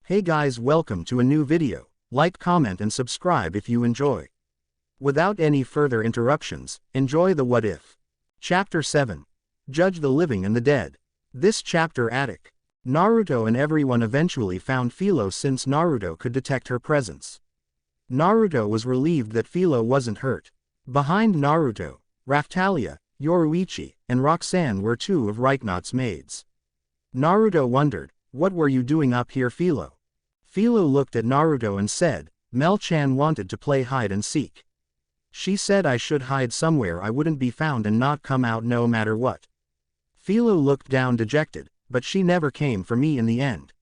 Hey guys, welcome to a new video. Like, comment and subscribe if you enjoy. Without any further interruptions, enjoy the What If. Chapter 7. Judge the Living and the Dead. This chapter attic. Naruto and everyone eventually found Philo since Naruto could detect her presence. Naruto was relieved that Philo wasn't hurt. Behind Naruto, Raphtalia, Yoruichi, and Roxanne were two of Reichnaut's maids. Naruto wondered, "What were you doing up here, Philo?" Philo looked at Naruto and said, "Mel-chan wanted to play hide and seek. She said I should hide somewhere I wouldn't be found and not come out no matter what." Philo looked down dejected, but she never came for me in the end.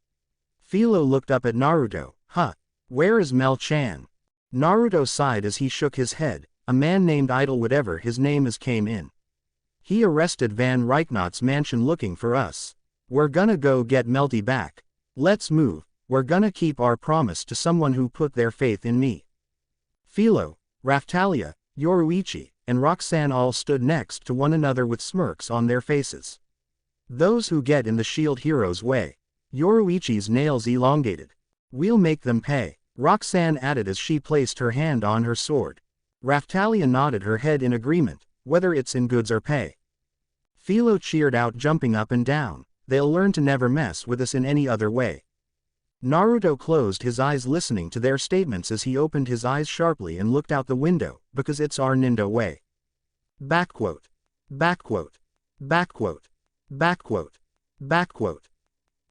Philo looked up at Naruto, where is Mel-chan?" Naruto sighed as he shook his head. "A man named Idle whatever his name is came in. He arrested Van Reichnaut's mansion looking for us. We're gonna go get Melty back. Let's move, we're gonna keep our promise to someone who put their faith in me." Philo, Raphtalia, Yoruichi, and Roxanne all stood next to one another with smirks on their faces. "Those who get in the shield hero's way." Yoruichi's nails elongated. "We'll make them pay," Roxanne added as she placed her hand on her sword. Raphtalia nodded her head in agreement, "Whether it's in goods or pay." Philo cheered out, jumping up and down, "They'll learn to never mess with us in any other way." Naruto closed his eyes listening to their statements as he opened his eyes sharply and looked out the window, "Because it's our Nindo way." Backquote. Backquote. Backquote. Backquote. Backquote.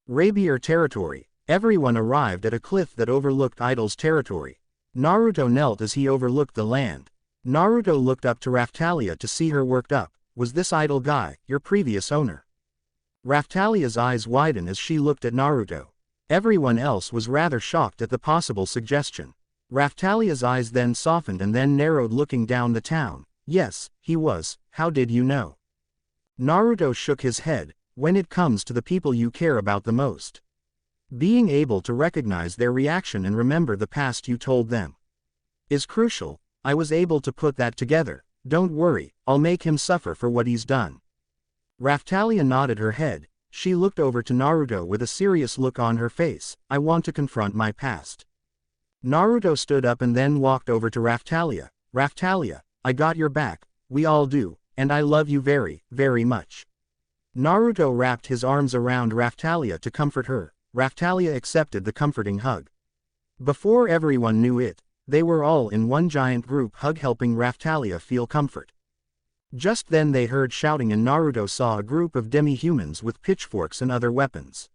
Rabier territory. Everyone arrived at a cliff that overlooked Idle's territory. Naruto knelt as he overlooked the land. Naruto looked up to Raphtalia to see her worked up. "Was this Idle guy your previous owner?" Raphtalia's eyes widened as she looked at Naruto. Everyone else was rather shocked at the possible suggestion. Raphtalia's eyes then softened and then narrowed, looking down the town. "Yes, he was. How did you know?" Naruto shook his head. "When it comes to the people you care about the most, being able to recognize their reaction and remember the past you told them is crucial. I was able to put that together. Don't worry, I'll make him suffer for what he's done." Raphtalia nodded her head. She looked over to Naruto with a serious look on her face. "I want to confront my past." Naruto stood up and then walked over to Raphtalia. "Raphtalia, I got your back, we all do, and I love you very, very much." Naruto wrapped his arms around Raphtalia to comfort her. Raphtalia accepted the comforting hug. Before everyone knew it, they were all in one giant group hug, helping Raphtalia feel comfort. Just then they heard shouting and Naruto saw a group of demi-humans with pitchforks and other weapons.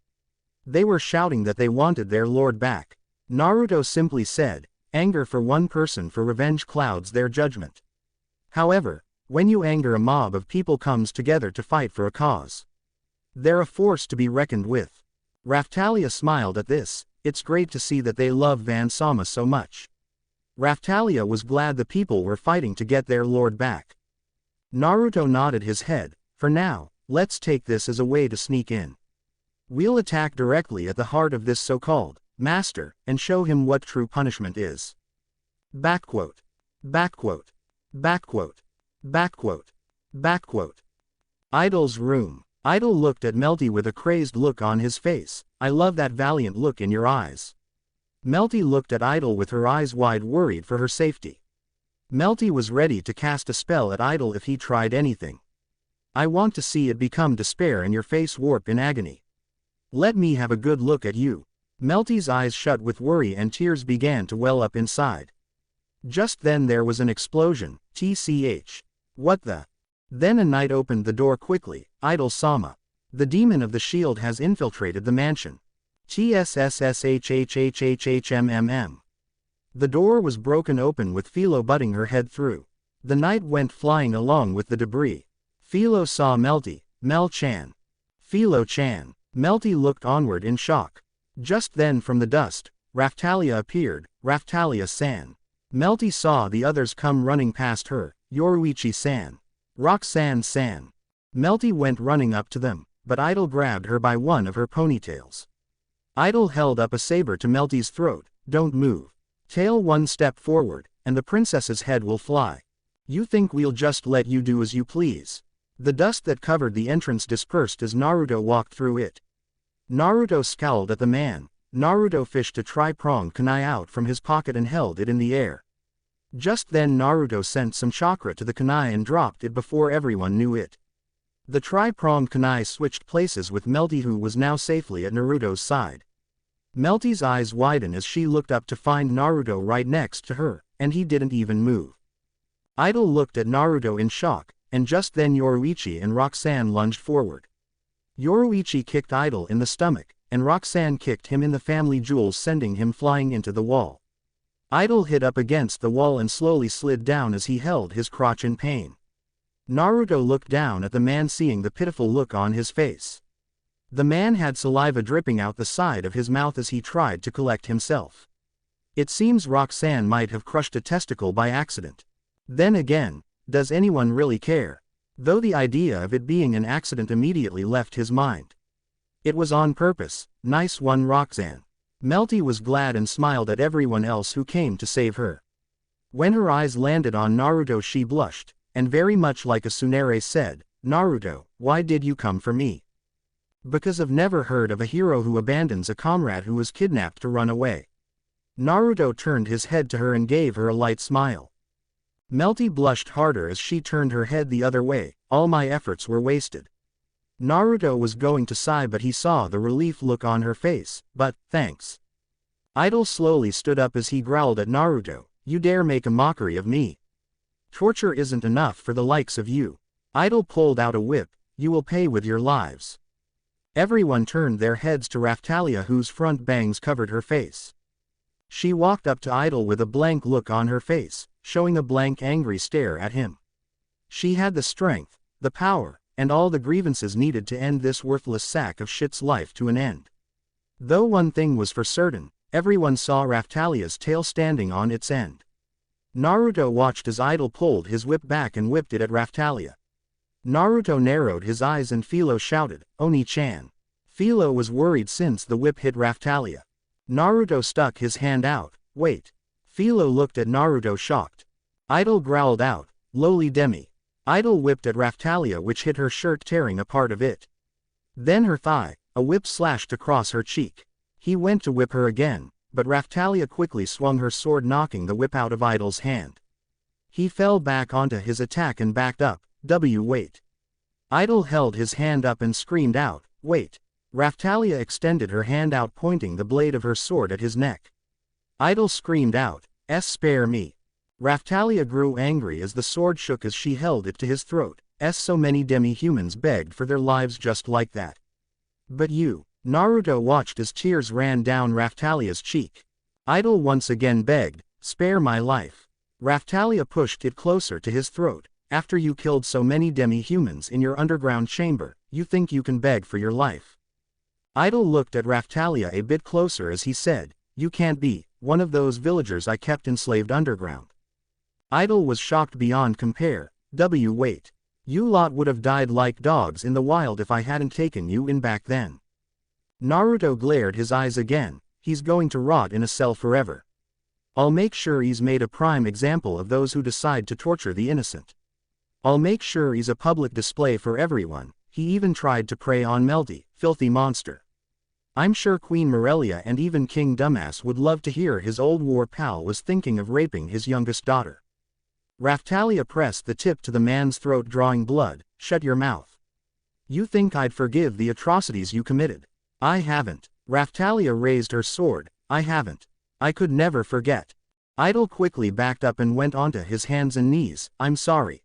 They were shouting that they wanted their lord back. Naruto simply said, "Anger for one person for revenge clouds their judgment." However, when you anger a mob of people comes together to fight for a cause, they're a force to be reckoned with. Raphtalia smiled at this. "It's great to see that they love Van Sama so much." Raphtalia was glad the people were fighting to get their lord back. Naruto nodded his head. "For now, let's take this as a way to sneak in. We'll attack directly at the heart of this so-called master, and show him what true punishment is." Backquote. Backquote. Backquote. Backquote. Backquote. Idle's room. Idle looked at Melty with a crazed look on his face. "I love that valiant look in your eyes." Melty looked at Idle with her eyes wide, worried for her safety. Melty was ready to cast a spell at Idle if he tried anything. "I want to see it become despair and your face warp in agony. Let me have a good look at you." Melty's eyes shut with worry and tears began to well up inside. Just then there was an explosion. "Tch. What the?" Then a knight opened the door quickly. "Idle-sama. The demon of the shield has infiltrated the mansion. TSSSHHHHHMMM." The door was broken open with Philo butting her head through. The knight went flying along with the debris. Philo saw Melty. "Mel-chan. Philo-chan." Melty looked onward in shock. Just then from the dust, Raphtalia appeared. "Raphtalia-san." Melty saw the others come running past her. "Yoruichi-san. Roxanne-san." Melty went running up to them, but Idle grabbed her by one of her ponytails. Idle held up a saber to Melty's throat. "Don't move. Tail one step forward, and the princess's head will fly. You think we'll just let you do as you please?" The dust that covered the entrance dispersed as Naruto walked through it. Naruto scowled at the man. Naruto fished a tri-pronged kunai out from his pocket and held it in the air. Just then Naruto sent some chakra to the kunai and dropped it before everyone knew it. The tri-pronged kunai switched places with Melty, who was now safely at Naruto's side. Melty's eyes widened as she looked up to find Naruto right next to her, and he didn't even move. Idol looked at Naruto in shock, and just then Yoruichi and Roxanne lunged forward. Yoruichi kicked Idol in the stomach, and Roxanne kicked him in the family jewels, sending him flying into the wall. Idol hit up against the wall and slowly slid down as he held his crotch in pain. Naruto looked down at the man, seeing the pitiful look on his face. The man had saliva dripping out the side of his mouth as he tried to collect himself. It seems Roxanne might have crushed a testicle by accident. Then again, does anyone really care? Though the idea of it being an accident immediately left his mind. It was on purpose. Nice one, Roxanne. Melty was glad and smiled at everyone else who came to save her. When her eyes landed on Naruto, she blushed, and very much like a tsundere said, "Naruto, why did you come for me?" Because I've never heard of a hero who abandons a comrade who was kidnapped to run away. Naruto turned his head to her and gave her a light smile. Melty blushed harder as she turned her head the other way. All my efforts were wasted. Naruto was going to sigh, but he saw the relief look on her face. But, thanks. Idol slowly stood up as he growled at Naruto, "You dare make a mockery of me? Torture isn't enough for the likes of you." Idol pulled out a whip. "You will pay with your lives." Everyone turned their heads to Raphtalia, whose front bangs covered her face. She walked up to Idol with a blank look on her face, showing a blank angry stare at him. She had the strength, the power, and all the grievances needed to end this worthless sack of shit's life to an end. Though one thing was for certain, everyone saw Raphtalia's tail standing on its end. Naruto watched as Idol pulled his whip back and whipped it at Raphtalia. Naruto narrowed his eyes and Philo shouted, "Oni-chan." Philo was worried since the whip hit Raphtalia. Naruto stuck his hand out. "Wait." Philo looked at Naruto shocked. Idol growled out, "Lowly demi." Idol whipped at Raphtalia, which hit her shirt, tearing a part of it. Then her thigh. A whip slashed across her cheek. He went to whip her again, but Raphtalia quickly swung her sword, knocking the whip out of Idol's hand. He fell back onto his attack and backed up. Wait. Idol held his hand up and screamed out, "Wait." Raphtalia extended her hand out, pointing the blade of her sword at his neck. Idol screamed out, "Spare me." Raphtalia grew angry as the sword shook as she held it to his throat. So many demi-humans begged for their lives just like that. But you. Naruto watched as tears ran down Raphtalia's cheek. Idol once again begged, "Spare my life." Raphtalia pushed it closer to his throat. "After you killed so many demi-humans in your underground chamber, you think you can beg for your life?" Idol looked at Raphtalia a bit closer as he said, "You can't be one of those villagers I kept enslaved underground." Idol was shocked beyond compare. Wait. You lot would have died like dogs in the wild if I hadn't taken you in back then." Naruto glared his eyes again. "He's going to rot in a cell forever. I'll make sure he's made a prime example of those who decide to torture the innocent. I'll make sure he's a public display for everyone." He even tried to prey on Melty, filthy monster. I'm sure Queen Morelia and even King Dumbass would love to hear his old war pal was thinking of raping his youngest daughter. Raphtalia pressed the tip to the man's throat, drawing blood. "Shut your mouth. You think I'd forgive the atrocities you committed? I haven't." Raphtalia raised her sword. "I haven't. I could never forget." Idol quickly backed up and went onto his hands and knees. "I'm sorry.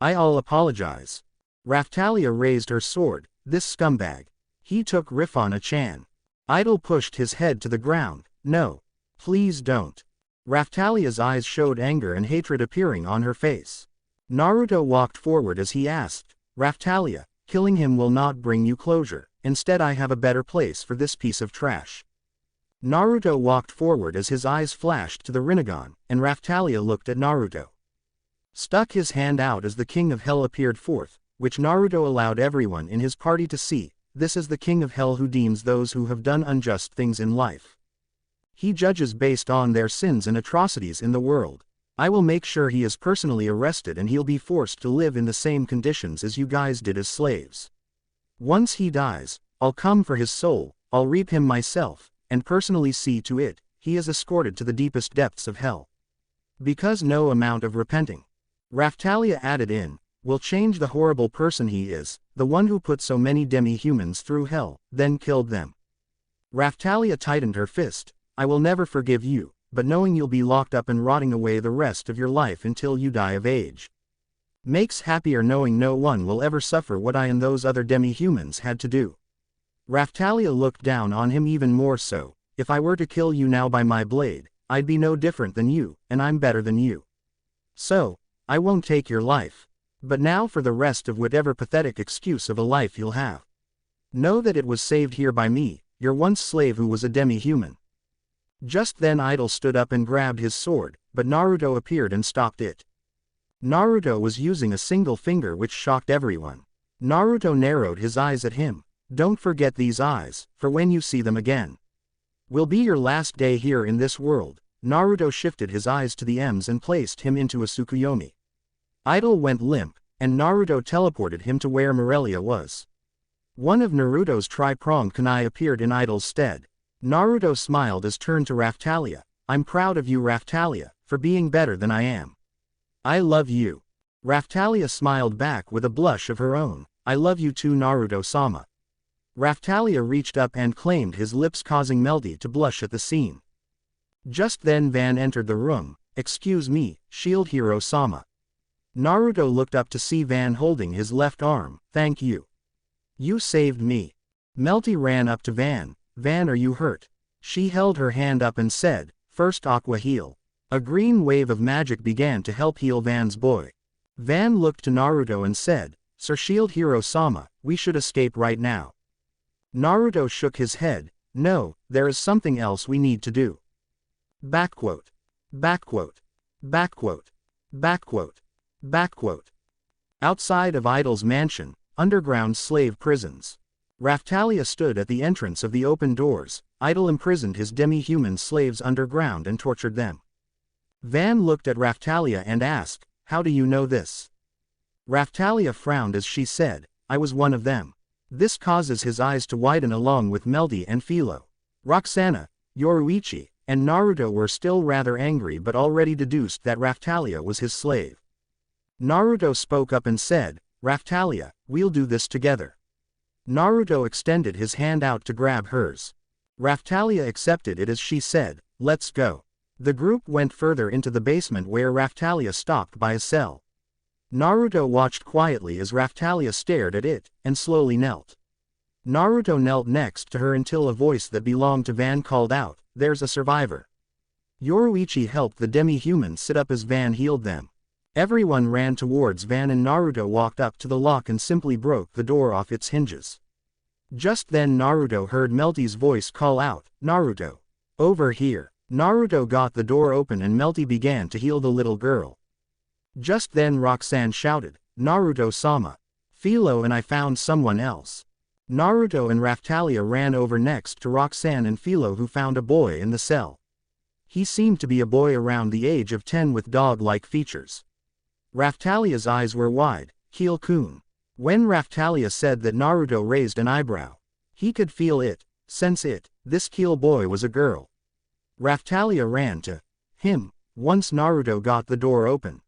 I'll apologize." Raphtalia raised her sword. "This scumbag. He took Rifana-chan." Idol pushed his head to the ground. "No. Please don't." Raphtalia's eyes showed anger and hatred appearing on her face. Naruto walked forward as he asked, "Raphtalia, killing him will not bring you closure. Instead, I have a better place for this piece of trash." Naruto walked forward as his eyes flashed to the Rinnegan, and Raphtalia looked at Naruto. Stuck his hand out as the King of Hell appeared forth, which Naruto allowed everyone in his party to see. This is the King of Hell who deems those who have done unjust things in life. He judges based on their sins and atrocities in the world. I will make sure he is personally arrested and he'll be forced to live in the same conditions as you guys did as slaves. Once he dies, I'll come for his soul. I'll reap him myself. and personally see to it, he is escorted to the deepest depths of hell. Because no amount of repenting, Raphtalia added in, will change the horrible person he is, the one who put so many demi-humans through hell, then killed them. Raphtalia tightened her fist, I will never forgive you, but knowing you'll be locked up and rotting away the rest of your life until you die of age. Makes happier knowing no one will ever suffer what I and those other demi-humans had to do. Raphtalia looked down on him even more so, if I were to kill you now by my blade, I'd be no different than you, and I'm better than you. So, I won't take your life. But now for the rest of whatever pathetic excuse of a life you'll have. Know that it was saved here by me, your once slave who was a demi-human. Just then Idol stood up and grabbed his sword, but Naruto appeared and stopped it. Naruto was using a single finger which shocked everyone. Naruto narrowed his eyes at him. Don't forget these eyes, for when you see them again, will be your last day here in this world. Naruto shifted his eyes to the M's and placed him into a Tsukuyomi. Idol went limp, and Naruto teleported him to where Morelia was. One of Naruto's tri-pronged kunai appeared in Idol's stead. Naruto smiled as turned to Raphtalia. I'm proud of you, Raphtalia, for being better than I am. I love you. Raphtalia smiled back with a blush of her own. I love you too, Naruto-sama. Raphtalia reached up and claimed his lips, causing Melty to blush at the scene. Just then Van entered the room. Excuse me, Shield Hero-sama. Naruto looked up to see Van holding his left arm. Thank you. You saved me. Melty ran up to Van. Van, are you hurt? She held her hand up and said, first Aqua heal. A green wave of magic began to help heal Van's boy. Van looked to Naruto and said, Sir Shield Hero-sama, we should escape right now. Naruto shook his head. No, there is something else we need to do. Backquote. Backquote. Backquote. Backquote. Backquote. Outside of Idol's mansion, underground slave prisons. Raphtalia stood at the entrance of the open doors. Idol imprisoned his demi-human slaves underground and tortured them. Van looked at Raphtalia and asked, how do you know this? Raphtalia frowned as she said, I was one of them. This causes his eyes to widen along with Melty and Philo. Roxana, Yoruichi, and Naruto were still rather angry but already deduced that Raphtalia was his slave. Naruto spoke up and said, Raphtalia, we'll do this together. Naruto extended his hand out to grab hers. Raphtalia accepted it as she said, let's go. The group went further into the basement where Raphtalia stopped by a cell. Naruto watched quietly as Raphtalia stared at it, and slowly knelt. Naruto knelt next to her until a voice that belonged to Van called out, there's a survivor. Yoruichi helped the demi-humans sit up as Van healed them. Everyone ran towards Van and Naruto walked up to the lock and simply broke the door off its hinges. Just then Naruto heard Melty's voice call out, Naruto. Over here. Naruto got the door open and Melty began to heal the little girl. Just then Roxanne shouted, Naruto-sama. Philo and I found someone else. Naruto and Raphtalia ran over next to Roxanne and Philo, who found a boy in the cell. He seemed to be a boy around the age of 10 with dog-like features. Raphtalia's eyes were wide. Keel-kun. When Raphtalia said that, Naruto raised an eyebrow. He could feel it, sense it, this Keel boy was a girl. Raphtalia ran to him. Once Naruto got the door open,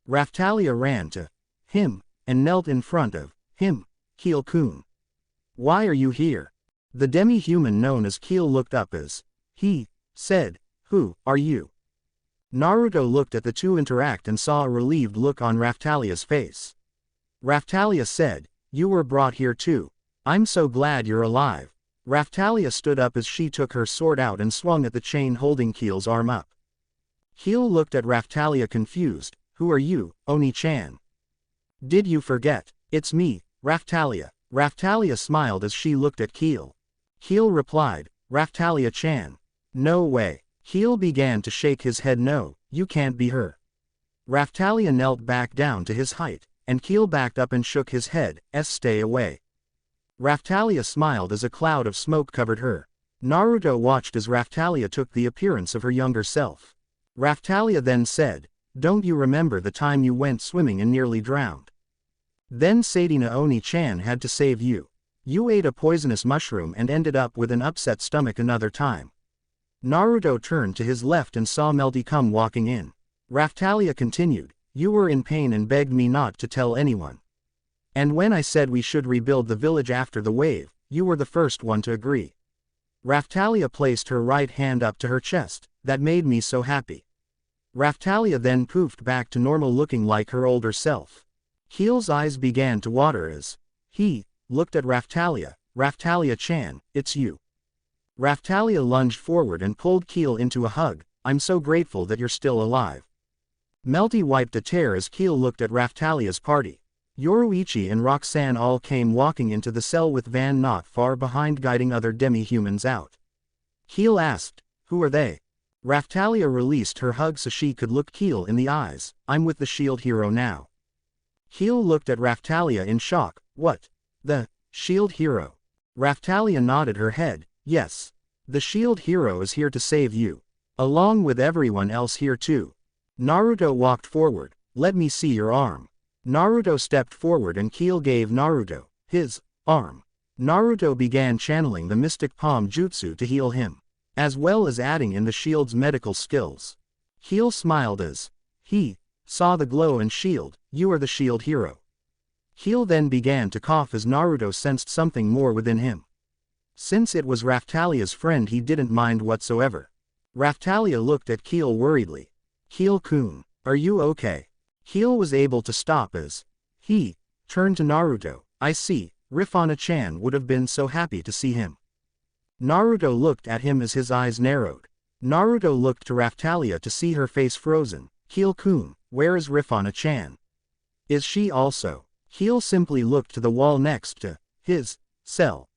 Raphtalia ran to him, and knelt in front of him. Keel-kun. Why are you here? The demi-human known as Keel looked up as he said, who are you? Naruto looked at the two interact and saw a relieved look on Raphtalia's face. Raphtalia said, you were brought here too. I'm so glad you're alive. Raphtalia stood up as she took her sword out and swung at the chain holding Keel's arm up. Keel looked at Raphtalia confused. Who are you, Oni-chan? Did you forget? It's me, Raphtalia. Raphtalia smiled as she looked at Keel. Keel replied, Raphtalia-chan. No way. Keel began to shake his head. No, you can't be her. Raphtalia knelt back down to his height, and Keel backed up and shook his head. Stay away. Raphtalia smiled as a cloud of smoke covered her. Naruto watched as Raphtalia took the appearance of her younger self. Raphtalia then said, don't you remember the time you went swimming and nearly drowned? Then Sadina Oni-chan had to save you. You ate a poisonous mushroom and ended up with an upset stomach another time. Naruto turned to his left and saw Melty come walking in. Raphtalia continued, you were in pain and begged me not to tell anyone. And when I said we should rebuild the village after the wave, you were the first one to agree. Raphtalia placed her right hand up to her chest. That made me so happy. Raphtalia then poofed back to normal, looking like her older self. Keel's eyes began to water as he looked at Raphtalia. Raphtalia-chan, it's you. Raphtalia lunged forward and pulled Keel into a hug. I'm so grateful that you're still alive. Melty wiped a tear as Keel looked at Raphtalia's party. Yoruichi and Roxanne all came walking into the cell with Van not far behind, guiding other demi-humans out. Keel asked, who are they? Raphtalia released her hug so she could look Keel in the eyes. I'm with the shield hero now. Keel looked at Raphtalia in shock. What? The shield hero? Raphtalia nodded her head. Yes. The shield hero is here to save you. Along with everyone else here too. Naruto walked forward. Let me see your arm. Naruto stepped forward and Keel gave Naruto his arm. Naruto began channeling the mystic palm jutsu to heal him, as well as adding in the shield's medical skills. Keel smiled as he saw the glow and shield. You are the shield hero. Keel then began to cough as Naruto sensed something more within him. Since it was Raphtalia's friend, he didn't mind whatsoever. Raphtalia looked at Keel worriedly. Keel-kun, are you okay? Keel was able to stop as he turned to Naruto. I see, Rifana-chan would have been so happy to see him. Naruto looked at him as his eyes narrowed. Naruto looked to Raphtalia to see her face frozen. Keel-kun, where is Rifana-chan? Is she also? Keel simply looked to the wall next to his cell.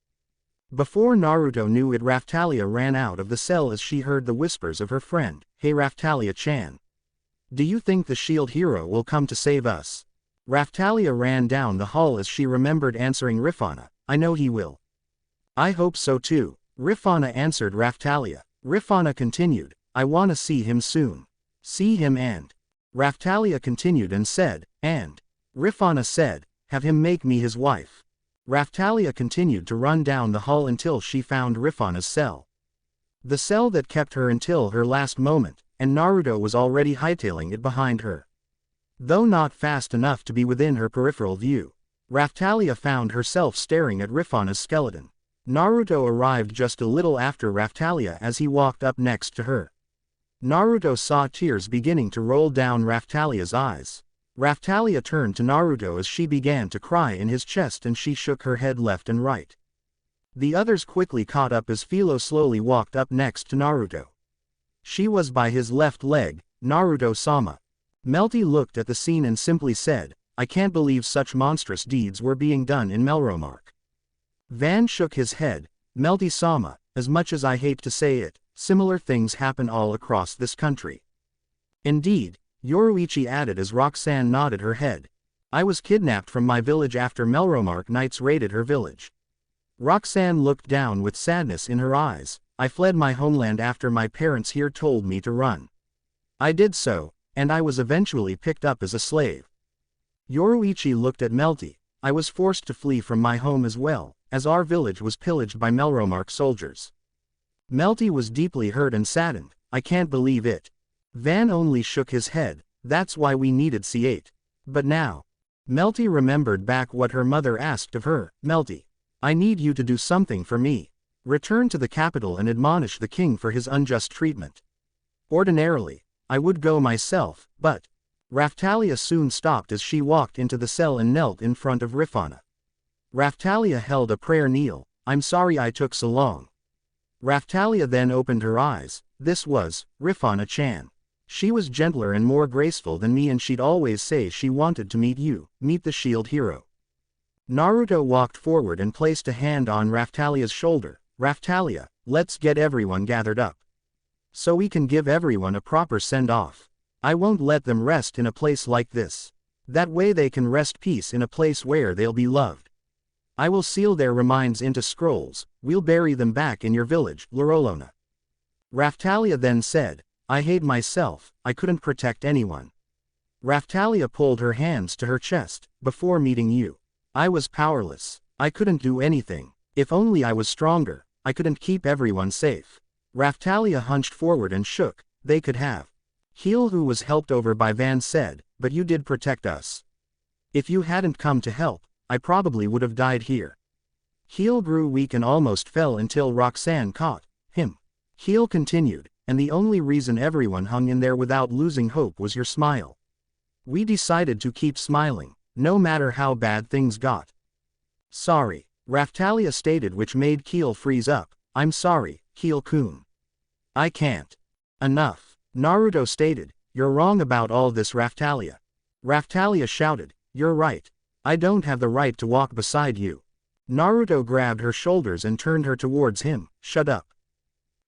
Before Naruto knew it, Raphtalia ran out of the cell as she heard the whispers of her friend. Hey Raphtalia-chan. Do you think the shield hero will come to save us? Raphtalia ran down the hall as she remembered answering Rifana. I know he will. I hope so too. Rifana answered Raphtalia. Rifana continued. I wanna see him soon. See him and. Raphtalia continued and said, and. Rifana said, have him make me his wife. Raphtalia continued to run down the hall until she found Rifana's cell. The cell that kept her until her last moment, and Naruto was already hightailing it behind her. Though not fast enough to be within her peripheral view, Raphtalia found herself staring at Rifana's skeleton. Naruto arrived just a little after Raphtalia as he walked up next to her. Naruto saw tears beginning to roll down Raphtalia's eyes. Raphtalia turned to Naruto as she began to cry in his chest and she shook her head left and right. The others quickly caught up as Philo slowly walked up next to Naruto. She was by his left leg, Naruto-sama. Melty looked at the scene and simply said, I can't believe such monstrous deeds were being done in Melromark. Van shook his head. Melty-sama, as much as I hate to say it, similar things happen all across this country. Indeed, Yoruichi added as Roxanne nodded her head. I was kidnapped from my village after Melromark Knights raided her village. Roxanne looked down with sadness in her eyes. I fled my homeland after my parents here told me to run. I did so, and I was eventually picked up as a slave. Yoruichi looked at Melty. I was forced to flee from my home as well, as our village was pillaged by Melromark soldiers. Melty was deeply hurt and saddened. I can't believe it. Van only shook his head. That's why we needed C8. But now. Melty remembered back what her mother asked of her. Melty, I need you to do something for me. Return to the capital and admonish the king for his unjust treatment. Ordinarily, I would go myself, but. Raphtalia soon stopped as she walked into the cell and knelt in front of Rifana. Raphtalia held a prayer kneel. I'm sorry I took so long. Raphtalia then opened her eyes. This was Rifana-chan. She was gentler and more graceful than me, and she'd always say she wanted to meet you, meet the shield hero. Naruto walked forward and placed a hand on Raphtalia's shoulder. Raphtalia, let's get everyone gathered up. So we can give everyone a proper send-off. I won't let them rest in a place like this. That way they can rest peace in a place where they'll be loved. I will seal their remains into scrolls. We'll bury them back in your village, Lorolona. Raphtalia then said, I hate myself, I couldn't protect anyone. Raphtalia pulled her hands to her chest. Before meeting you, I was powerless. I couldn't do anything. If only I was stronger, I couldn't keep everyone safe. Raphtalia hunched forward and shook. They could have. Heel, who was helped over by Van, said, but you did protect us. If you hadn't come to help, I probably would have died here. Heel grew weak and almost fell until Roxanne caught him. Heel continued, and the only reason everyone hung in there without losing hope was your smile. We decided to keep smiling, no matter how bad things got. Sorry, Raphtalia stated, which made Keel freeze up. I'm sorry, Keel-kun. I can't. Enough. Naruto stated, you're wrong about all this, Raphtalia. Raphtalia shouted, you're right. I don't have the right to walk beside you. Naruto grabbed her shoulders and turned her towards him. Shut up.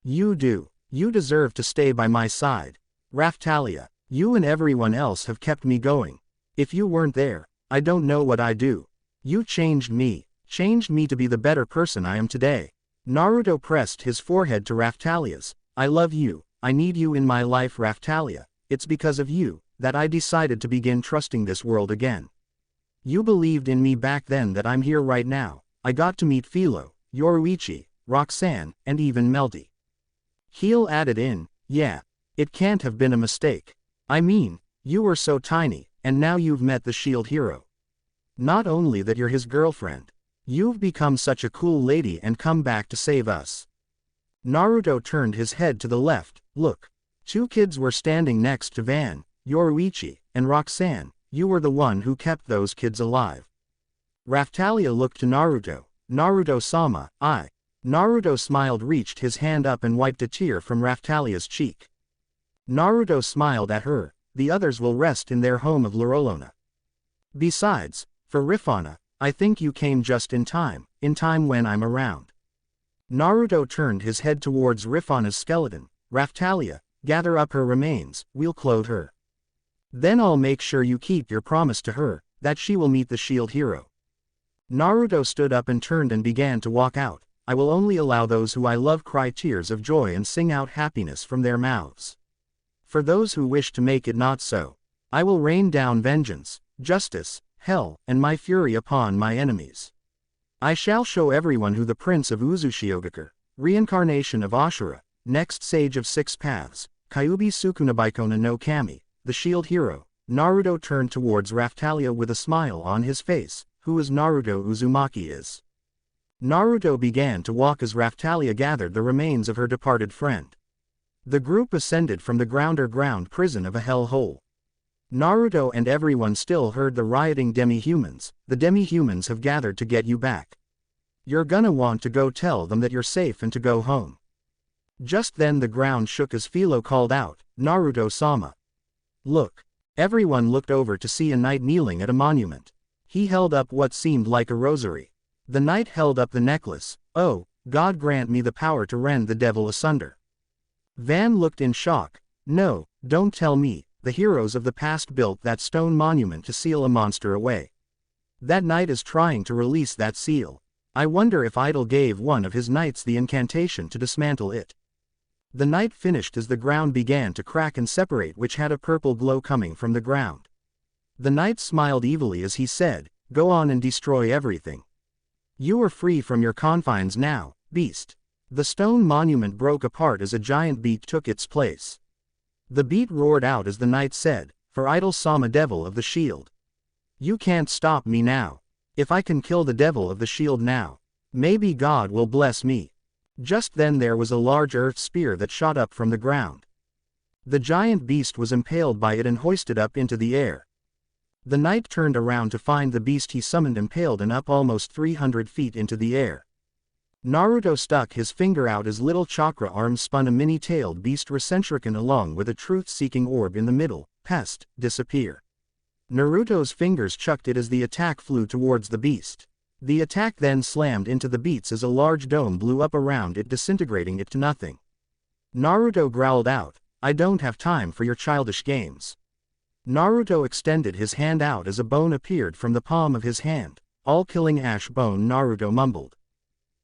You do. You deserve to stay by my side. Raphtalia, you and everyone else have kept me going. If you weren't there, I don't know what I'd do. You changed me to be the better person I am today. Naruto pressed his forehead to Raphtalia's. I love you. I need you in my life, Raphtalia. It's because of you that I decided to begin trusting this world again. You believed in me back then that I'm here right now. I got to meet Philo, Yoruichi, Roxanne, and even Melty. Heel added in, yeah. It can't have been a mistake. I mean, you were so tiny, and now you've met the shield hero. Not only that, you're his girlfriend. You've become such a cool lady and come back to save us. Naruto turned his head to the left. Look. Two kids were standing next to Van, Yoruichi, and Roxanne. You were the one who kept those kids alive. Raphtalia looked to Naruto. Naruto-sama, I. Naruto smiled, reached his hand up and wiped a tear from Raphtalia's cheek. Naruto smiled at her. The others will rest in their home of Lorolona. Besides, for Rifana, I think you came just in time when I'm around. Naruto turned his head towards Rifana's skeleton. Raphtalia, gather up her remains, we'll clothe her. Then I'll make sure you keep your promise to her, that she will meet the shield hero. Naruto stood up and turned and began to walk out. I will only allow those who I love cry tears of joy and sing out happiness from their mouths. For those who wish to make it not so, I will rain down vengeance, justice, hell, and my fury upon my enemies. I shall show everyone who the Prince of Uzushiogakure, reincarnation of Ashura, next sage of six paths, Kyuubi Sukunabaikona no Kami, the shield hero. Naruto turned towards Raphtalia with a smile on his face. Who is Naruto Uzumaki is. Naruto began to walk as Raphtalia gathered the remains of her departed friend. The group ascended from the ground prison of a hell hole. Naruto and everyone still heard the rioting demi-humans. The demi-humans have gathered to get you back. You're gonna want to go tell them that you're safe and to go home. Just then the ground shook as Philo called out, Naruto-sama. Look. Everyone looked over to see a knight kneeling at a monument. He held up what seemed like a rosary. The knight held up the necklace. Oh, God grant me the power to rend the devil asunder. Van looked in shock. No, don't tell me. The heroes of the past built that stone monument to seal a monster away. That knight is trying to release that seal. I wonder if Idol gave one of his knights the incantation to dismantle it. The knight finished as the ground began to crack and separate, which had a purple glow coming from the ground. The knight smiled evilly as he said, go on and destroy everything. You are free from your confines now, beast. The stone monument broke apart as a giant beat took its place. The beat roared out as the knight said, for Idol-sama, devil of the shield. You can't stop me now. If I can kill the devil of the shield now, maybe God will bless me. Just then there was a large earth spear that shot up from the ground. The giant beast was impaled by it and hoisted up into the air. The knight turned around to find the beast he summoned impaled and up almost 300 feet into the air. Naruto stuck his finger out as little chakra arms spun a mini-tailed beast Rasenshuriken along with a truth-seeking orb in the middle. Pest, disappear. Naruto's fingers chucked it as the attack flew towards the beast. The attack then slammed into the beast as a large dome blew up around it, disintegrating it to nothing. Naruto growled out, I don't have time for your childish games. Naruto extended his hand out as a bone appeared from the palm of his hand. All-killing ash bone, Naruto mumbled.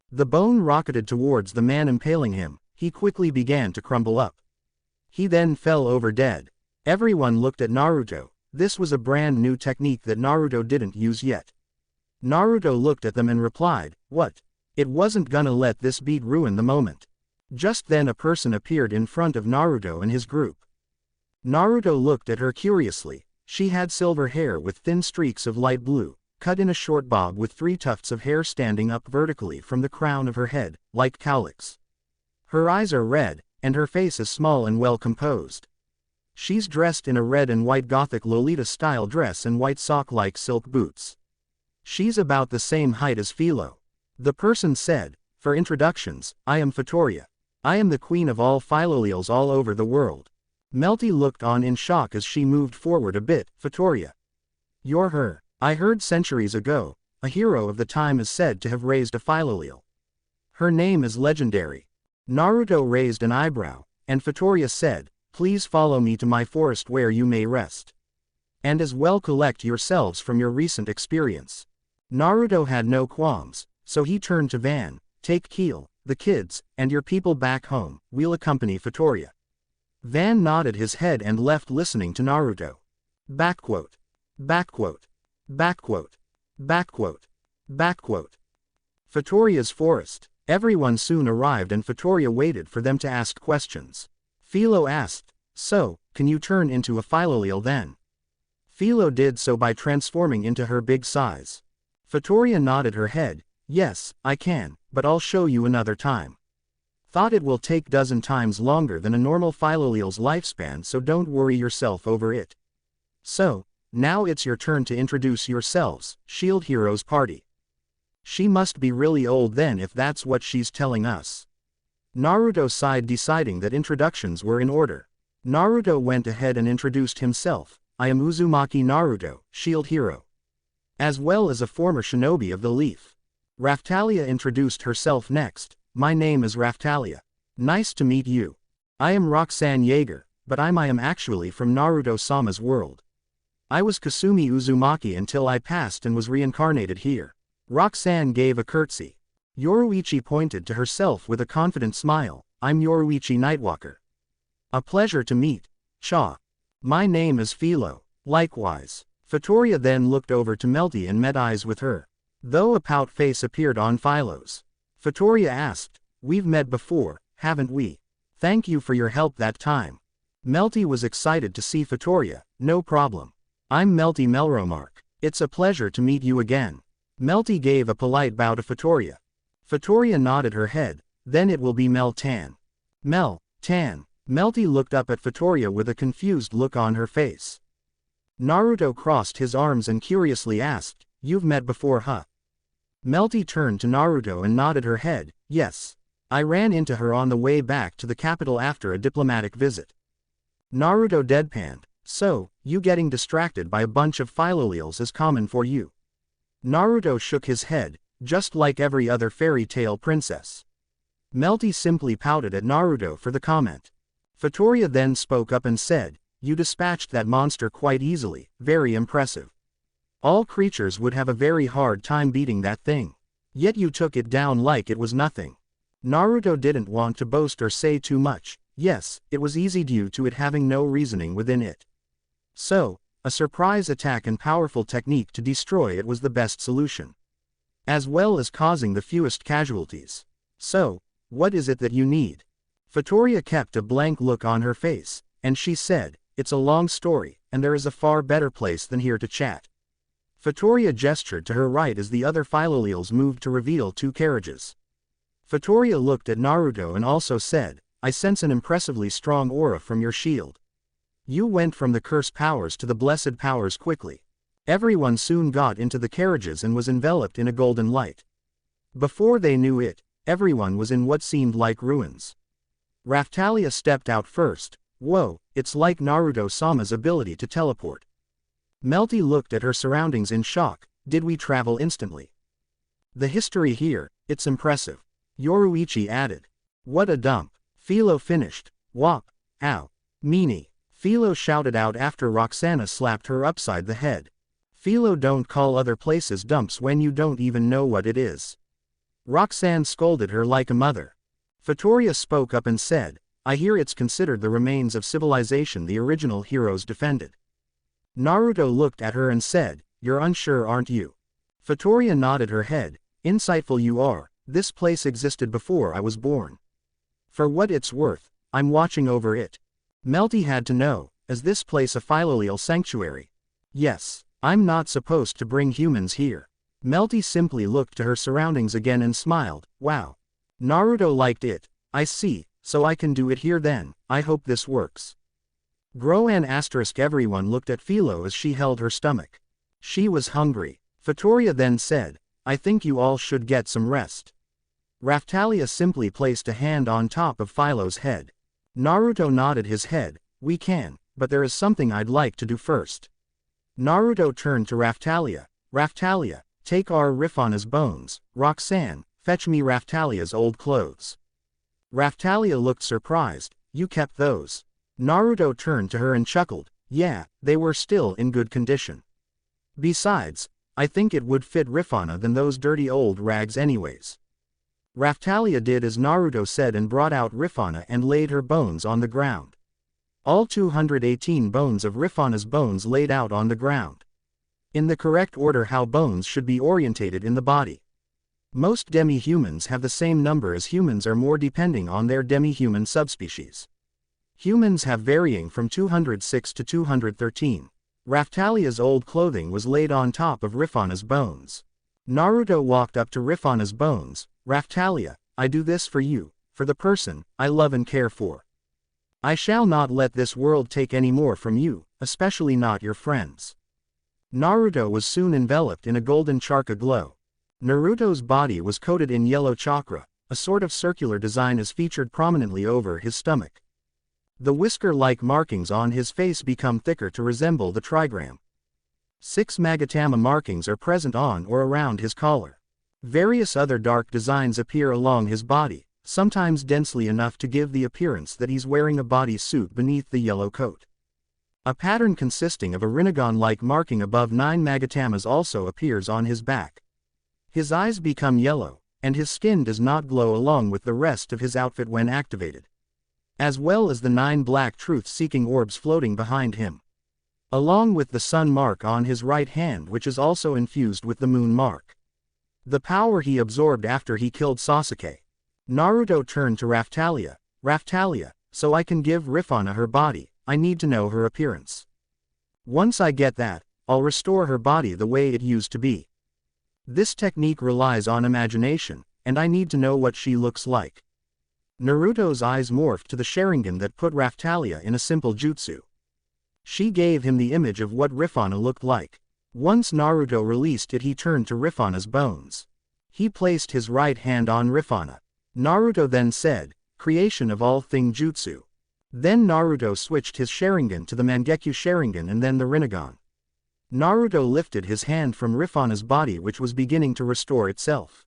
The bone rocketed towards the man impaling him. He quickly began to crumble up. He then fell over dead. Everyone looked at Naruto. This was a brand new technique that Naruto didn't use yet. Naruto looked at them and replied, "What? It wasn't gonna let this beat ruin the moment." Just then a person appeared in front of Naruto and his group. Naruto looked at her curiously. She had silver hair with thin streaks of light blue, cut in a short bob with 3 tufts of hair standing up vertically from the crown of her head, like cowlicks. Her eyes are red, and her face is small and well composed. She's dressed in a red and white gothic Lolita-style dress and white sock-like silk boots. She's about the same height as Philo. The person said, "For introductions, I am Fatoria. I am the queen of all Philolials all over the world." Melty looked on in shock as she moved forward a bit. "Fatoria. You're her. I heard centuries ago, a hero of the time is said to have raised a Philolial. Her name is legendary." Naruto raised an eyebrow, and Fatoria said, "Please follow me to my forest where you may rest. And as well collect yourselves from your recent experience." Naruto had no qualms, so he turned to Van, "Take Keel, the kids, and your people back home, we'll accompany Fatoria." Van nodded his head and left listening to Naruto. Backquote. Backquote. Backquote. Backquote. Backquote. Fatoria's forest. Everyone soon arrived and Fatoria waited for them to ask questions. Philo asked, "So, can you turn into a Philolial then?" Philo did so by transforming into her big size. Fatoria nodded her head, "Yes, I can, but I'll show you another time. Thought it will take dozen times longer than a normal Philolial's lifespan, so don't worry yourself over it. So, now it's your turn to introduce yourselves, Shield Heroes Party." She must be really old then if that's what she's telling us. Naruto sighed, deciding that introductions were in order. Naruto went ahead and introduced himself. "I am Uzumaki Naruto, Shield Hero. As well as a former shinobi of the Leaf." Raftalia introduced herself next. "My name is Raftalia. Nice to meet you. I am Roxanne Yeager, but I am actually from Naruto-sama's world. I was Kasumi Uzumaki until I passed and was reincarnated here." Roxanne gave a curtsy. Yoruichi pointed to herself with a confident smile. "I'm Yoruichi Nightwalker. A pleasure to meet. Cha. My name is Philo." Likewise. Fatoria then looked over to Melty and met eyes with her. Though a pout face appeared on Philo's. Fatoria asked, "We've met before, haven't we? Thank you for your help that time." Melty was excited to see Fatoria. "No problem. I'm Melty Melromark. It's a pleasure to meet you again." Melty gave a polite bow to Fatoria. Fatoria nodded her head, "Then it will be Mel Tan." "Mel Tan." Melty looked up at Fatoria with a confused look on her face. Naruto crossed his arms and curiously asked, "You've met before, huh?" Melty turned to Naruto and nodded her head, "Yes. I ran into her on the way back to the capital after a diplomatic visit." Naruto deadpanned, "So, you getting distracted by a bunch of Philolials is common for you." Naruto shook his head, "Just like every other fairy tale princess." Melty simply pouted at Naruto for the comment. Fatoria then spoke up and said, "You dispatched that monster quite easily, very impressive. All creatures would have a very hard time beating that thing. Yet you took it down like it was nothing." Naruto didn't want to boast or say too much. Yes, it was easy due to it having no reasoning within it. So, a surprise attack and powerful technique to destroy it was the best solution. As well as causing the fewest casualties. "So, what is it that you need?" Fatoria kept a blank look on her face, and she said, "It's a long story, and there is a far better place than here to chat." Fatoria gestured to her right as the other Philolials moved to reveal 2 carriages. Fatoria looked at Naruto and also said, "I sense an impressively strong aura from your shield. You went from the curse powers to the blessed powers quickly." Everyone soon got into the carriages and was enveloped in a golden light. Before they knew it, everyone was in what seemed like ruins. Raftalia stepped out first. "Whoa, it's like Naruto-sama's ability to teleport." Melty looked at her surroundings in shock. "Did we travel instantly?" "The history here, it's impressive." Yoruichi added. "What a dump." Philo finished. "Wop. Ow. Meanie." Philo shouted out after Roxana slapped her upside the head. "Philo, don't call other places dumps when you don't even know what it is." Roxanne scolded her like a mother. Fatoria spoke up and said, "I hear it's considered the remains of civilization the original heroes defended." Naruto looked at her and said, "You're unsure, aren't you?" Vittoria nodded her head. Insightful you are. This place existed before I was born. For what it's worth, I'm watching over it. Melty had to know, is this place a filial sanctuary? Yes. I'm not supposed to bring humans here. Melty simply looked to her surroundings again and smiled. Wow. Naruto liked it. I see, so I can do it here then. I hope this works. Everyone looked at Philo as she held her stomach. She was hungry. Vittoria then said, I think you all should get some rest. Raftalia simply placed a hand on top of Philo's head. Naruto nodded his head. We can, but there is something I'd like to do first. Naruto turned to Raftalia. Raftalia, take our Rifana's bones. Roxanne, fetch me Raftalia's old clothes. Raftalia looked surprised. You kept those? Naruto turned to her and chuckled. Yeah, they were still in good condition. Besides, I think it would fit Rifana than those dirty old rags anyways. Raftalia did as Naruto said and brought out Rifana and laid her bones on the ground. All 218 bones of Rifana's bones laid out on the ground. In the correct order how bones should be orientated in the body. Most demi-humans have the same number as humans or more depending on their demi-human subspecies. Humans have varying from 206 to 213. Raftalia's old clothing was laid on top of Rifana's bones. Naruto walked up to Rifana's bones. Raftalia, I do this for you, for the person I love and care for. I shall not let this world take any more from you, especially not your friends. Naruto was soon enveloped in a golden chakra glow. Naruto's body was coated in yellow chakra, a sort of circular design is featured prominently over his stomach. The whisker-like markings on his face become thicker to resemble the trigram. 6 Magatama markings are present on or around his collar. Various other dark designs appear along his body, sometimes densely enough to give the appearance that he's wearing a body suit beneath the yellow coat. A pattern consisting of a Rinnegan-like marking above 9 Magatamas also appears on his back. His eyes become yellow, and his skin does not glow along with the rest of his outfit when activated. As well as the 9 black truth-seeking orbs floating behind him. Along with the sun mark on his right hand which is also infused with the moon mark. The power he absorbed after he killed Sasuke. Naruto turned to Raftalia. Raftalia, so I can give Rifana her body, I need to know her appearance. Once I get that, I'll restore her body the way it used to be. This technique relies on imagination, and I need to know what she looks like. Naruto's eyes morphed to the Sharingan that put Raftalia in a simple jutsu. She gave him the image of what Rifana looked like. Once Naruto released it he turned to Rifana's bones. He placed his right hand on Rifana. Naruto then said, creation of all thing jutsu. Then Naruto switched his Sharingan to the Mangekyo Sharingan and then the Rinnegan. Naruto lifted his hand from Rifana's body which was beginning to restore itself.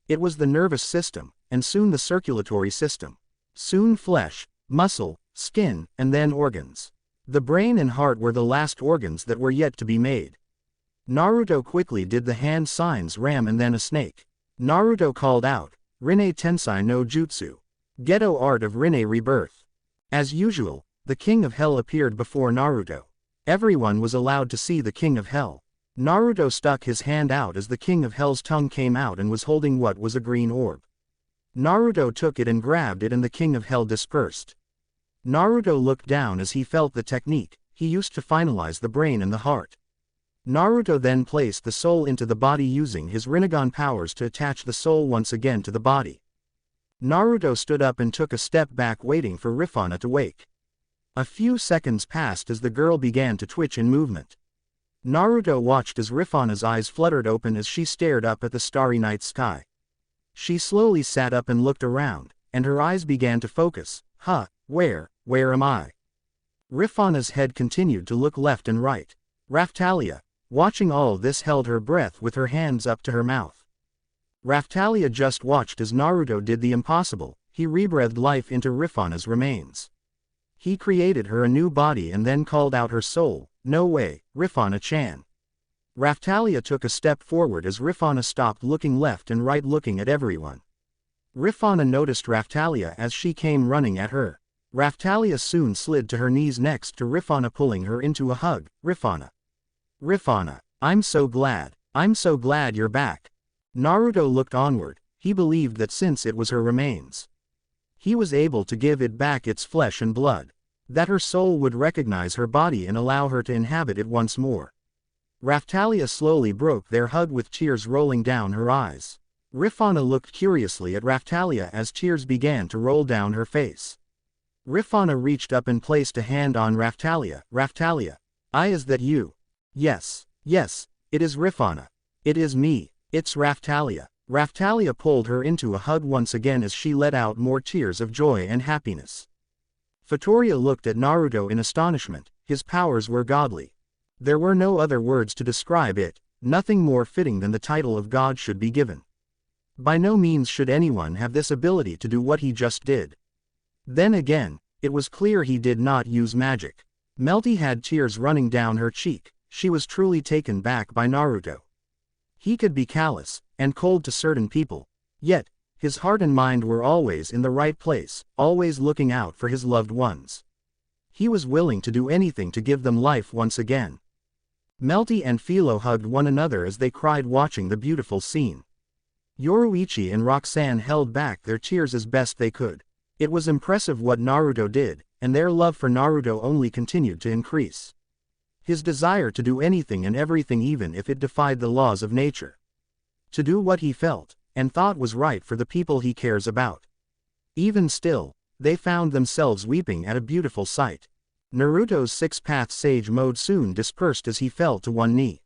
It was the nervous system, and soon the circulatory system. Soon flesh, muscle, skin, and then organs. The brain and heart were the last organs that were yet to be made. Naruto quickly did the hand signs ram and then a snake. Naruto called out, Rinne Tensai no Jutsu. Ghetto art of Rinne rebirth. As usual, the King of Hell appeared before Naruto. Everyone was allowed to see the King of Hell. Naruto stuck his hand out as the King of Hell's tongue came out and was holding what was a green orb. Naruto took it and grabbed it and the King of Hell dispersed. Naruto looked down as he felt the technique he used to finalize the brain and the heart. Naruto then placed the soul into the body using his Rinnegan powers to attach the soul once again to the body. Naruto stood up and took a step back waiting for Rifana to wake. A few seconds passed as the girl began to twitch in movement. Naruto watched as Rifana's eyes fluttered open as she stared up at the starry night sky. She slowly sat up and looked around, and her eyes began to focus. Where am I? Rifana's head continued to look left and right. Raftalia, watching all this held her breath with her hands up to her mouth. Raftalia just watched as Naruto did the impossible, he rebreathed life into Rifana's remains. He created her a new body and then called out her soul, no way, Rifana-chan. Raftalia took a step forward as Rifana stopped looking left and right looking at everyone. Rifana noticed Raftalia as she came running at her. Raftalia soon slid to her knees next to Rifana pulling her into a hug. Rifana. Rifana, I'm so glad. I'm so glad you're back. Naruto looked onward. He believed that since it was her remains, he was able to give it back its flesh and blood, that her soul would recognize her body and allow her to inhabit it once more. Raphtalia slowly broke their hug with tears rolling down her eyes. Rifana looked curiously at Raphtalia as tears began to roll down her face. Rifana reached up and placed a hand on Raphtalia. Raphtalia, is that you? Yes, it is Rifana. It is me, it's Raphtalia. Raphtalia pulled her into a hug once again as she let out more tears of joy and happiness. Futoria looked at Naruto in astonishment. His powers were godly. There were no other words to describe it, nothing more fitting than the title of God should be given. By no means should anyone have this ability to do what he just did. Then again, it was clear he did not use magic. Melty had tears running down her cheek. She was truly taken back by Naruto. He could be callous and cold to certain people, yet his heart and mind were always in the right place, always looking out for his loved ones. He was willing to do anything to give them life once again. Melty and Philo hugged one another as they cried watching the beautiful scene. Yoruichi and Roxanne held back their tears as best they could. It was impressive what Naruto did, and their love for Naruto only continued to increase. His desire to do anything and everything even if it defied the laws of nature. To do what he felt and thought was right for the people he cares about. Even still, they found themselves weeping at a beautiful sight. Naruto's six-path sage mode soon dispersed as he fell to one knee.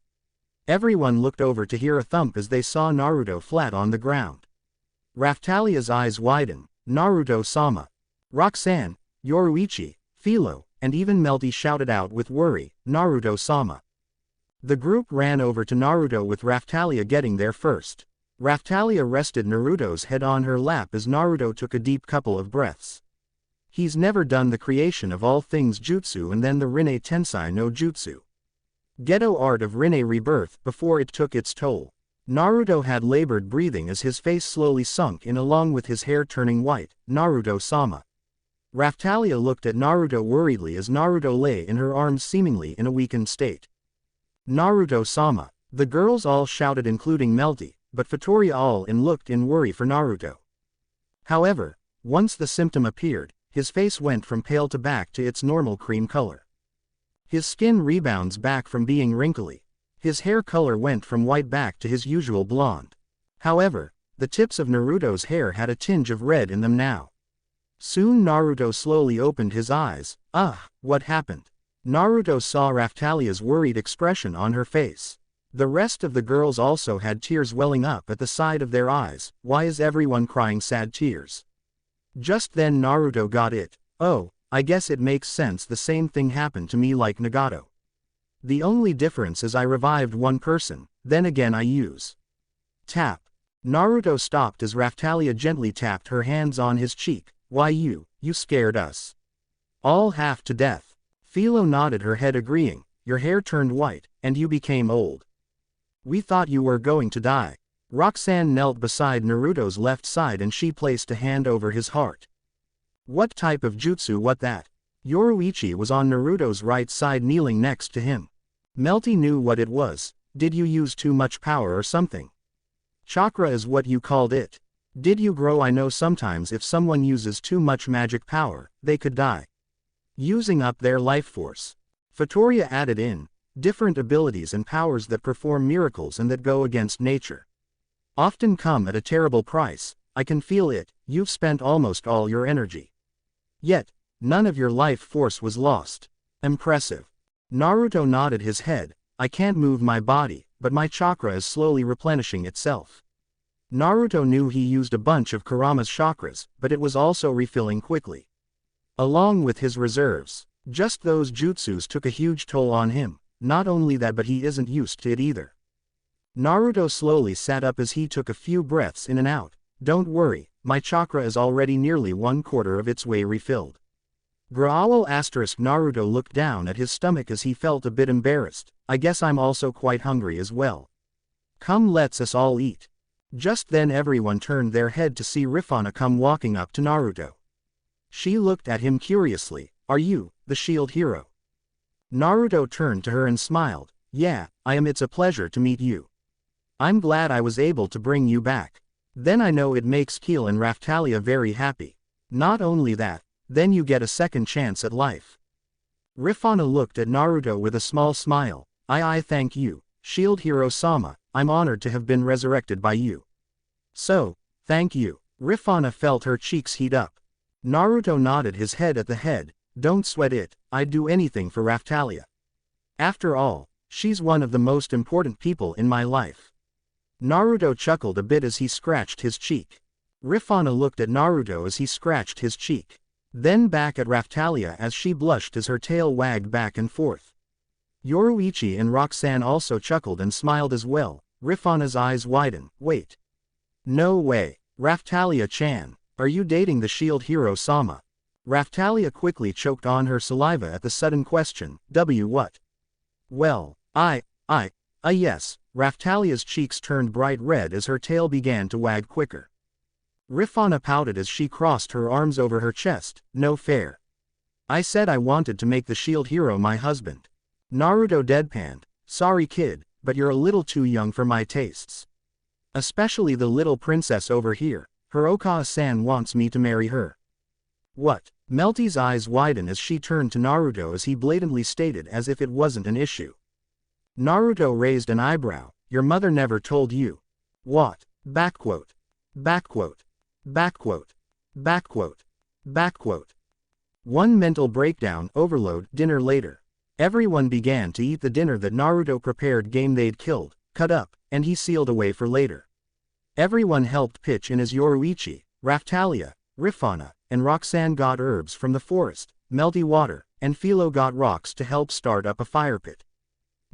Everyone looked over to hear a thump as they saw Naruto flat on the ground. Raphtalia's eyes widened. Naruto-sama. Roxanne, Yoruichi, Philo, and even Melty shouted out with worry, Naruto-sama. The group ran over to Naruto with Raphtalia getting there first. Raphtalia rested Naruto's head on her lap as Naruto took a deep couple of breaths. He's never done the creation of all things jutsu and then the Rinne Tensei no Jutsu. Ghetto art of Rinne rebirth before it took its toll. Naruto had labored breathing as his face slowly sunk in along with his hair turning white, Naruto-sama. Raphtalia looked at Naruto worriedly as Naruto lay in her arms seemingly in a weakened state. Naruto-sama. The girls all shouted including Melty, but Futoria all in looked in worry for Naruto. However, once the symptom appeared, his face went from pale to back to its normal cream color. His skin rebounds back from being wrinkly. His hair color went from white back to his usual blonde. However, the tips of Naruto's hair had a tinge of red in them now. Soon Naruto slowly opened his eyes. What happened? Naruto saw Raphtalia's worried expression on her face. The rest of the girls also had tears welling up at the side of their eyes. Why is everyone crying sad tears? Just then Naruto got it. Oh, I guess it makes sense, the same thing happened to me like Nagato. The only difference is I revived one person, then again I use. Tap. Naruto stopped as Raphtalia gently tapped her hands on his cheek. Why you scared us all half to death. Philo nodded her head agreeing. Your hair turned white, and you became old. We thought you were going to die. Roxanne knelt beside Naruto's left side and she placed a hand over his heart. What type of jutsu what that? Yoruichi was on Naruto's right side kneeling next to him. Melty knew what it was. Did you use too much power or something? Chakra is what you called it. Did you grow? I know sometimes if someone uses too much magic power, they could die, using up their life force. Futoria added in, different abilities and powers that perform miracles and that go against nature often come at a terrible price. I can feel it. You've spent almost all your energy. Yet, none of your life force was lost. Impressive. Naruto nodded his head. I can't move my body, but my chakra is slowly replenishing itself. Naruto knew he used a bunch of Kurama's chakras, but it was also refilling quickly. Along with his reserves, just those jutsus took a huge toll on him. Not only that, but he isn't used to it either. Naruto slowly sat up as he took a few breaths in and out. Don't worry, my chakra is already nearly 1/4 of its way refilled. Growl **. Naruto looked down at his stomach as he felt a bit embarrassed. I guess I'm also quite hungry as well. Come, let's us all eat. Just then everyone turned their head to see Rifana come walking up to Naruto. She looked at him curiously. Are you the shield hero? Naruto turned to her and smiled. Yeah, I am. It's a pleasure to meet you. I'm glad I was able to bring you back. Then I know it makes Keel and Raftalia very happy. Not only that, then you get a second chance at life. Rifana looked at Naruto with a small smile. I thank you, Shield Hero Sama, I'm honored to have been resurrected by you. So, thank you. Rifana felt her cheeks heat up. Naruto nodded his head at the head. Don't sweat it, I'd do anything for Raftalia. After all, she's one of the most important people in my life. Naruto chuckled a bit as he scratched his cheek. Rifana looked at Naruto as he scratched his cheek. Then back at Raftalia as she blushed as her tail wagged back and forth. Yoruichi and Roxanne also chuckled and smiled as well. Rifana's eyes widened. Wait. No way. Raftalia-chan, are you dating the Shield Hero Sama? Raftalia quickly choked on her saliva at the sudden question. What? Well, yes. Raftalia's cheeks turned bright red as her tail began to wag quicker. Rifana pouted as she crossed her arms over her chest. No fair. I said I wanted to make the Shield Hero my husband. Naruto deadpanned. Sorry kid, but you're a little too young for my tastes. Especially the little princess over here, Hirokawa-san wants me to marry her. What? Melty's eyes widened as she turned to Naruto as he blatantly stated as if it wasn't an issue. Naruto raised an eyebrow. Your mother never told you. What? Backquote. Backquote. Backquote. Backquote. Backquote. One mental breakdown overload. Dinner later. Everyone began to eat the dinner that Naruto prepared game they'd killed, cut up, and he sealed away for later. Everyone helped pitch in as Yoruichi, Raftalia, Rifana, and Roxanne got herbs from the forest, Melty water, and Philo got rocks to help start up a fire pit.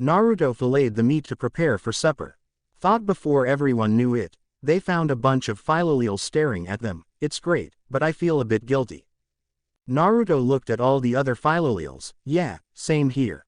Naruto filleted the meat to prepare for supper. Thought before everyone knew it, they found a bunch of Philolials staring at them. It's great, but I feel a bit guilty. Naruto looked at all the other Philolials. Yeah, same here.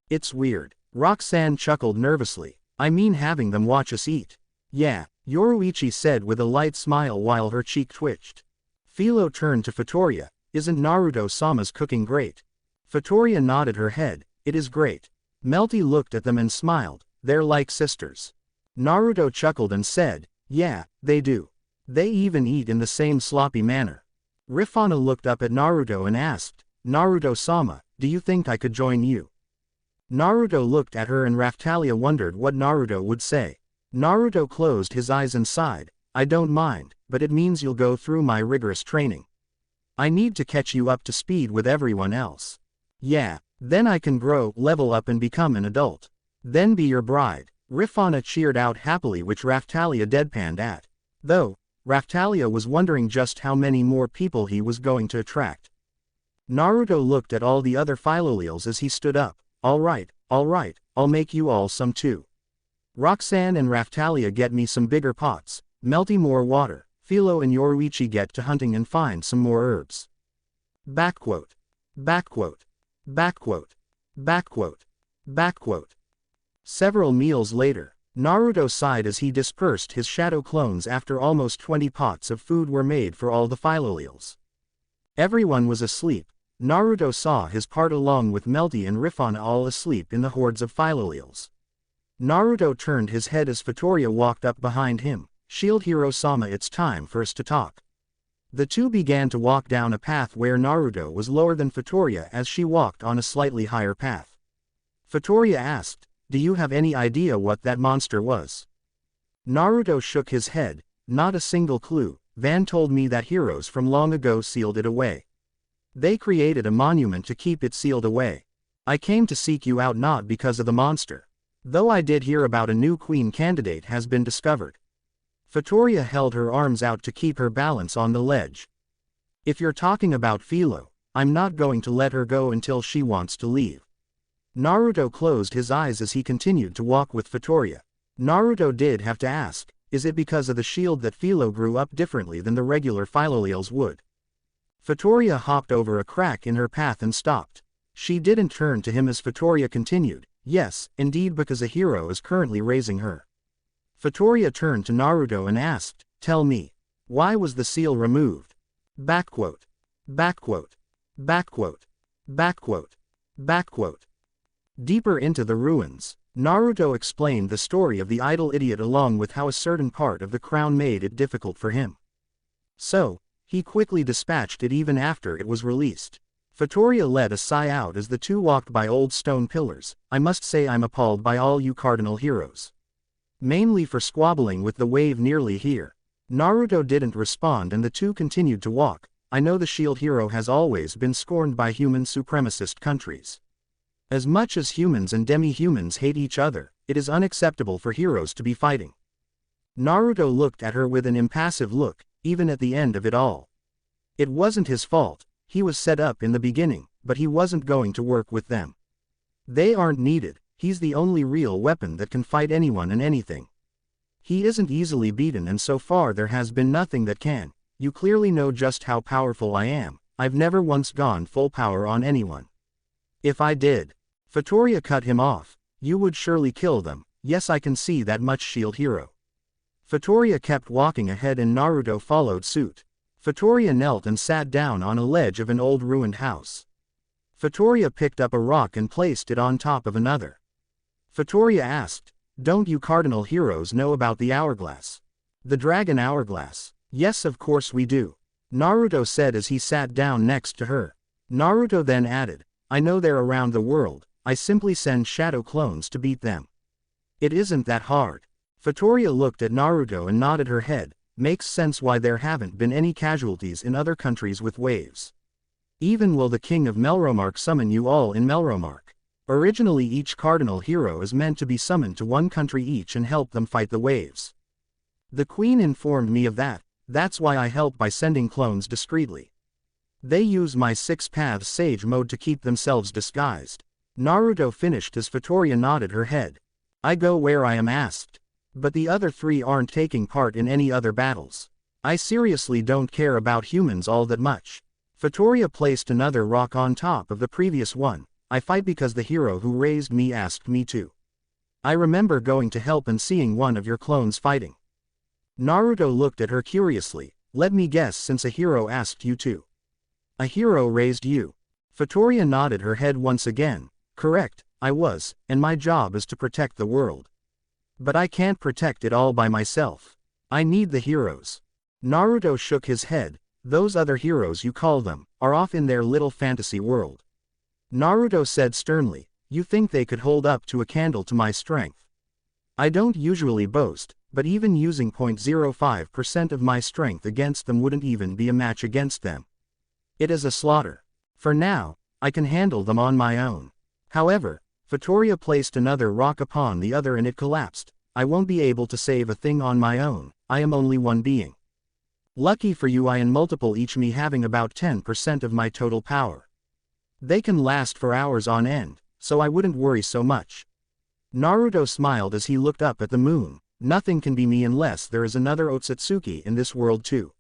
It's weird. Roxanne chuckled nervously. I mean having them watch us eat. Yeah, Yoruichi said with a light smile while her cheek twitched. Philo turned to Fatoria. Isn't Naruto-sama's cooking great? Fatoria nodded her head. It is great. Melty looked at them and smiled. They're like sisters. Naruto chuckled and said, yeah, they do. They even eat in the same sloppy manner. Rifana looked up at Naruto and asked, Naruto-sama, do you think I could join you? Naruto looked at her and Raftalia wondered what Naruto would say. Naruto closed his eyes and sighed. I don't mind, but it means you'll go through my rigorous training. I need to catch you up to speed with everyone else. Yeah, then I can grow, level up and become an adult. Then be your bride. Rifana cheered out happily which Raftalia deadpanned at. Though, Raftalia was wondering just how many more people he was going to attract. Naruto looked at all the other Philolials as he stood up. Alright, I'll make you all some too. Roxanne and Raftalia get me some bigger pots, Melty more water, Philo and Yoruichi get to hunting and find some more herbs. Backquote. Backquote. Backquote. Backquote. Backquote. Several meals later, Naruto sighed as he dispersed his shadow clones after almost 20 pots of food were made for all the Philolials. Everyone was asleep. Naruto saw his part along with Melty and Rifana all asleep in the hordes of Philolials. Naruto turned his head as Fatoria walked up behind him. Shield Hero Sama, it's time for us to talk. The two began to walk down a path where Naruto was lower than Fatoria as she walked on a slightly higher path. Fatoria asked, do you have any idea what that monster was? Naruto shook his head. Not a single clue. Van told me that heroes from long ago sealed it away. They created a monument to keep it sealed away. I came to seek you out not because of the monster. Though I did hear about a new queen candidate has been discovered. Fatoria held her arms out to keep her balance on the ledge. If you're talking about Philo, I'm not going to let her go until she wants to leave. Naruto closed his eyes as he continued to walk with Fatoria. Naruto did have to ask, is it because of the shield that Philo grew up differently than the regular Philolials would? Fatoria hopped over a crack in her path and stopped. She didn't turn to him as Fatoria continued, yes, indeed because a hero is currently raising her. Fatoria turned to Naruto and asked, tell me, why was the seal removed? Backquote. Backquote. Backquote. Backquote. Backquote. Deeper into the ruins. Naruto explained the story of the idle idiot along with how a certain part of the crown made it difficult for him. So, he quickly dispatched it even after it was released. Vittoria let a sigh out as the two walked by old stone pillars. I must say I'm appalled by all you cardinal heroes. Mainly for squabbling with the wave nearly here. Naruto didn't respond and the two continued to walk. I know the shield hero has always been scorned by human supremacist countries. As much as humans and demi-humans hate each other, it is unacceptable for heroes to be fighting. Naruto looked at her with an impassive look, even at the end of it all. It wasn't his fault, he was set up in the beginning, but he wasn't going to work with them. They aren't needed, he's the only real weapon that can fight anyone and anything. He isn't easily beaten and so far there has been nothing that can. You clearly know just how powerful I am. I've never once gone full power on anyone. If I did, Vittoria cut him off, you would surely kill them. Yes, I can see that much, shield hero. Vittoria kept walking ahead and Naruto followed suit. Vittoria knelt and sat down on a ledge of an old ruined house. Vittoria picked up a rock and placed it on top of another. Vittoria asked, don't you cardinal heroes know about the hourglass? The dragon hourglass? Yes, of course we do. Naruto said as he sat down next to her. Naruto then added, I know they're around the world, I simply send shadow clones to beat them. It isn't that hard. Vittoria looked at Naruto and nodded her head, makes sense why there haven't been any casualties in other countries with waves. Even will the king of Melromark summon you all in Melromark. Originally each cardinal hero is meant to be summoned to one country each and help them fight the waves. The queen informed me of that, that's why I help by sending clones discreetly. They use my 6 paths sage mode to keep themselves disguised. Naruto finished as Vittoria nodded her head. I go where I am asked. But the other 3 aren't taking part in any other battles. I seriously don't care about humans all that much. Vittoria placed another rock on top of the previous one. I fight because the hero who raised me asked me to. I remember going to help and seeing one of your clones fighting. Naruto looked at her curiously. Let me guess, since a hero asked you to. A hero raised you. Vittoria nodded her head once again. Correct, I was, and my job is to protect the world. But I can't protect it all by myself. I need the heroes. Naruto shook his head. Those other heroes you call them, are off in their little fantasy world. Naruto said sternly, you think they could hold up to a candle to my strength? I don't usually boast, but even using 0.05% of my strength against them wouldn't even be a match against them. It is a slaughter. For now, I can handle them on my own. However, Vittoria placed another rock upon the other and it collapsed. I won't be able to save a thing on my own, I am only one being. Lucky for you I and multiple each me having about 10% of my total power. They can last for hours on end, so I wouldn't worry so much. Naruto smiled as he looked up at the moon. Nothing can be me unless there is another Otsutsuki in this world too.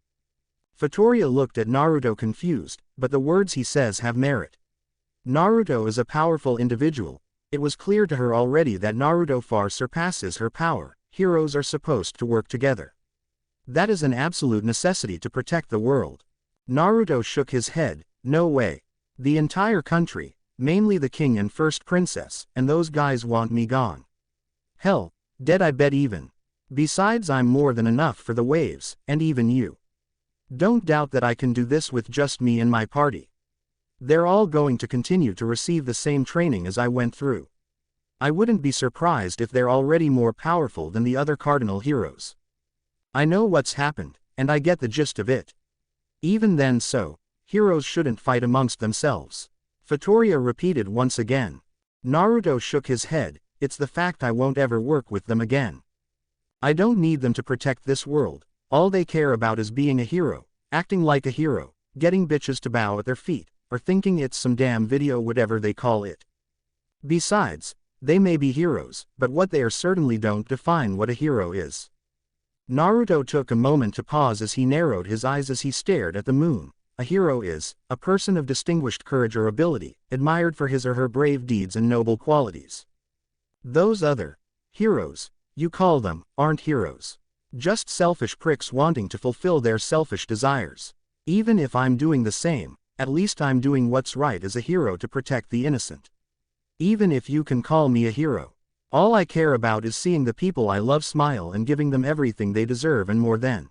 Vittoria looked at Naruto confused, but the words he says have merit. Naruto is a powerful individual. It was clear to her already that Naruto far surpasses her power. Heroes are supposed to work together. That is an absolute necessity to protect the world. Naruto shook his head. No way. The entire country, mainly the king and first princess, and those guys want me gone. Hell, dead I bet even. Besides I'm more than enough for the waves, and even you. Don't doubt that I can do this with just me and my party. They're all going to continue to receive the same training as I went through. I wouldn't be surprised if they're already more powerful than the other cardinal heroes. I know what's happened, and I get the gist of it. Even then heroes shouldn't fight amongst themselves. Vittoria repeated once again. Naruto shook his head. It's the fact I won't ever work with them again. I don't need them to protect this world. All they care about is being a hero, acting like a hero, getting bitches to bow at their feet, or thinking it's some damn video whatever they call it. Besides, they may be heroes, but what they are certainly don't define what a hero is. Naruto took a moment to pause as he narrowed his eyes as he stared at the moon. A hero is a person of distinguished courage or ability, admired for his or her brave deeds and noble qualities. Those other heroes, you call them, aren't heroes. Just selfish pricks wanting to fulfill their selfish desires. Even if I'm doing the same, at least I'm doing what's right as a hero to protect the innocent. Even if you can call me a hero, All I care about is seeing the people I love smile and giving them everything they deserve and more than.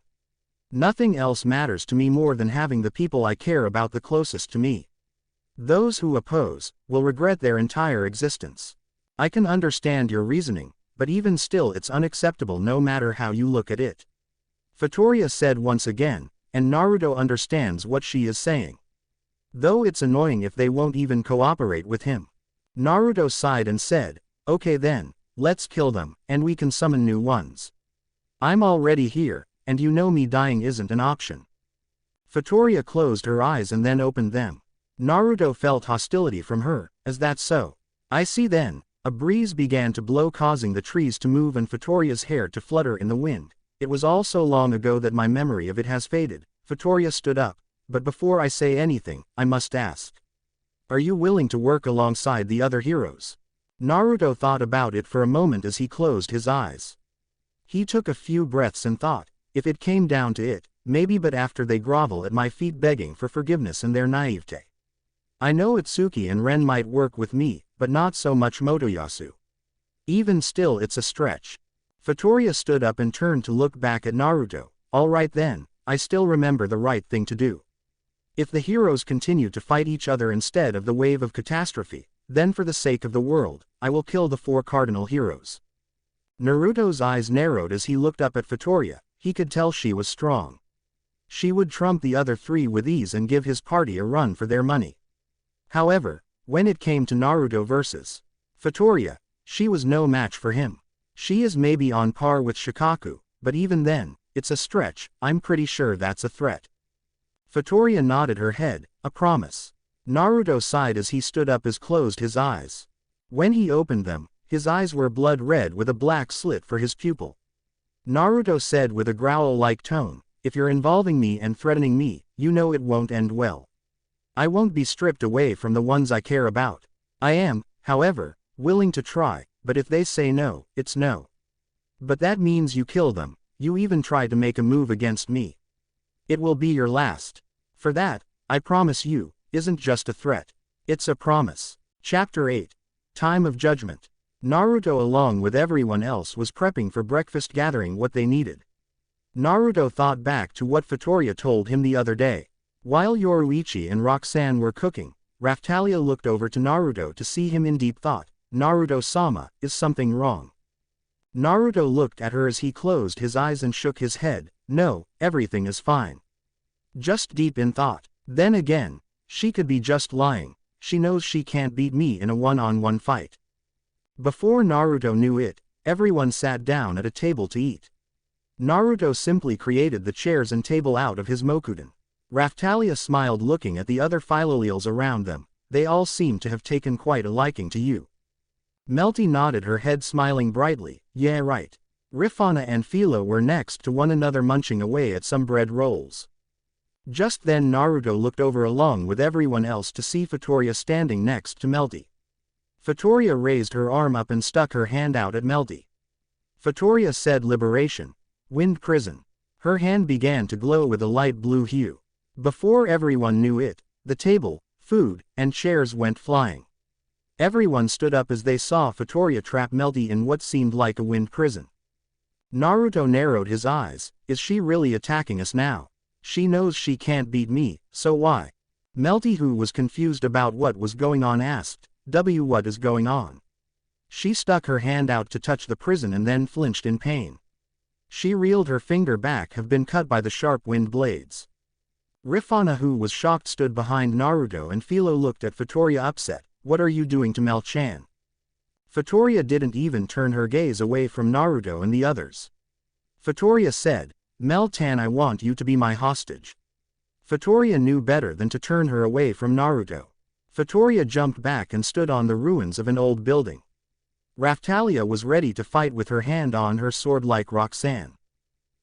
Nothing else matters to me more than having the people I care about the closest to me. Those who oppose will regret their entire existence. I can understand your reasoning, but even still it's unacceptable no matter how you look at it. Futoria said once again, and Naruto understands what she is saying. Though it's annoying if they won't even cooperate with him. Naruto sighed and said, okay then, let's kill them, and we can summon new ones. I'm already here, and you know me dying isn't an option. Futoria closed her eyes and then opened them. Naruto felt hostility from her. Is that so? I see then. A breeze began to blow causing the trees to move and Futoria's hair to flutter in the wind. It was all so long ago that my memory of it has faded. Futoria stood up. But before I say anything, I must ask. Are you willing to work alongside the other heroes? Naruto thought about it for a moment as he closed his eyes. He took a few breaths and thought, if it came down to it, maybe, but after they grovel at my feet begging for forgiveness and their naivete. I know Itsuki and Ren might work with me, but not so much Motoyasu. Even still it's a stretch. Futoria stood up and turned to look back at Naruto. All right then, I still remember the right thing to do. If the heroes continue to fight each other instead of the wave of catastrophe, then for the sake of the world, I will kill the 4 cardinal heroes. Naruto's eyes narrowed as he looked up at Futoria. He could tell she was strong. She would trump the other 3 with ease and give his party a run for their money. However, when it came to Naruto versus Futoria, she was no match for him. She is maybe on par with Shikaku, but even then, it's a stretch. I'm pretty sure that's a threat. Futoria nodded her head, a promise. Naruto sighed as he stood up and closed his eyes. When he opened them, his eyes were blood red with a black slit for his pupil. Naruto said with a growl-like tone, if you're involving me and threatening me, you know it won't end well. I won't be stripped away from the ones I care about. I am, however, willing to try, but if they say no, it's no. But that means you kill them. You even try to make a move against me. It will be your last. For that, I promise you, isn't just a threat. It's a promise. Chapter 8. Time of Judgment. Naruto along with everyone else was prepping for breakfast gathering what they needed. Naruto thought back to what Futoria told him the other day. While Yoruichi and Roxanne were cooking, Raphtalia looked over to Naruto to see him in deep thought. Naruto-sama, is something wrong? Naruto looked at her as he closed his eyes and shook his head. No, everything is fine. Just deep in thought. Then again, she could be just lying. She knows she can't beat me in a one-on-one fight. Before Naruto knew it, everyone sat down at a table to eat. Naruto simply created the chairs and table out of his Mokuden. Raphtalia smiled looking at the other Philolials around them. They all seem to have taken quite a liking to you. Melty nodded her head smiling brightly. Yeah right. Rifana and Philo were next to one another munching away at some bread rolls. Just then Naruto looked over along with everyone else to see Futoria standing next to Melty. Futoria raised her arm up and stuck her hand out at Melty. Futoria said liberation. Wind prison. Her hand began to glow with a light blue hue. Before everyone knew it, the table, food, and chairs went flying. Everyone stood up as they saw Futoria trap Melty in what seemed like a wind prison. Naruto narrowed his eyes. Is she really attacking us now? She knows she can't beat me, so why? Melty, who was confused about what was going on, asked, what is going on? She stuck her hand out to touch the prison and then flinched in pain. She reeled, her finger back have been cut by the sharp wind blades. Rifana, who was shocked, stood behind Naruto, and Philo looked at Futoria upset. What are you doing to Mel-chan? Futoria didn't even turn her gaze away from Naruto and the others. Futoria said, Mel-chan, I want you to be my hostage. Futoria knew better than to turn her away from Naruto. Futoria jumped back and stood on the ruins of an old building. Raphtalia was ready to fight with her hand on her sword like Roxanne.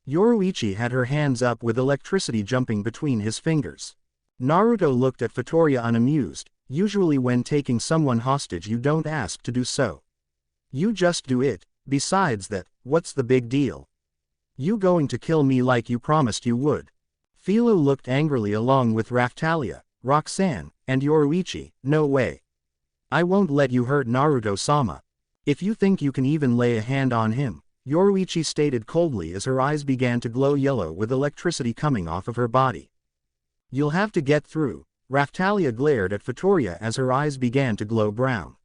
Yoruichi had her hands up with electricity jumping between his fingers. Naruto looked at Futoria unamused. Usually when taking someone hostage you don't ask to do so. You just do it. Besides that, what's the big deal? You going to kill me like you promised you would? Philo looked angrily along with Raphtalia, Roxanne, and Yoruichi. No way. I won't let you hurt Naruto-sama. If you think you can even lay a hand on him, Yoruichi stated coldly as her eyes began to glow yellow with electricity coming off of her body. You'll have to get through. Raftalia glared at Vittoria as her eyes began to glow brown.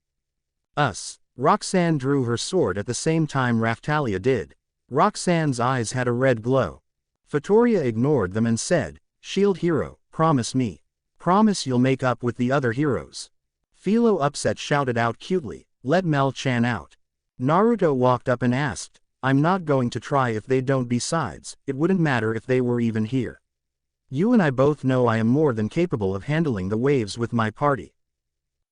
Us. Roxanne drew her sword at the same time Raftalia did. Roxanne's eyes had a red glow. Vittoria ignored them and said, "Shield hero, promise me. Promise you'll make up with the other heroes." Philo upset shouted out cutely, "Let Mel-chan out." Naruto walked up and asked, "I'm not going to try if they don't. Besides, it wouldn't matter if they were even here. You and I both know I am more than capable of handling the waves with my party.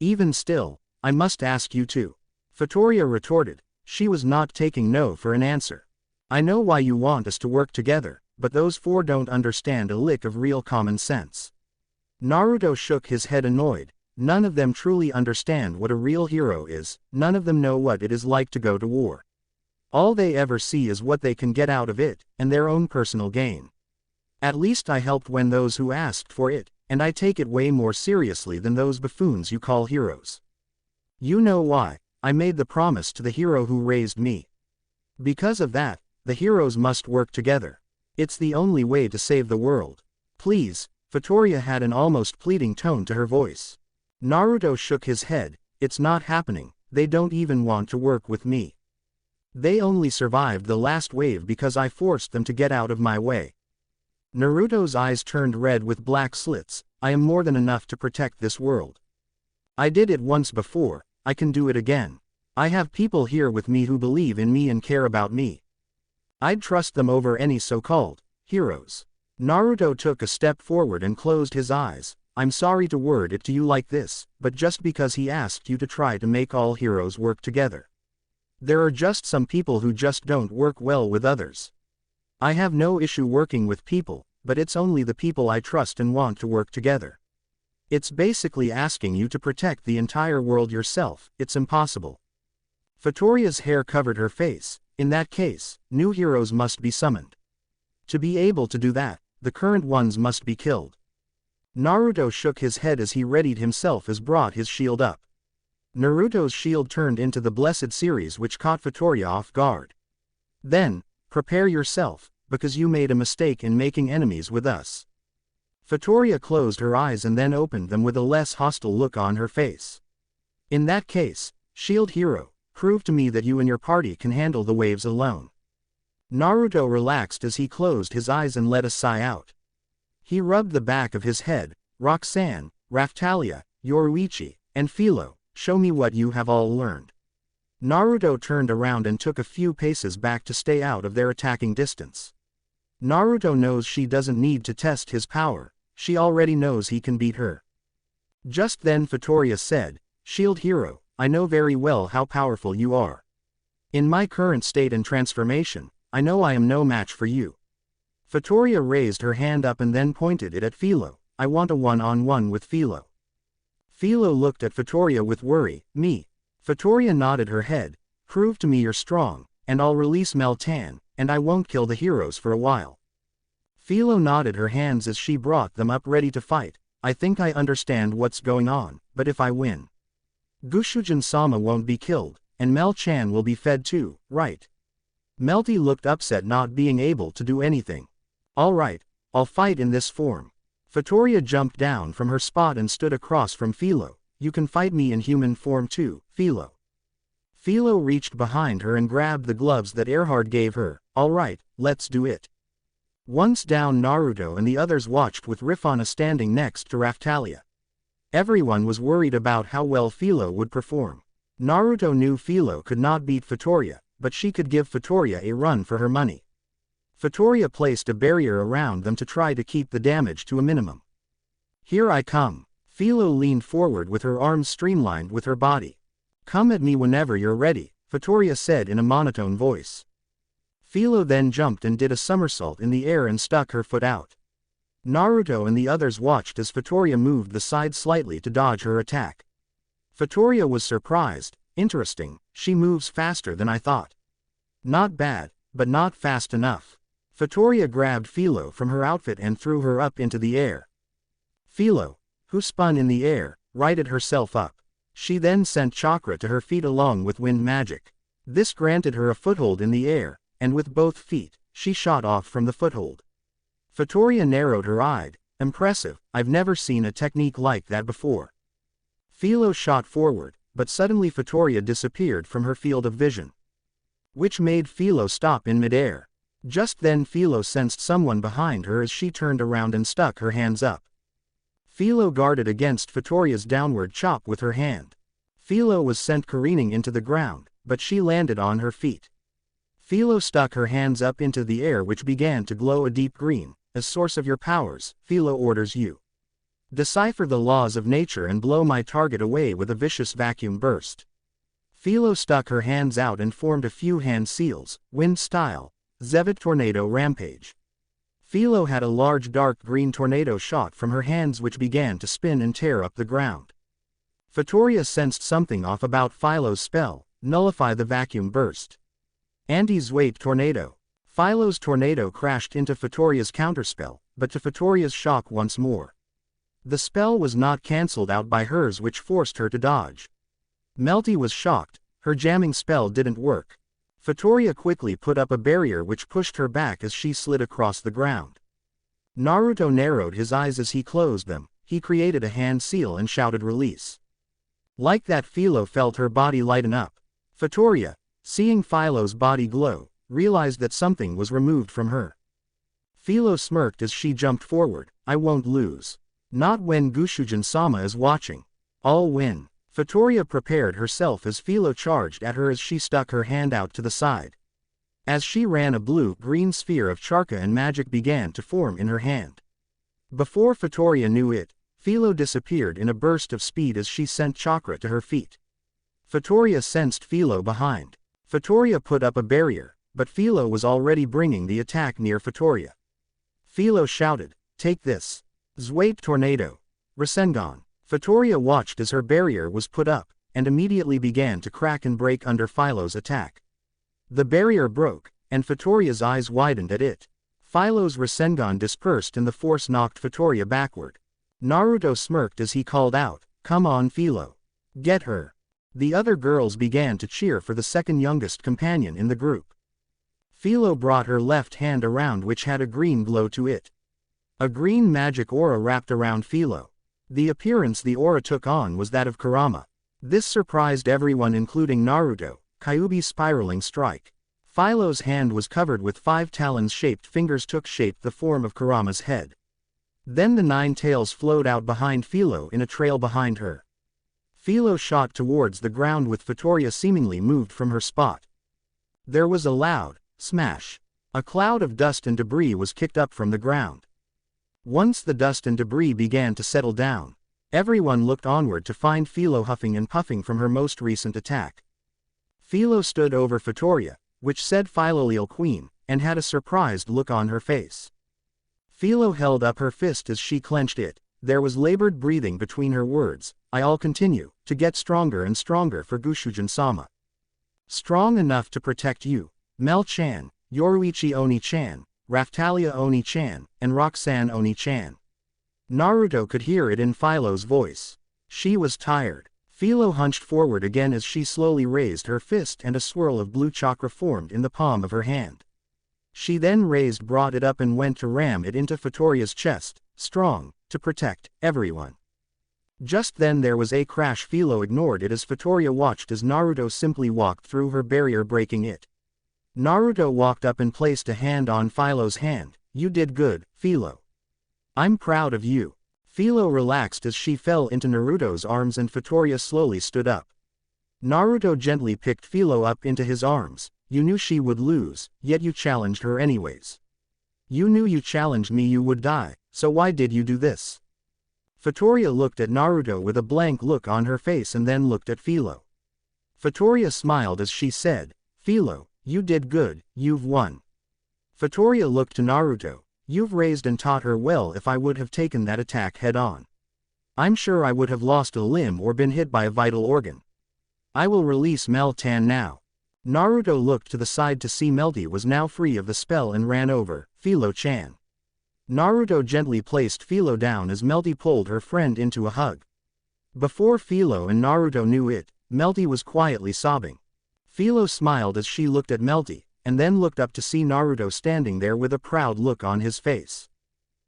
Even still, I must ask you to." Vittoria retorted. She was not taking no for an answer. "I know why you want us to work together, but those four don't understand a lick of real common sense." Naruto shook his head annoyed. None of them truly understand what a real hero is, none of them know what it is like to go to war. All they ever see is what they can get out of it, and their own personal gain. At least I helped when those who asked for it, and I take it way more seriously than those buffoons you call heroes. You know why? I made the promise to the hero who raised me. Because of that, the heroes must work together. It's the only way to save the world. Please. Vittoria had an almost pleading tone to her voice. Naruto shook his head. It's not happening. They don't even want to work with me. They only survived the last wave because I forced them to get out of my way. Naruto's eyes turned red with black slits. I am more than enough to protect this world. I did it once before, I can do it again. I have people here with me who believe in me and care about me. I'd trust them over any so-called heroes. Naruto took a step forward and closed his eyes. I'm sorry to word it to you like this, but just because he asked you to try to make all heroes work together. There are just some people who just don't work well with others. I have no issue working with people, but it's only the people I trust and want to work together. It's basically asking you to protect the entire world yourself. It's impossible. Vittoria's hair covered her face. In that case, new heroes must be summoned. To be able to do that, the current ones must be killed. Naruto shook his head as he readied himself as brought his shield up. Naruto's shield turned into the Blessed Series which caught Vittoria off guard. Then, prepare yourself, because you made a mistake in making enemies with us. Vittoria closed her eyes and then opened them with a less hostile look on her face. In that case, Shield Hero, prove to me that you and your party can handle the waves alone. Naruto relaxed as he closed his eyes and let a sigh out. He rubbed the back of his head. Roxanne, Raftalia, Yoruichi, and Philo, show me what you have all learned. Naruto turned around and took a few paces back to stay out of their attacking distance. Naruto knows she doesn't need to test his power. She already knows he can beat her. Just then Vittoria said, "Shield Hero, I know very well how powerful you are. In my current state and transformation, I know I am no match for you." Vittoria raised her hand up and then pointed it at Philo. "I want a one-on-one with Philo." Philo looked at Vittoria with worry. "Me?" Vittoria nodded her head. "Prove to me you're strong, and I'll release Mel-tan, and I won't kill the heroes for a while." Philo nodded her hands as she brought them up ready to fight. "I think I understand what's going on, but if I win, Gushujin-sama won't be killed, and Mel-chan will be fed too, right?" Melty looked upset not being able to do anything. "All right, I'll fight in this form." Vittoria jumped down from her spot and stood across from Philo. "You can fight me in human form too, Philo." Philo reached behind her and grabbed the gloves that Erhard gave her. "All right, let's do it." Once down, Naruto and the others watched with Rifana standing next to Raftalia. Everyone was worried about how well Philo would perform. Naruto knew Philo could not beat Vittoria, but she could give Vittoria a run for her money. Vittoria placed a barrier around them to try to keep the damage to a minimum. "Here I come." Philo leaned forward with her arms streamlined with her body. "Come at me whenever you're ready," Vittoria said in a monotone voice. Philo then jumped and did a somersault in the air and stuck her foot out. Naruto and the others watched as Vittoria moved the side slightly to dodge her attack. Vittoria was surprised. "Interesting, she moves faster than I thought. Not bad, but not fast enough." Vittoria grabbed Philo from her outfit and threw her up into the air. Philo, who spun in the air, righted herself up. She then sent chakra to her feet along with wind magic. This granted her a foothold in the air, and with both feet, she shot off from the foothold. Vittoria narrowed her eye. Impressive, I've never seen a technique like that before. Philo shot forward, but suddenly Vittoria disappeared from her field of vision, which made Philo stop in midair. Just then Philo sensed someone behind her as she turned around and stuck her hands up. Philo guarded against Vittoria's downward chop with her hand. Philo was sent careening into the ground, but she landed on her feet. Philo stuck her hands up into the air, which began to glow a deep green. As source of your powers, Philo orders you. Decipher the laws of nature and blow my target away with a vicious vacuum burst. Philo stuck her hands out and formed a few hand seals, wind style, Zevit tornado rampage. Philo had a large dark green tornado shot from her hands which began to spin and tear up the ground. Vittoria sensed something off about Philo's spell, nullify the vacuum burst. Anti-Zweit tornado. Philo's tornado crashed into Vittoria's counterspell, but to Vittoria's shock once more. The spell was not cancelled out by hers, which forced her to dodge. Melty was shocked, her jamming spell didn't work. Vittoria quickly put up a barrier which pushed her back as she slid across the ground. Naruto narrowed his eyes as he closed them. He created a hand seal and shouted release. Like that, Philo felt her body lighten up. Vittoria, seeing Philo's body glow, realized that something was removed from her. Philo smirked as she jumped forward. I won't lose. Not when Gushujin-sama is watching. I'll win. Vittoria prepared herself as Philo charged at her as she stuck her hand out to the side. As she ran, a blue-green sphere of chakra and magic began to form in her hand. Before Vittoria knew it, Philo disappeared in a burst of speed as she sent chakra to her feet. Vittoria sensed Philo behind. Vittoria put up a barrier, but Philo was already bringing the attack near Vittoria. Philo shouted, take this. Zweit tornado. Rasengan. Vittoria watched as her barrier was put up, and immediately began to crack and break under Philo's attack. The barrier broke, and Vittoria's eyes widened at it. Philo's Rasengan dispersed and the force knocked Vittoria backward. Naruto smirked as he called out, come on Philo. Get her. The other girls began to cheer for the second youngest companion in the group. Philo brought her left hand around, which had a green glow to it. A green magic aura wrapped around Philo. The appearance the aura took on was that of Kurama. This surprised everyone including Naruto. Kyuubi's spiraling strike. Philo's hand was covered with 5 talons-shaped fingers took shape the form of Kurama's head. Then the 9 tails flowed out behind Philo in a trail behind her. Philo shot towards the ground with Vittoria seemingly moved from her spot. There was a loud smash. A cloud of dust and debris was kicked up from the ground. Once the dust and debris began to settle down, everyone looked onward to find Philo huffing and puffing from her most recent attack. Philo stood over Vittoria, which said Philolial Queen, and had a surprised look on her face. Philo held up her fist as she clenched it. There was labored breathing between her words. I'll continue to get stronger and stronger for Gushujin-sama. Strong enough to protect you. Mel-chan, Yoruichi Oni-chan, Raftalia Oni-chan, and Roxanne Oni-chan. Naruto could hear it in Philo's voice. She was tired. Philo hunched forward again as she slowly raised her fist and a swirl of blue chakra formed in the palm of her hand. She then brought it up and went to ram it into Vittoria's chest, strong, to protect everyone. Just then there was a crash. Philo ignored it as Vittoria watched as Naruto simply walked through her barrier, breaking it. Naruto walked up and placed a hand on Philo's hand. You did good, Philo. I'm proud of you. Philo relaxed as she fell into Naruto's arms and Vittoria slowly stood up. Naruto gently picked Philo up into his arms. You knew she would lose, yet you challenged her anyways. You knew you challenged me you would die, so why did you do this? Vittoria looked at Naruto with a blank look on her face and then looked at Philo. Vittoria smiled as she said, Philo, you did good, you've won. Vittoria looked to Naruto. You've raised and taught her well. If I would have taken that attack head on, I'm sure I would have lost a limb or been hit by a vital organ. I will release Mel-tan now. Naruto looked to the side to see Melty was now free of the spell and ran over. Philo-chan. Naruto gently placed Philo down as Melty pulled her friend into a hug. Before Philo and Naruto knew it, Melty was quietly sobbing. Philo smiled as she looked at Melty, and then looked up to see Naruto standing there with a proud look on his face.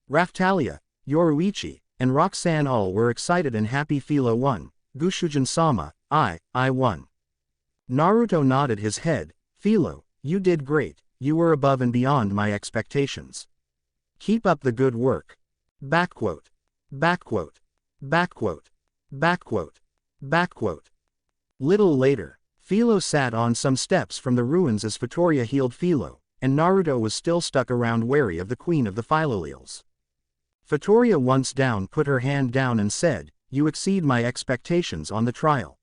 Raphtalia, Yoruichi, and Roxanne all were excited and happy. Philo won. Gushujin-sama, I won. Naruto nodded his head. Philo, you did great, you were above and beyond my expectations. Keep up the good work. Backquote. Backquote. Backquote. Backquote. Backquote. Little later, Philo sat on some steps from the ruins as Fatoria healed Philo, and Naruto was still stuck around wary of the queen of the Philolials. Fatoria once down put her hand down and said, "You exceed my expectations on the trial."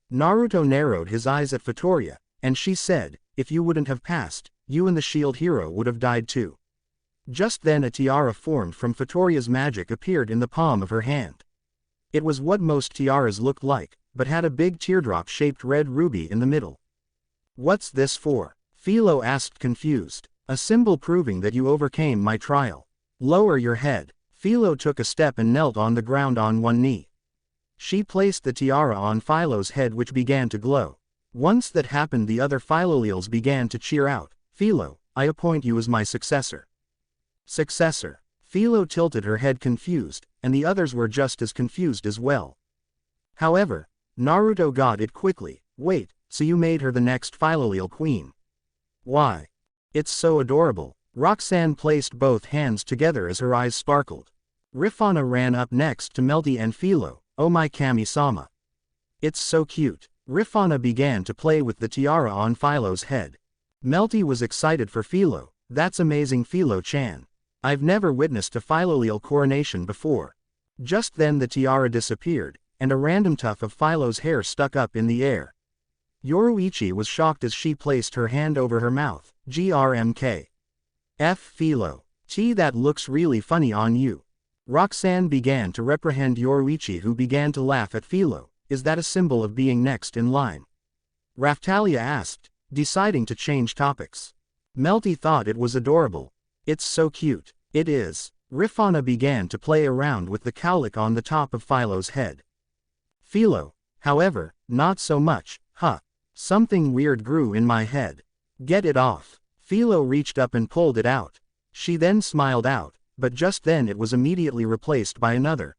Naruto narrowed his eyes at Fatoria, and she said, "If you wouldn't have passed, you and the shield hero would have died too." Just then a tiara formed from Fatoria's magic appeared in the palm of her hand. It was what most tiaras looked like, but had a big teardrop-shaped red ruby in the middle. "What's this for?" Philo asked confused. "A symbol proving that you overcame my trial." "Lower your head." Philo took a step and knelt on the ground on one knee. She placed the tiara on Philo's head, which began to glow. Once that happened, the other Philolials began to cheer out. "Philo, I appoint you as my successor." Successor. Philo tilted her head confused, and the others were just as confused as well. However, Naruto got it quickly. "Wait, so you made her the next Philolial queen?" "Why? It's so adorable." Roxanne placed both hands together as her eyes sparkled. Rifana ran up next to Melty and Philo. "Oh my Kami-sama. It's so cute." Rifana began to play with the tiara on Philo's head. Melty was excited for Philo. "That's amazing, Philo-chan. I've never witnessed a Philolial coronation before." Just then the tiara disappeared, and a random tuft of Philo's hair stuck up in the air. Yoruichi was shocked as she placed her hand over her mouth. "Grmk. F Philo. That looks really funny on you." Roxanne began to reprehend Yoruichi, who began to laugh at Philo. "Is that a symbol of being next in line?" Raphtalia asked, deciding to change topics. Melty thought it was adorable. "It's so cute." "It is." Rifana began to play around with the cowlick on the top of Philo's head. Philo, however, not so much. Something weird grew in my head." "Get it off." Philo reached up and pulled it out. She then smiled out, but just then it was immediately replaced by another.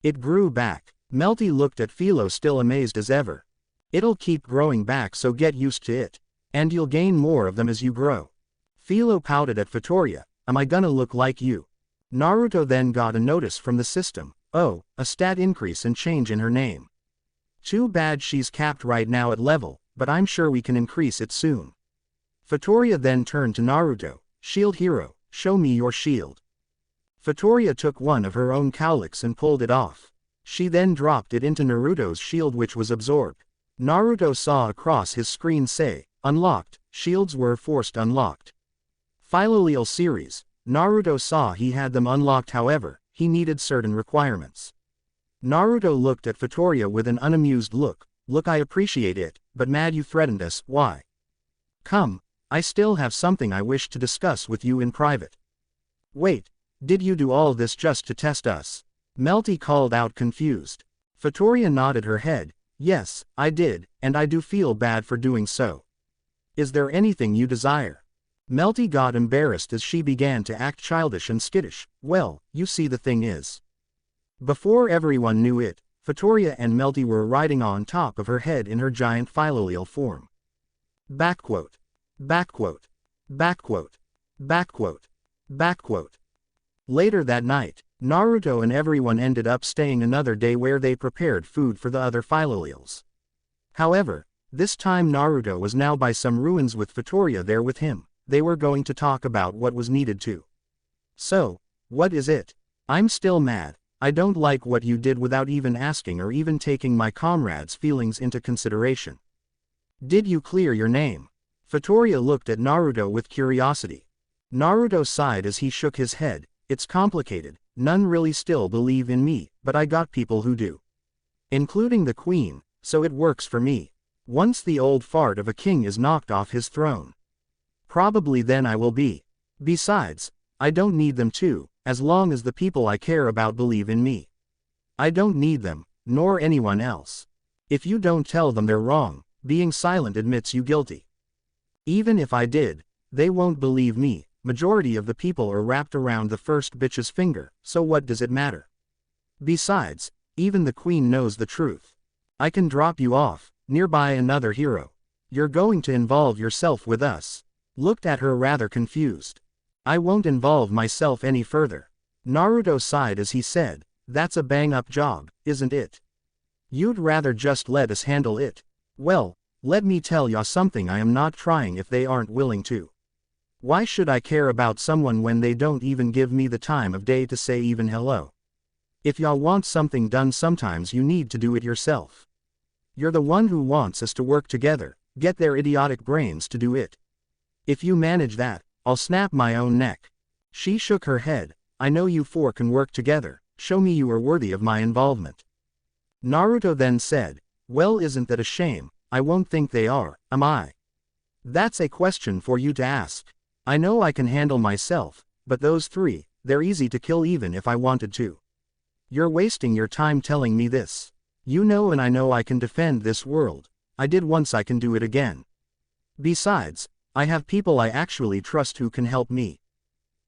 It grew back. Melty looked at Philo, still amazed as ever. "It'll keep growing back, so get used to it. And you'll gain more of them as you grow." Philo pouted at Fatoria. "Am I gonna look like you?" Naruto then got a notice from the system. "Oh, a stat increase and change in her name. Too bad she's capped right now at level, but I'm sure we can increase it soon." Fatoria then turned to Naruto. "Shield hero, show me your shield." Fatoria took one of her own cowlicks and pulled it off. She then dropped it into Naruto's shield, which was absorbed. Naruto saw across his screen say, "Unlocked." Shields were forced unlocked. Philolial series. Naruto saw he had them unlocked, however, he needed certain requirements. Naruto looked at Fatoria with an unamused look. "Look, I appreciate it, but mad you threatened us, why?" "Come, I still have something I wish to discuss with you in private." "Wait, did you do all this just to test us?" Melty called out confused. Fatoria nodded her head. "Yes, I did, and I do feel bad for doing so. Is there anything you desire?" Melty got embarrassed as she began to act childish and skittish. "Well, you see, the thing is." Before everyone knew it, Fatoria and Melty were riding on top of her head in her giant Philolial form. Backquote. Backquote. Backquote. Backquote. Backquote. Later that night, Naruto and everyone ended up staying another day where they prepared food for the other Philolials. However, this time Naruto was now by some ruins with Fatoria there with him. They were going to talk about what was needed to. "So, what is it?" "I'm still mad. I don't like what you did without even asking or even taking my comrades' feelings into consideration." "Did you clear your name?" Fatoria looked at Naruto with curiosity. Naruto sighed as he shook his head. "It's complicated. None really still believe in me, but I got people who do. Including the queen, so it works for me. Once the old fart of a king is knocked off his throne, probably then I will be. Besides, I don't need them to, as long as the people I care about believe in me. I don't need them, nor anyone else. If you don't tell them they're wrong, being silent admits you guilty. Even if I did, they won't believe me. Majority of the people are wrapped around the first bitch's finger, so what does it matter? Besides, even the queen knows the truth. I can drop you off, nearby another hero. You're going to involve yourself with us. Looked at her rather confused. I won't involve myself any further. Naruto sighed as he said, that's a bang-up job, isn't it? You'd rather just let us handle it. Well, let me tell ya something, I am not trying if they aren't willing to. Why should I care about someone when they don't even give me the time of day to say even hello? If y'all want something done, sometimes you need to do it yourself. You're the one who wants us to work together, get their idiotic brains to do it. If you manage that, I'll snap my own neck. She shook her head. I know you four can work together, show me you are worthy of my involvement. Naruto then said, well, isn't that a shame? I won't think they are, am I? That's a question for you to ask. I know I can handle myself, but those three, they're easy to kill even if I wanted to. You're wasting your time telling me this. You know and I know I can defend this world. I did once, I can do it again. Besides, I have people I actually trust who can help me.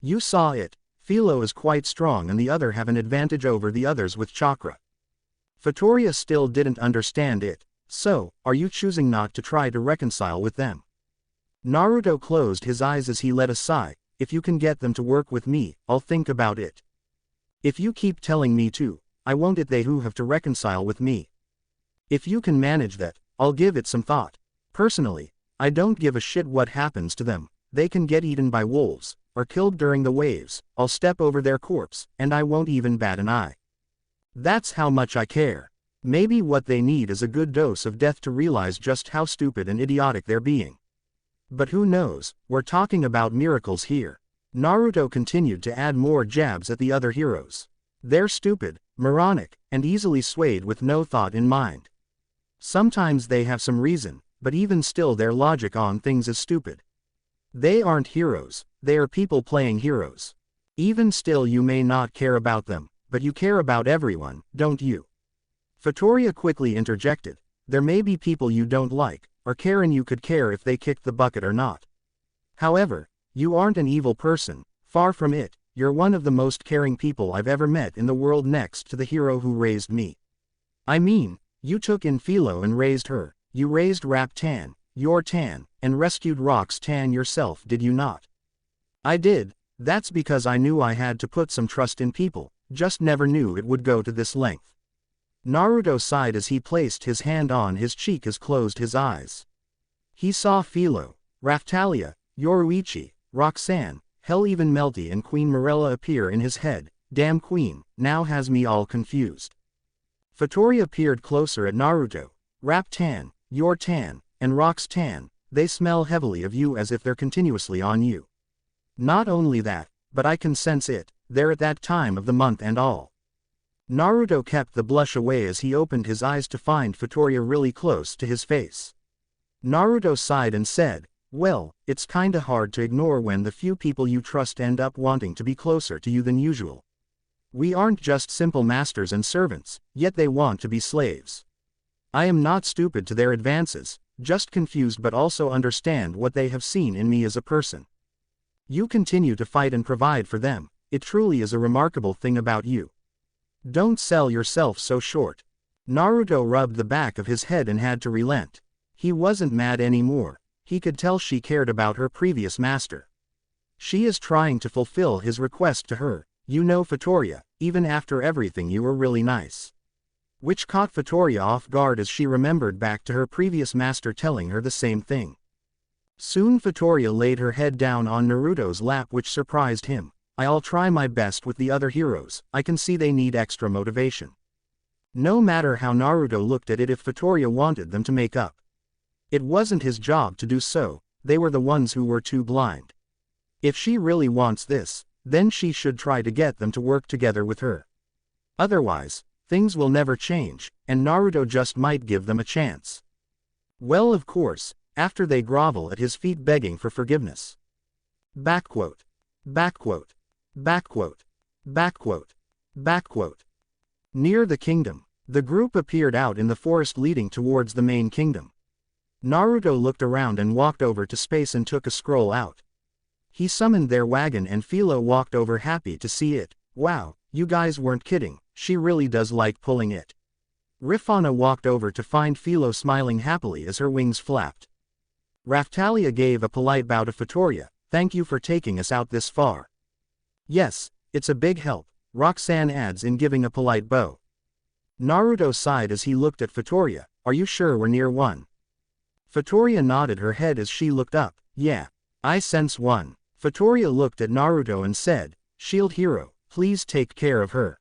You saw it, Philo is quite strong and the other have an advantage over the others with chakra. Futoria still didn't understand it. So, are you choosing not to try to reconcile with them? Naruto closed his eyes as he let a sigh. If you can get them to work with me, I'll think about it. If you keep telling me to, I won't it they who have to reconcile with me. If you can manage that, I'll give it some thought. Personally, I don't give a shit what happens to them. They can get eaten by wolves, or killed during the waves, I'll step over their corpse, and I won't even bat an eye. That's how much I care. Maybe what they need is a good dose of death to realize just how stupid and idiotic they're being. But who knows, we're talking about miracles here. Naruto continued to add more jabs at the other heroes. They're stupid, moronic, and easily swayed with no thought in mind. Sometimes they have some reason, but even still their logic on things is stupid. They aren't heroes, they are people playing heroes. Even still you may not care about them, but you care about everyone, don't you? Futoria quickly interjected, there may be people you don't like, or care and you could care if they kicked the bucket or not. However, you aren't an evil person, far from it, you're one of the most caring people I've ever met in the world next to the hero who raised me. I mean, you took in Philo and raised her, you raised Rap Tan, your Tan, and rescued Rock's Tan yourself, did you not? I did, that's because I knew I had to put some trust in people, just never knew it would go to this length. Naruto sighed as he placed his hand on his cheek as closed his eyes. He saw Philo, Raftalia, Yoruichi, Roxanne, hell even Melty and Queen Morella appear in his head. Damn queen, now has me all confused. Futoria peered closer at Naruto. Rap Tan, your Tan, and Rock's Tan, they smell heavily of you as if they're continuously on you. Not only that, but I can sense it, they're at that time of the month and all. Naruto kept the blush away as he opened his eyes to find Futoria really close to his face. Naruto sighed and said, well, it's kinda hard to ignore when the few people you trust end up wanting to be closer to you than usual. We aren't just simple masters and servants, yet they want to be slaves. I am not stupid to their advances, just confused but also understand what they have seen in me as a person. You continue to fight and provide for them, it truly is a remarkable thing about you. Don't sell yourself so short. Naruto rubbed the back of his head and had to relent. He wasn't mad anymore, he could tell she cared about her previous master. She is trying to fulfill his request to her, you know Futoria, even after everything you were really nice. Which caught Futoria off guard as she remembered back to her previous master telling her the same thing. Soon Futoria laid her head down on Naruto's lap, which surprised him. I'll try my best with the other heroes, I can see they need extra motivation. No matter how Naruto looked at it, if Futoria wanted them to make up. It wasn't his job to do so, they were the ones who were too blind. If she really wants this, then she should try to get them to work together with her. Otherwise, things will never change, and Naruto just might give them a chance. Well, of course, after they grovel at his feet begging for forgiveness. Backquote. Backquote. Backquote. Backquote. Backquote. Near the kingdom, The group appeared out in the forest leading towards the main kingdom. Naruto looked around and walked over to space and took a scroll out. He summoned their wagon and Philo walked over happy to see it. Wow, you guys weren't kidding, she really does like pulling it. Rifana walked over to find Philo smiling happily as her wings flapped. Raftalia gave a polite bow to Fatoria. Thank you for taking us out this far. Yes, it's a big help, Roxanne adds in giving a polite bow. Naruto sighed as he looked at Fatoria. Are you sure we're near one? Fatoria nodded her head as she looked up. Yeah, I sense one. Fatoria looked at Naruto and said, Shield Hero, please take care of her.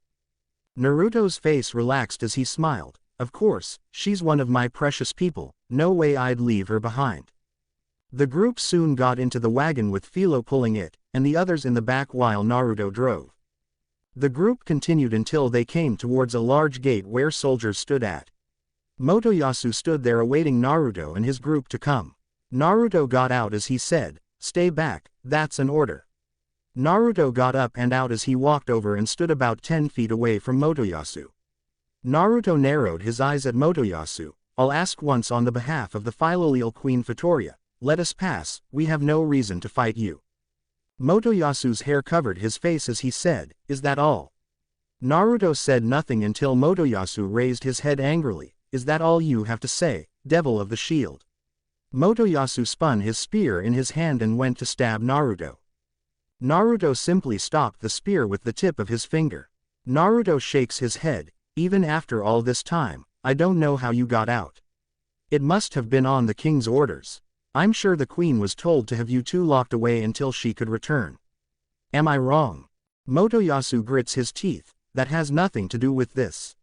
Naruto's face relaxed as he smiled. Of course, she's one of my precious people, no way I'd leave her behind. The group soon got into the wagon with Philo pulling it, and the others in the back while Naruto drove. The group continued until they came towards a large gate where soldiers stood at. Motoyasu stood there awaiting Naruto and his group to come. Naruto got out as he said, Stay back, that's an order. Naruto got up and out as he walked over and stood about 10 feet away from Motoyasu. Naruto narrowed his eyes at Motoyasu. I'll ask once on the behalf of the Philolial Queen Fatoria. Let us pass, we have no reason to fight you. Motoyasu's hair covered his face as he said, Is that all? Naruto said nothing until Motoyasu raised his head angrily. Is that all you have to say, Devil of the Shield? Motoyasu spun his spear in his hand and went to stab Naruto. Naruto simply stopped the spear with the tip of his finger. Naruto shakes his head. Even after all this time, I don't know how you got out. It must have been on the king's orders. I'm sure the queen was told to have you two locked away until she could return. Am I wrong? Motoyasu grits his teeth. That has nothing to do with this.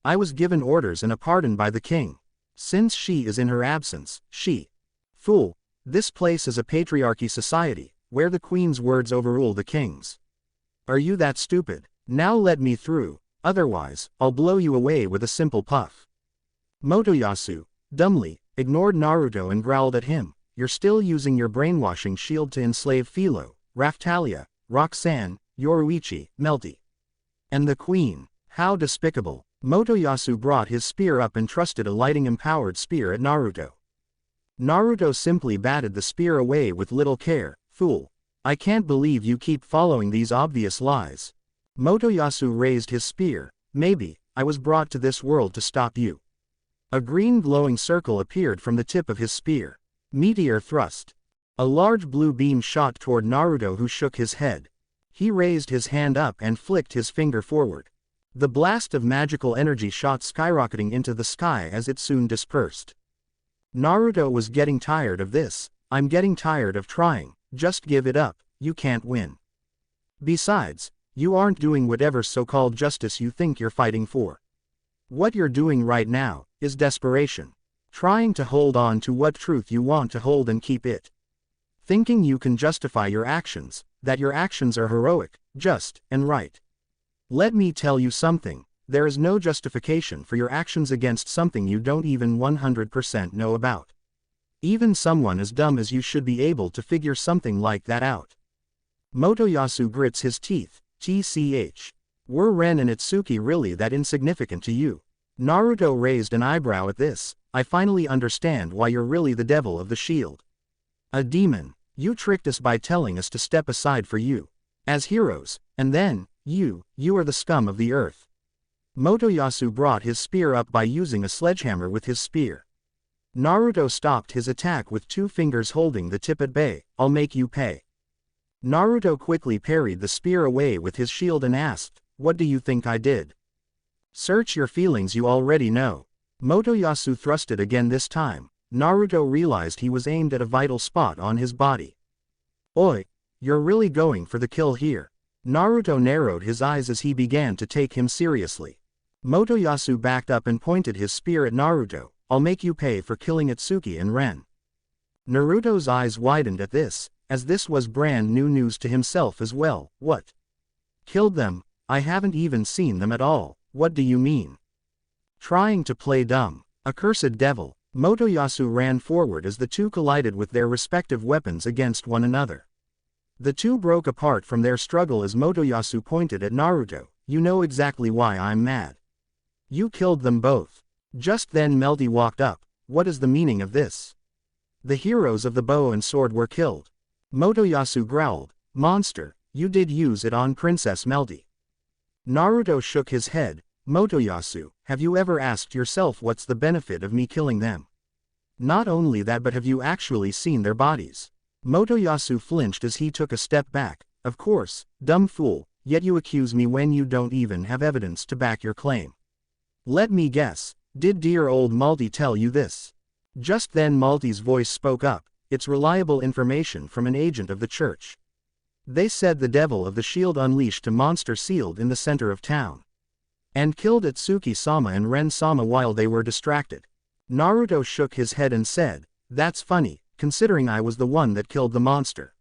I was given orders and a pardon by the king. Since she is in her absence, she. Fool, this place is a patriarchy society, where the queen's words overrule the king's. Are you that stupid? Now let me through, otherwise, I'll blow you away with a simple puff. Motoyasu, dumbly, ignored Naruto and growled at him. You're still using your brainwashing shield to enslave Philo, Raftalia, Roxanne, Yoruichi, Melty. And the queen. How despicable. Motoyasu brought his spear up and thrusted a lighting-empowered spear at Naruto. Naruto simply batted the spear away with little care. Fool. I can't believe you keep following these obvious lies. Motoyasu raised his spear. Maybe, I was brought to this world to stop you. A green glowing circle appeared from the tip of his spear. Meteor thrust. A large blue beam shot toward Naruto, who shook his head. He raised his hand up and flicked his finger forward. The blast of magical energy shot skyrocketing into the sky as it soon dispersed. Naruto was getting tired of this. I'm getting tired of trying, just give it up, you can't win. Besides, you aren't doing whatever so-called justice you think you're fighting for. What you're doing right now is desperation. Trying to hold on to what truth you want to hold and keep it. Thinking you can justify your actions, that your actions are heroic, just, and right. Let me tell you something, there is no justification for your actions against something you don't even 100% know about. Even someone as dumb as you should be able to figure something like that out. Motoyasu grits his teeth. TCH. Were Ren and Itsuki really that insignificant to you? Naruto raised an eyebrow at this. I finally understand why you're really the devil of the shield. A demon. You tricked us by telling us to step aside for you. As heroes, and then, you are the scum of the earth. Motoyasu brought his spear up by using a sledgehammer with his spear. Naruto stopped his attack with 2 fingers holding the tip at bay. I'll make you pay. Naruto quickly parried the spear away with his shield and asked, What do you think I did? Search your feelings, you already know. Motoyasu thrusted again this time. Naruto realized he was aimed at a vital spot on his body. Oi, you're really going for the kill here. Naruto narrowed his eyes as he began to take him seriously. Motoyasu backed up and pointed his spear at Naruto. I'll make you pay for killing Itsuki and Ren. Naruto's eyes widened at this, as this was brand new news to himself as well. What? Killed them? I haven't even seen them at all. What do you mean? Trying to play dumb. Accursed devil. Motoyasu ran forward as the two collided with their respective weapons against one another. The two broke apart from their struggle as Motoyasu pointed at Naruto. You know exactly why I'm mad. You killed them both. Just then Melty walked up. What is the meaning of this? The heroes of the bow and sword were killed. Motoyasu growled. Monster, you did use it on Princess Melty. Naruto shook his head. Motoyasu, have you ever asked yourself what's the benefit of me killing them? Not only that, but have you actually seen their bodies? Motoyasu flinched as he took a step back. Of course, dumb fool, yet you accuse me when you don't even have evidence to back your claim. Let me guess, did dear old Malty tell you this? Just then Malty's voice spoke up. It's reliable information from an agent of the church. They said the devil of the shield unleashed a monster sealed in the center of town and killed Itsuki-sama and Ren-sama while they were distracted. Naruto shook his head and said, that's funny, considering I was the one that killed the monster.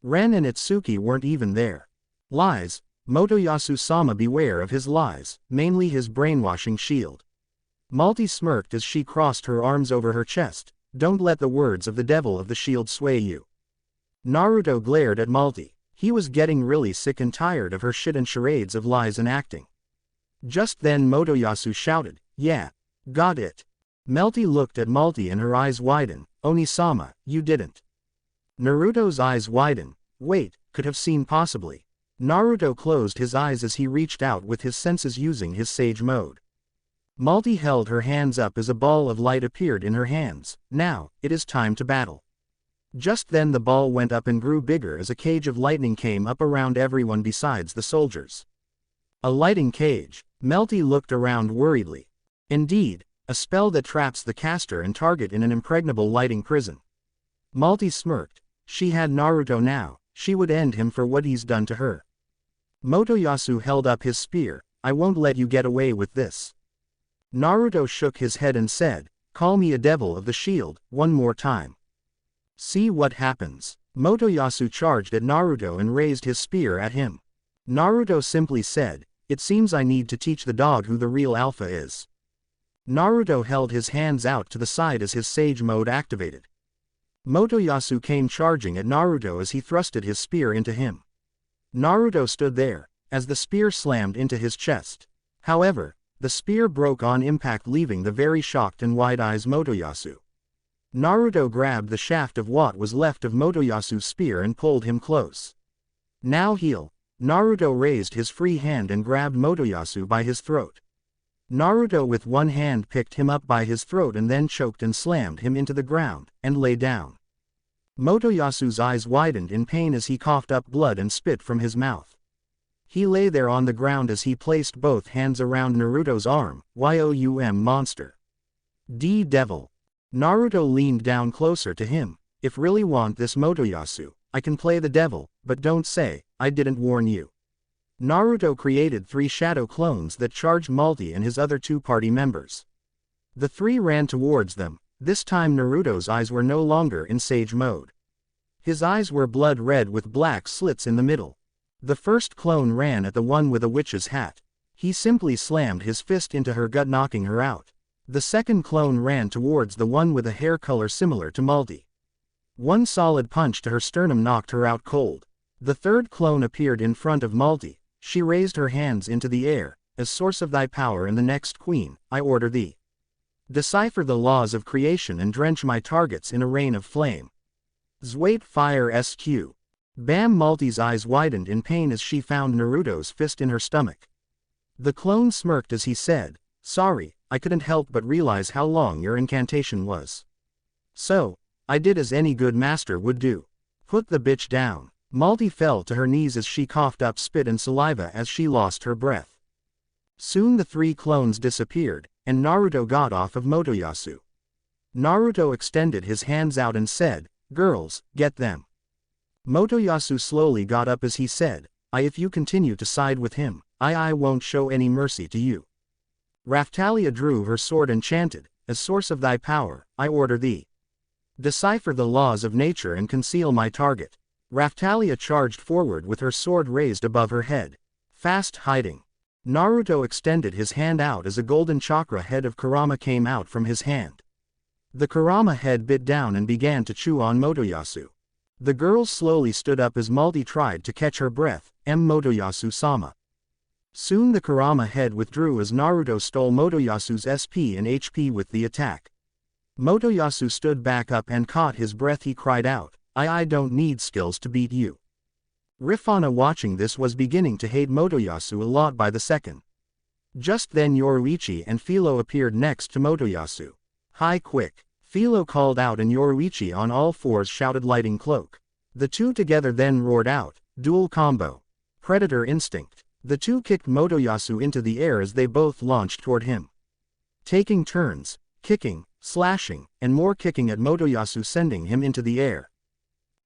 Ren and Itsuki weren't even there. Lies, Motoyasu-sama, beware of his lies, mainly his brainwashing shield. Malty smirked as she crossed her arms over her chest. Don't let the words of the devil of the shield sway you. Naruto glared at Malty. He was getting really sick and tired of her shit and charades of lies and acting. Just then Motoyasu shouted, yeah, got it. Melty looked at Malty and her eyes widened. Oni-sama, you didn't. Naruto's eyes widened. Wait, could have seen possibly. Naruto closed his eyes as he reached out with his senses using his sage mode. Malty held her hands up as a ball of light appeared in her hands. Now, it is time to battle. Just then the ball went up and grew bigger as a cage of lightning came up around everyone besides the soldiers. A lighting cage. Melty looked around worriedly. Indeed, a spell that traps the caster and target in an impregnable lighting prison. Malty smirked. She had Naruto now, she would end him for what he's done to her. Motoyasu held up his spear. I won't let you get away with this. Naruto shook his head and said, call me a devil of the shield, one more time. See what happens. Motoyasu charged at Naruto and raised his spear at him. Naruto simply said, it seems I need to teach the dog who the real alpha is. Naruto held his hands out to the side as his sage mode activated. Motoyasu came charging at Naruto as he thrusted his spear into him. Naruto stood there, as the spear slammed into his chest. However, the spear broke on impact, leaving the very shocked and wide-eyed Motoyasu. Naruto grabbed the shaft of what was left of Motoyasu's spear and pulled him close. Now heal. Naruto raised his free hand and grabbed Motoyasu by his throat. Naruto with one hand picked him up by his throat and then choked and slammed him into the ground, and lay down. Motoyasu's eyes widened in pain as he coughed up blood and spit from his mouth. He lay there on the ground as he placed both hands around Naruto's arm. Youm monster. Devil. Naruto leaned down closer to him. If really want this Motoyasu, I can play the devil, but don't say, I didn't warn you. Naruto created 3 shadow clones that charged Malty and his other 2 party members. The 3 ran towards them. This time Naruto's eyes were no longer in sage mode. His eyes were blood red with black slits in the middle. The first clone ran at the one with a witch's hat. He simply slammed his fist into her gut, knocking her out. The second clone ran towards the one with a hair color similar to Malty. One solid punch to her sternum knocked her out cold. The third clone appeared in front of Malty. She raised her hands into the air. As source of thy power and the next queen, I order thee. Decipher the laws of creation and drench my targets in a rain of flame. Zwait fire SQ. Bam! Malty's eyes widened in pain as she found Naruto's fist in her stomach. The clone smirked as he said, sorry, I couldn't help but realize how long your incantation was. So, I did as any good master would do. Put the bitch down. Malty fell to her knees as she coughed up spit and saliva as she lost her breath. Soon the 3 clones disappeared, and Naruto got off of Motoyasu. Naruto extended his hands out and said, girls, get them. Motoyasu slowly got up as he said, if you continue to side with him, I won't show any mercy to you. Raphtalia drew her sword and chanted, as source of thy power, I order thee. Decipher the laws of nature and conceal my target. Raphtalia charged forward with her sword raised above her head. Fast hiding. Naruto extended his hand out as a golden chakra head of Kurama came out from his hand. The Kurama head bit down and began to chew on Motoyasu. The girls slowly stood up as Malty tried to catch her breath. Motoyasu-sama. Soon the Kurama head withdrew as Naruto stole Motoyasu's SP and HP with the attack. Motoyasu stood back up and caught his breath. He cried out, I don't need skills to beat you. Rifana watching this was beginning to hate Motoyasu a lot by the second. Just then Yoruichi and Philo appeared next to Motoyasu. Hi quick! Philo called out and Yoruichi on all fours shouted lighting cloak. The two together then roared out, dual combo. Predator instinct. The two kicked Motoyasu into the air as they both launched toward him. Taking turns, kicking, slashing, and more kicking at Motoyasu sending him into the air.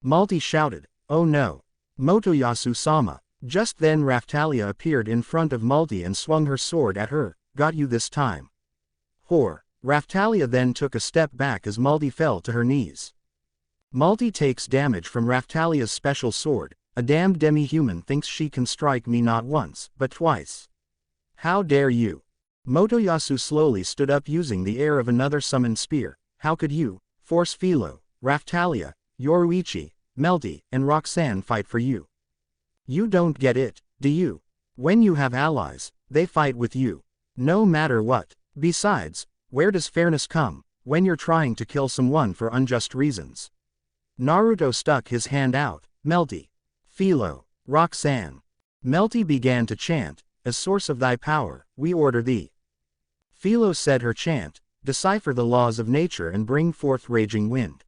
Malty shouted, oh no! Motoyasu-sama. Just then Raftalia appeared in front of Malty and swung her sword at her, got you this time. Whore. Raftalia then took a step back as Malty fell to her knees. Malty takes damage from Raftalia's special sword. A damned demi-human thinks she can strike me not once, but twice. How dare you? Motoyasu slowly stood up using the air of another summoned spear. How could you, force Philo, Raftalia, Yoruichi, Melty, and Roxanne fight for you? You don't get it, do you? When you have allies, they fight with you. No matter what. Besides, where does fairness come, when you're trying to kill someone for unjust reasons? Naruto stuck his hand out. Melty. Philo. Roxanne. Melty began to chant, as source of thy power, we order thee. Philo said her chant, decipher the laws of nature and bring forth raging wind.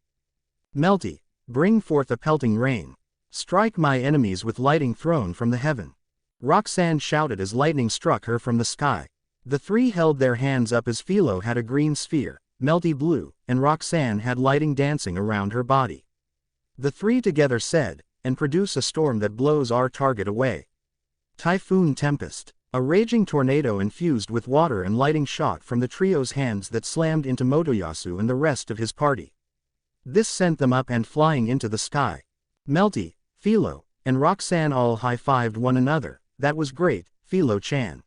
Melty. Bring forth a pelting rain. Strike my enemies with lightning thrown from the heaven. Roxanne shouted as lightning struck her from the sky. The three held their hands up as Philo had a green sphere, Melty blue, and Roxanne had lightning dancing around her body. The three together said, and produce a storm that blows our target away. Typhoon tempest. A raging tornado infused with water and lightning shot from the trio's hands that slammed into Motoyasu and the rest of his party. This sent them up and flying into the sky. Melty, Philo, and Roxanne all high-fived one another. That was great, Philo-chan.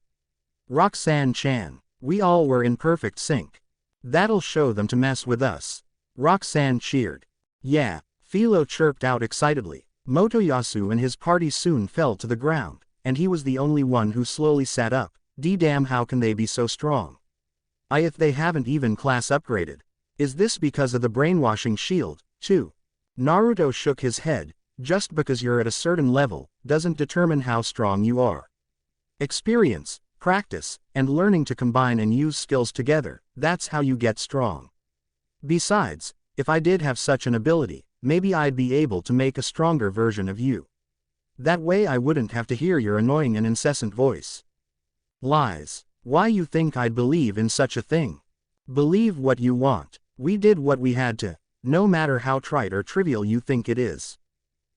Roxanne-chan. We all were in perfect sync. That'll show them to mess with us. Roxanne cheered. Yeah, Philo chirped out excitedly. Motoyasu and his party soon fell to the ground, and he was the only one who slowly sat up. D-damn, how can they be so strong? If they haven't even class upgraded. Is this because of the brainwashing shield, too? Naruto shook his head. Just because you're at a certain level, doesn't determine how strong you are. Experience, practice, and learning to combine and use skills together, that's how you get strong. Besides, if I did have such an ability, maybe I'd be able to make a stronger version of you. That way I wouldn't have to hear your annoying and incessant voice. Lies. Why you think I'd believe in such a thing? Believe what you want. We did what we had to, no matter how trite or trivial you think it is.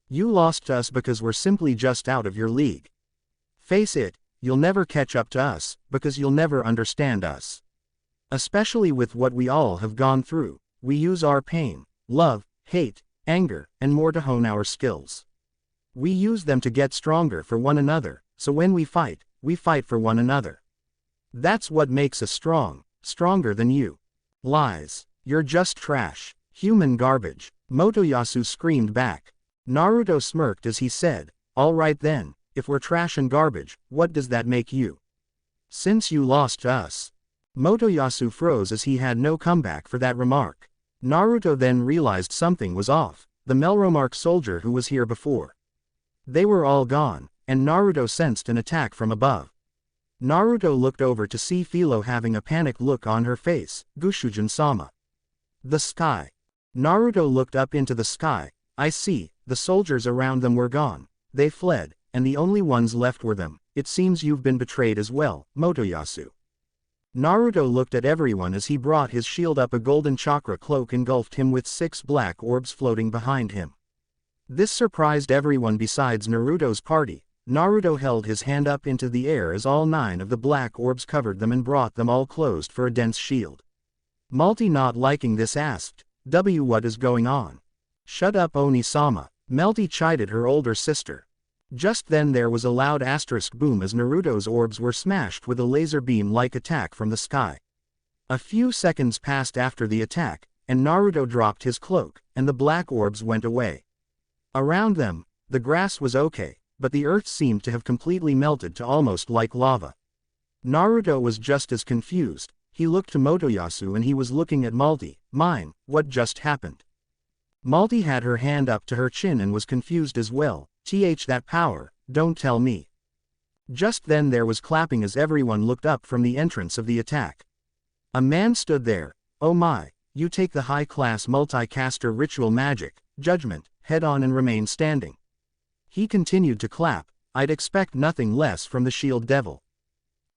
You lost to us because we're simply just out of your league. Face it, you'll never catch up to us, because you'll never understand us. Especially with what we all have gone through, we use our pain, love, hate, anger, and more to hone our skills. We use them to get stronger for one another, so when we fight for one another. That's what makes us strong, stronger than you. Lies. You're just trash. Human garbage. Motoyasu screamed back. Naruto smirked as he said, all right then, if we're trash and garbage, what does that make you? Since you lost to us. Motoyasu froze as he had no comeback for that remark. Naruto then realized something was off, the Melromark soldier who was here before. They were all gone, and Naruto sensed an attack from above. Naruto looked over to see Philo having a panicked look on her face. Gushujin-sama. The sky. Naruto looked up into the sky. I see, the soldiers around them were gone. They fled, and the only ones left were them. It seems you've been betrayed as well, Motoyasu. Naruto looked at everyone as he brought his shield up. A golden chakra cloak engulfed him with 6 black orbs floating behind him. This surprised everyone besides Naruto's party. Naruto held his hand up into the air as all 9 of the black orbs covered them and brought them all closed for a dense shield. Malty, not liking this, asked, what is going on? Shut up, Oni-sama. Melty chided her older sister. Just then there was a loud asterisk boom as Naruto's orbs were smashed with a laser beam-like attack from the sky. A few seconds passed after the attack, and Naruto dropped his cloak, and the black orbs went away. Around them, the grass was okay, but the earth seemed to have completely melted to almost like lava. Naruto was just as confused. He looked to Motoyasu and he was looking at Malty. Mine, what just happened? Malty had her hand up to her chin and was confused as well. That power, don't tell me. Just then there was clapping as everyone looked up from the entrance of the attack. A man stood there. Oh my, you take the high-class multi-caster ritual magic, judgment, head on and remain standing. He continued to clap. I'd expect nothing less from the shield devil.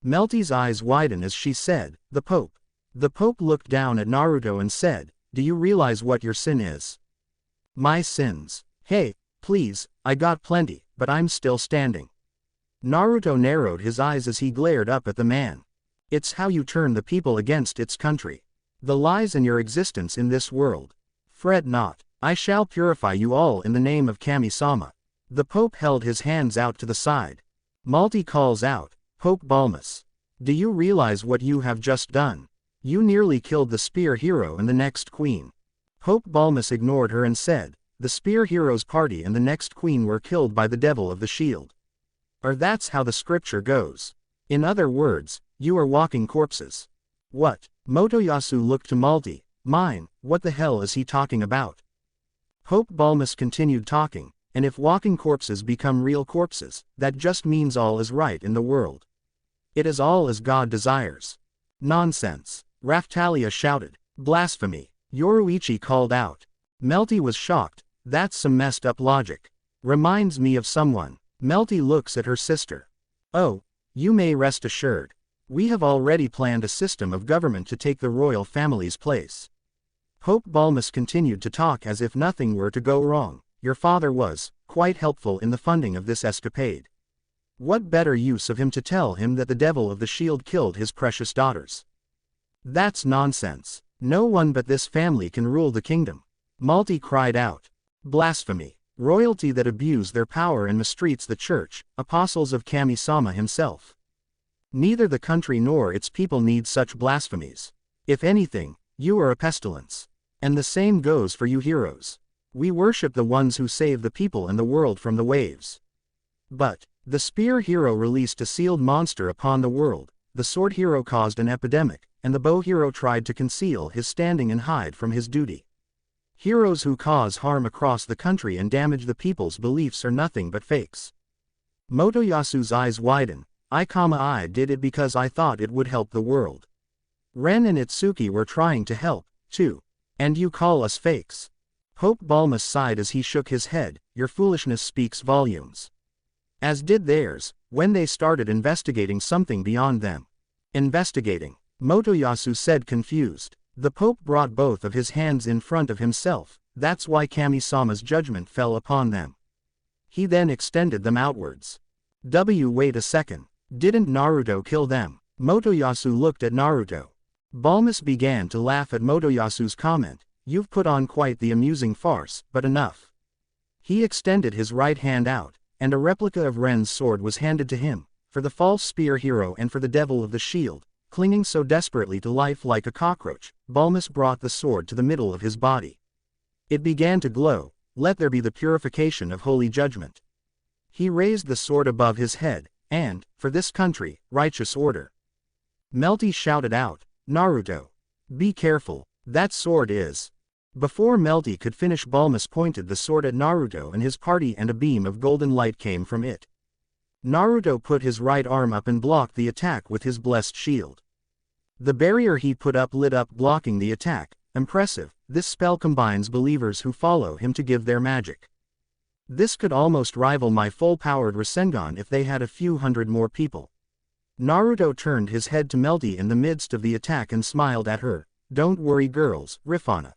Melty's eyes widened as she said, the Pope. The Pope looked down at Naruto and said, do you realize what your sin is? My sins. Hey, please, I got plenty, but I'm still standing. Naruto narrowed his eyes as he glared up at the man. It's how you turn the people against its country. The lies in your existence in this world. Fret not, I shall purify you all in the name of Kami-sama. The Pope held his hands out to the side. Malty calls out, Pope Balmus. Do you realize what you have just done? You nearly killed the spear hero and the next queen. Pope Balmus ignored her and said, the spear hero's party and the next queen were killed by the devil of the shield. Or that's how the scripture goes. In other words, you are walking corpses. What? Motoyasu looked to Malty. Mine, what the hell is he talking about? Pope Balmus continued talking, and if walking corpses become real corpses, that just means all is right in the world. It is all as God desires. Nonsense. Raftalia shouted. Blasphemy. Yoruichi called out. Melty was shocked. That's some messed up logic. Reminds me of someone. Melty looks at her sister. Oh, you may rest assured. We have already planned a system of government to take the royal family's place. Pope Balmus continued to talk as if nothing were to go wrong. Your father was quite helpful in the funding of this escapade. What better use of him to tell him that the devil of the shield killed his precious daughters? That's nonsense. No one but this family can rule the kingdom. Malty cried out. Blasphemy. Royalty that abuse their power and mistreats the church, apostles of Kami-sama himself. Neither the country nor its people need such blasphemies. If anything, you are a pestilence. And the same goes for you heroes. We worship the ones who save the people and the world from the waves. But, the spear hero released a sealed monster upon the world, the sword hero caused an epidemic, and the bow hero tried to conceal his standing and hide from his duty. Heroes who cause harm across the country and damage the people's beliefs are nothing but fakes. Motoyasu's eyes widen. I did it because I thought it would help the world. Ren and Itsuki were trying to help, too. And you call us fakes? Pope Balmus sighed as he shook his head. Your foolishness speaks volumes. As did theirs, when they started investigating something beyond them. Investigating? Motoyasu said confused. The Pope brought both of his hands in front of himself, that's why Kami-sama's judgment fell upon them. He then extended them outwards. Wait a second. Didn't Naruto kill them? Motoyasu looked at Naruto. Balmus began to laugh at Motoyasu's comment. You've put on quite the amusing farce, but enough. He extended his right hand out, and a replica of Ren's sword was handed to him, for the false spear hero and for the devil of the shield. Clinging so desperately to life like a cockroach, Balmus brought the sword to the middle of his body. It began to glow. Let there be the purification of holy judgment. He raised the sword above his head, and, for this country, righteous order. Melty shouted out, Naruto. Be careful, that sword is. Before Melty could finish, Balmus pointed the sword at Naruto and his party and a beam of golden light came from it. Naruto put his right arm up and blocked the attack with his blessed shield. The barrier he put up lit up, blocking the attack. Impressive. This spell combines believers who follow him to give their magic. This could almost rival my full-powered Rasengan if they had a few hundred more people. Naruto turned his head to Melty in the midst of the attack and smiled at her. Don't worry girls, Rifana.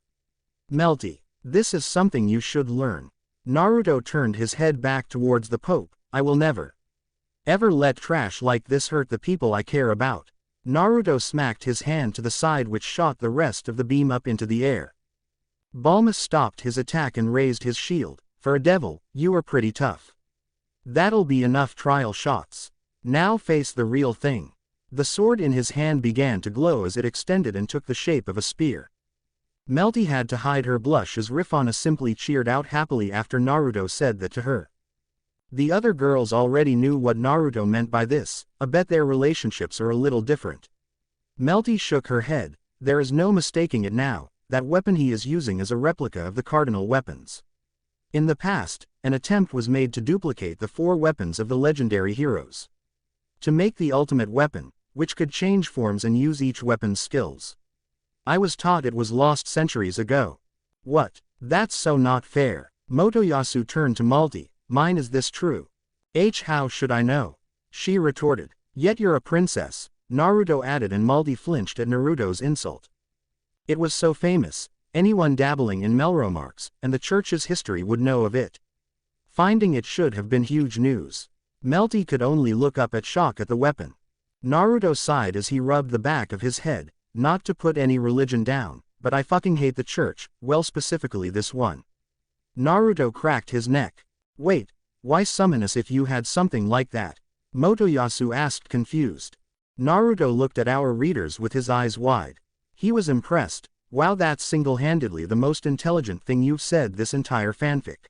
Melty, this is something you should learn. Naruto turned his head back towards the Pope. I will never ever let trash like this hurt the people I care about. Naruto smacked his hand to the side, which shot the rest of the beam up into the air. Balmus stopped his attack and raised his shield. For a devil, you are pretty tough. That'll be enough trial shots. Now face the real thing. The sword in his hand began to glow as it extended and took the shape of a spear. Melty had to hide her blush as Rifana simply cheered out happily after Naruto said that to her. The other girls already knew what Naruto meant by this. I bet their relationships are a little different. Melty shook her head. There is no mistaking it now. That weapon he is using is a replica of the cardinal weapons. In the past, an attempt was made to duplicate the 4 weapons of the legendary heroes. To make the ultimate weapon, which could change forms and use each weapon's skills. I was taught it was lost centuries ago. What? That's so not fair. Motoyasu turned to Malty. Mine, is this true? How should I know? She retorted. Yet you're a princess, Naruto added, and Malty flinched at Naruto's insult. It was so famous, anyone dabbling in Melromarks and the church's history would know of it. Finding it should have been huge news. Melty could only look up at shock at the weapon. Naruto sighed as he rubbed the back of his head. Not to put any religion down, but I fucking hate the church, well, specifically this one. Naruto cracked his neck. Wait, why summon us if you had something like that? Motoyasu asked, confused. Naruto looked at our readers with his eyes wide. He was impressed. Wow, that's single-handedly the most intelligent thing you've said this entire fanfic.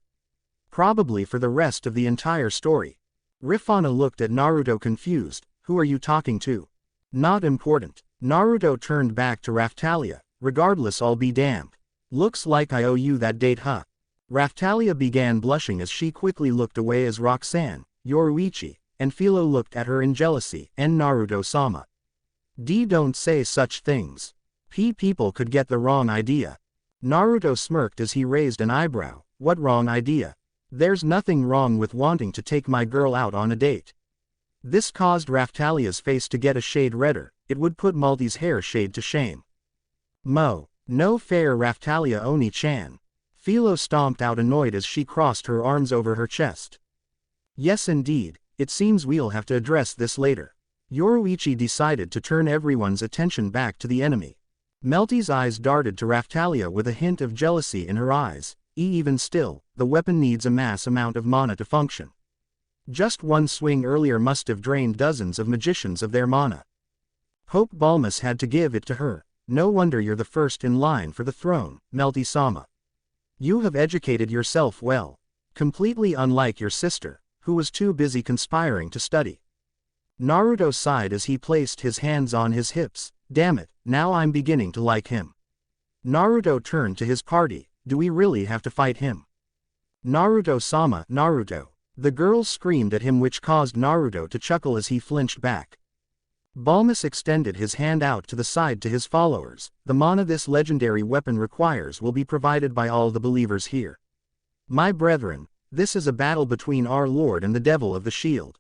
Probably for the rest of the entire story. Rifana looked at Naruto confused. Who are you talking to? Not important. Naruto turned back to Raftalia. Regardless, I'll be damned. Looks like I owe you that date, huh? Raftalia began blushing as she quickly looked away as Roxanne, Yoruichi, and Philo looked at her in jealousy, and Naruto-sama. Don't say such things. People could get the wrong idea. Naruto smirked as he raised an eyebrow. What wrong idea? There's nothing wrong with wanting to take my girl out on a date. This caused Raftalia's face to get a shade redder. It would put Malty's hair shade to shame. No fair, Raftalia Oni-chan. Philo stomped out annoyed as she crossed her arms over her chest. Yes indeed, it seems we'll have to address this later. Yoruichi decided to turn everyone's attention back to the enemy. Melty's eyes darted to Raftalia with a hint of jealousy in her eyes. Even still, the weapon needs a mass amount of mana to function. Just one swing earlier must have drained dozens of magicians of their mana. Pope Balmus had to give it to her. No wonder you're the first in line for the throne, Melty-sama. You have educated yourself well. Completely unlike your sister, who was too busy conspiring to study. Naruto sighed as he placed his hands on his hips. Damn it, now I'm beginning to like him. Naruto turned to his party. Do we really have to fight him? Naruto-sama, Naruto. The girls screamed at him, which caused Naruto to chuckle as he flinched back. Balmus extended his hand out to the side to his followers. The mana this legendary weapon requires will be provided by all the believers here. My brethren, this is a battle between our Lord and the Devil of the Shield.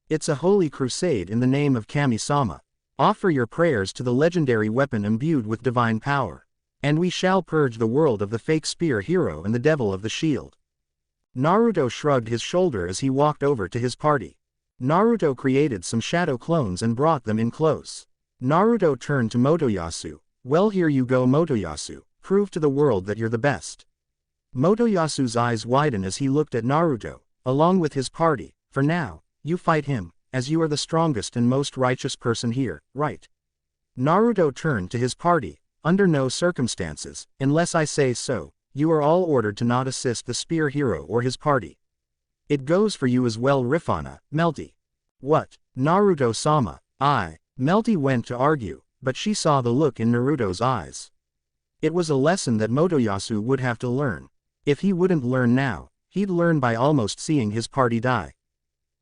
It's a holy crusade in the name of Kami-sama. Offer your prayers to the legendary weapon imbued with divine power. And we shall purge the world of the fake spear hero and the Devil of the Shield. Naruto shrugged his shoulder as he walked over to his party. Naruto created some shadow clones and brought them in close. Naruto turned to Motoyasu. Well, here you go, Motoyasu. Prove to the world that you're the best. Motoyasu's eyes widened as he looked at Naruto, along with his party. For now, you fight him, as you are the strongest and most righteous person here, right? Naruto turned to his party. Under no circumstances, unless I say so, you are all ordered to not assist the spear hero or his party. It goes for you as well, Rifana, Melty. What? Naruto-sama. Melty went to argue, but she saw the look in Naruto's eyes. It was a lesson that Motoyasu would have to learn. If he wouldn't learn now, he'd learn by almost seeing his party die.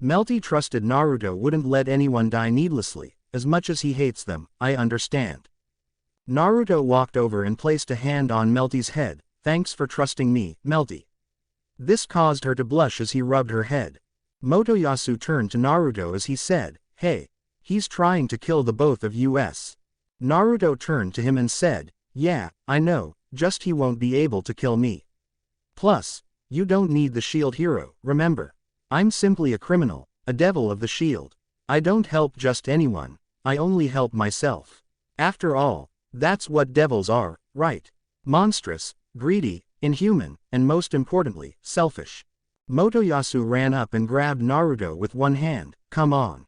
Melty trusted Naruto wouldn't let anyone die needlessly. As much as he hates them, I understand. Naruto walked over and placed a hand on Melty's head. Thanks for trusting me, Melty. This caused her to blush as he rubbed her head. Motoyasu turned to Naruto as he said, Hey, he's trying to kill the both of us. Naruto turned to him and said, Yeah, I know, just he won't be able to kill me. Plus, you don't need the shield hero, remember. I'm simply a criminal, a devil of the shield. I don't help just anyone, I only help myself. After all, that's what devils are, right? Monstrous, greedy, inhuman, and most importantly, selfish. Motoyasu ran up and grabbed Naruto with one hand. Come on.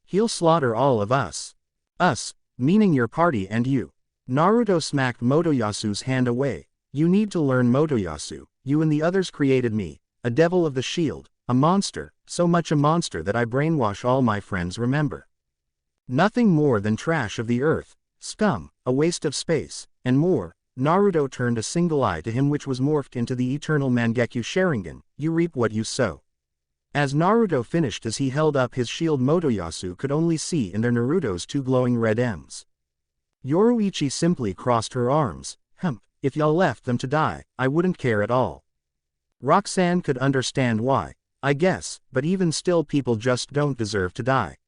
He'll slaughter all of us. Us, meaning your party and you. Naruto smacked Motoyasu's hand away. You need to learn, Motoyasu. You and the others created me, a devil of the shield. A monster, so much a monster that I brainwash all my friends remember. Nothing more than trash of the earth, scum, a waste of space, and more. Naruto turned a single eye to him which was morphed into the eternal Mangekyo Sharingan, you reap what you sow. As Naruto finished as he held up his shield, Motoyasu could only see in their Naruto's two glowing red M's. Yoruichi simply crossed her arms. If y'all left them to die, I wouldn't care at all. Roxanne could understand why, I guess, but even still people just don't deserve to die.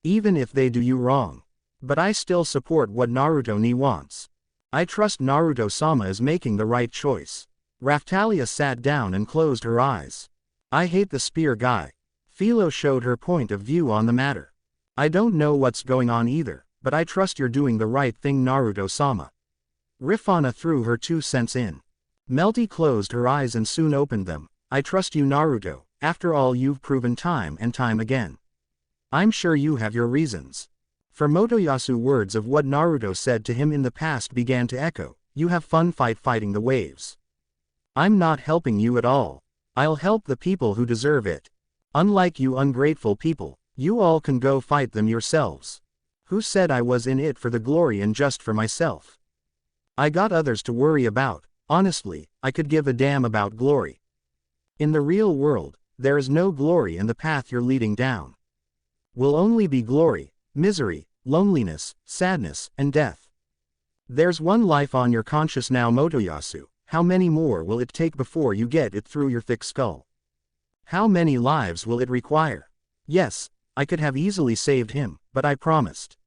Even if they do you wrong. But I still support what Naruto-ni wants. I trust Naruto-sama is making the right choice. Raphtalia sat down and closed her eyes. I hate the spear guy. Philo showed her point of view on the matter. I don't know what's going on either, but I trust you're doing the right thing, Naruto-sama. Rifana threw her 2 cents in. Melty closed her eyes and soon opened them. I trust you, Naruto, after all you've proven time and time again. I'm sure you have your reasons. For Motoyasu, words of what Naruto said to him in the past began to echo. You have fun fighting the waves. I'm not helping you at all. I'll help the people who deserve it. Unlike you ungrateful people, you all can go fight them yourselves. Who said I was in it for the glory and just for myself? I got others to worry about. Honestly, I could give a damn about glory. In the real world, there is no glory in the path you're leading down. Will only be glory, misery, loneliness, sadness, and death. There's one life on your conscience now, Motoyasu. How many more will it take before you get it through your thick skull? How many lives will it require? Yes, I could have easily saved him, but I promised.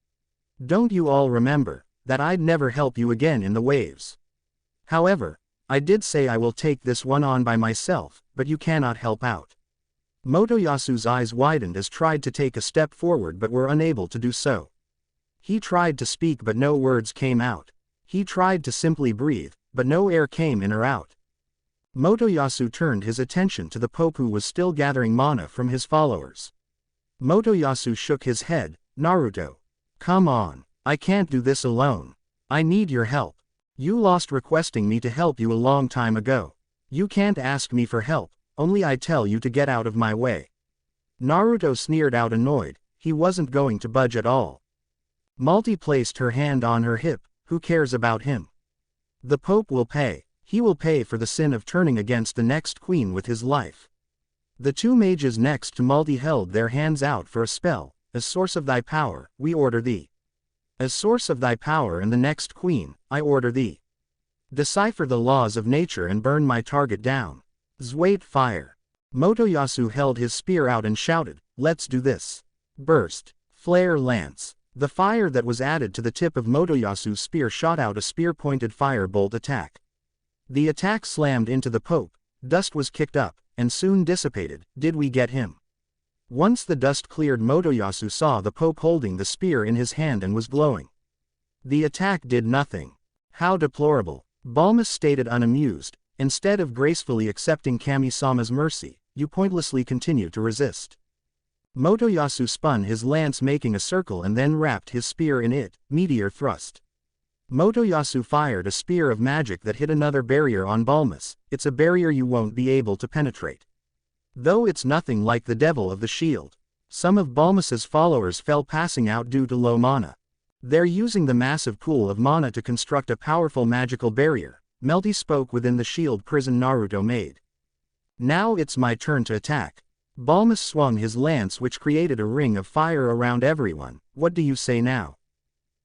Don't you all remember that I'd never help you again in the waves? However, I did say I will take this one on by myself, but you cannot help out. Motoyasu's eyes widened as tried to take a step forward but were unable to do so. He tried to speak but no words came out. He tried to simply breathe, but no air came in or out. Motoyasu turned his attention to the Pope, who was still gathering mana from his followers. Motoyasu shook his head. Naruto. Come on. I can't do this alone. I need your help. You lost requesting me to help you a long time ago. You can't ask me for help, only I tell you to get out of my way. Naruto sneered out, annoyed. He wasn't going to budge at all. Malty placed her hand on her hip. Who cares about him? The Pope will pay. He will pay for the sin of turning against the next queen with his life. The 2 mages next to Malty held their hands out for a spell. As source of thy power, we order thee. As source of thy power and the next queen, I order thee. Decipher the laws of nature and burn my target down. Zwait fire. Motoyasu held his spear out and shouted, let's do this. Burst. Flare lance. The fire that was added to the tip of Motoyasu's spear shot out a spear-pointed firebolt attack. The attack slammed into the Pope, dust was kicked up, and soon dissipated. Did we get him? Once the dust cleared, Motoyasu saw the Pope holding the spear in his hand and was glowing. The attack did nothing. How deplorable. Balmus stated, unamused. Instead of gracefully accepting Kami-sama's mercy, you pointlessly continue to resist. Motoyasu spun his lance, making a circle, and then wrapped his spear in it. Meteor thrust. Motoyasu fired a spear of magic that hit another barrier on Balmus. It's a barrier you won't be able to penetrate. Though it's nothing like the devil of the shield. Some of Balmus's followers fell passing out due to low mana. They're using the massive pool of mana to construct a powerful magical barrier. Melty spoke within the shield prison Naruto made. Now it's my turn to attack. Balmus swung his lance, which created a ring of fire around everyone. What do you say now?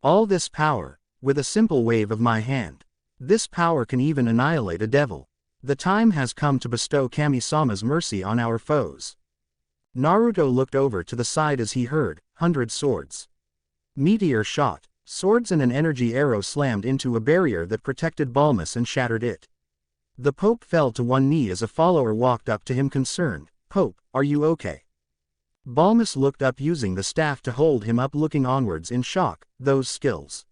All this power, with a simple wave of my hand. This power can even annihilate a devil. The time has come to bestow Kami-sama's mercy on our foes. Naruto looked over to the side as he heard, 100 swords. Meteor shot. Swords and an energy arrow slammed into a barrier that protected Balmus and shattered it. The Pope fell to one knee as a follower walked up to him concerned. Pope, are you okay? Balmus looked up using the staff to hold him up, looking onwards in shock. Those skills.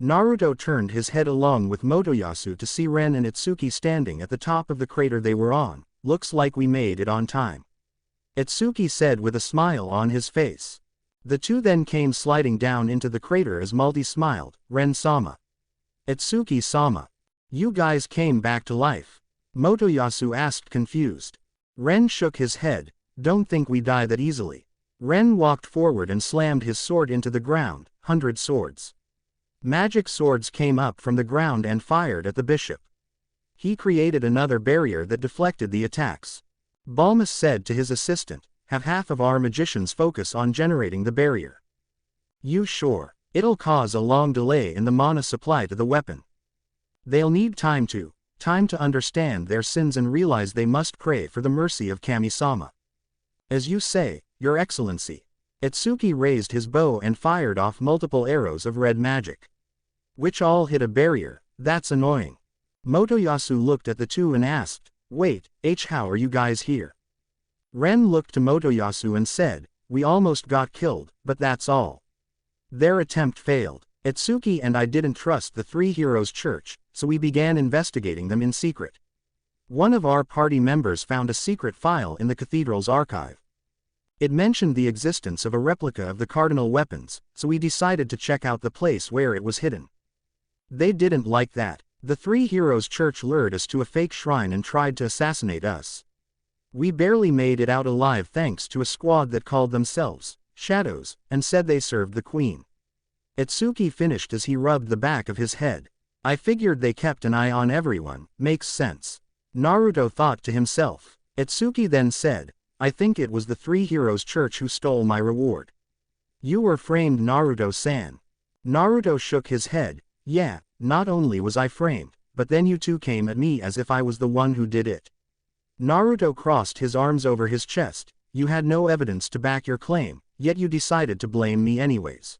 Naruto turned his head along with Motoyasu to see Ren and Itsuki standing at the top of the crater they were on. Looks like we made it on time. Itsuki said with a smile on his face. The two then came sliding down into the crater as Malty smiled. Ren-sama. Itsuki-sama. You guys came back to life? Motoyasu asked, confused. Ren shook his head. Don't think we die that easily. Ren walked forward and slammed his sword into the ground. 100 swords. Magic swords came up from the ground and fired at the bishop. He created another barrier that deflected the attacks. Balmus said to his assistant, have half of our magicians focus on generating the barrier. You sure? It'll cause a long delay in the mana supply to the weapon. They'll need time to understand their sins and realize they must pray for the mercy of Kami-sama. As you say, Your Excellency. Itsuki raised his bow and fired off multiple arrows of red magic, which all hit a barrier. That's annoying. Motoyasu looked at the two and asked, wait, how are you guys here? Ren looked to Motoyasu and said, we almost got killed, but that's all. Their attempt failed. Itsuki and I didn't trust the Three Heroes Church, so we began investigating them in secret. One of our party members found a secret file in the cathedral's archive. It mentioned the existence of a replica of the cardinal weapons, so we decided to check out the place where it was hidden. They didn't like that. The Three Heroes Church lured us to a fake shrine and tried to assassinate us. We barely made it out alive thanks to a squad that called themselves Shadows, and said they served the queen. Itsuki finished as he rubbed the back of his head. I figured they kept an eye on everyone, makes sense. Naruto thought to himself. Itsuki then said, I think it was the Three Heroes Church who stole my reward. You were framed, Naruto-san. Naruto shook his head. Yeah, not only was I framed, but then you two came at me as if I was the one who did it. Naruto crossed his arms over his chest. You had no evidence to back your claim, yet you decided to blame me anyways.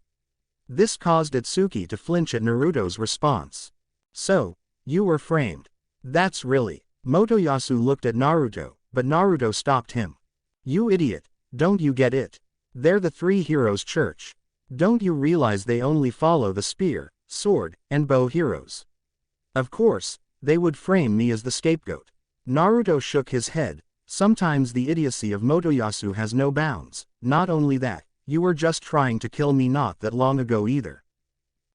This caused Itsuki to flinch at Naruto's response. So, you were framed. That's really. Motoyasu looked at Naruto, but Naruto stopped him. You idiot, don't you get it? They're the Three Heroes Church. Don't you realize they only follow the spear, sword, and bow heroes? Of course, they would frame me as the scapegoat. Naruto shook his head. Sometimes the idiocy of Motoyasu has no bounds. Not only that, you were just trying to kill me not that long ago either.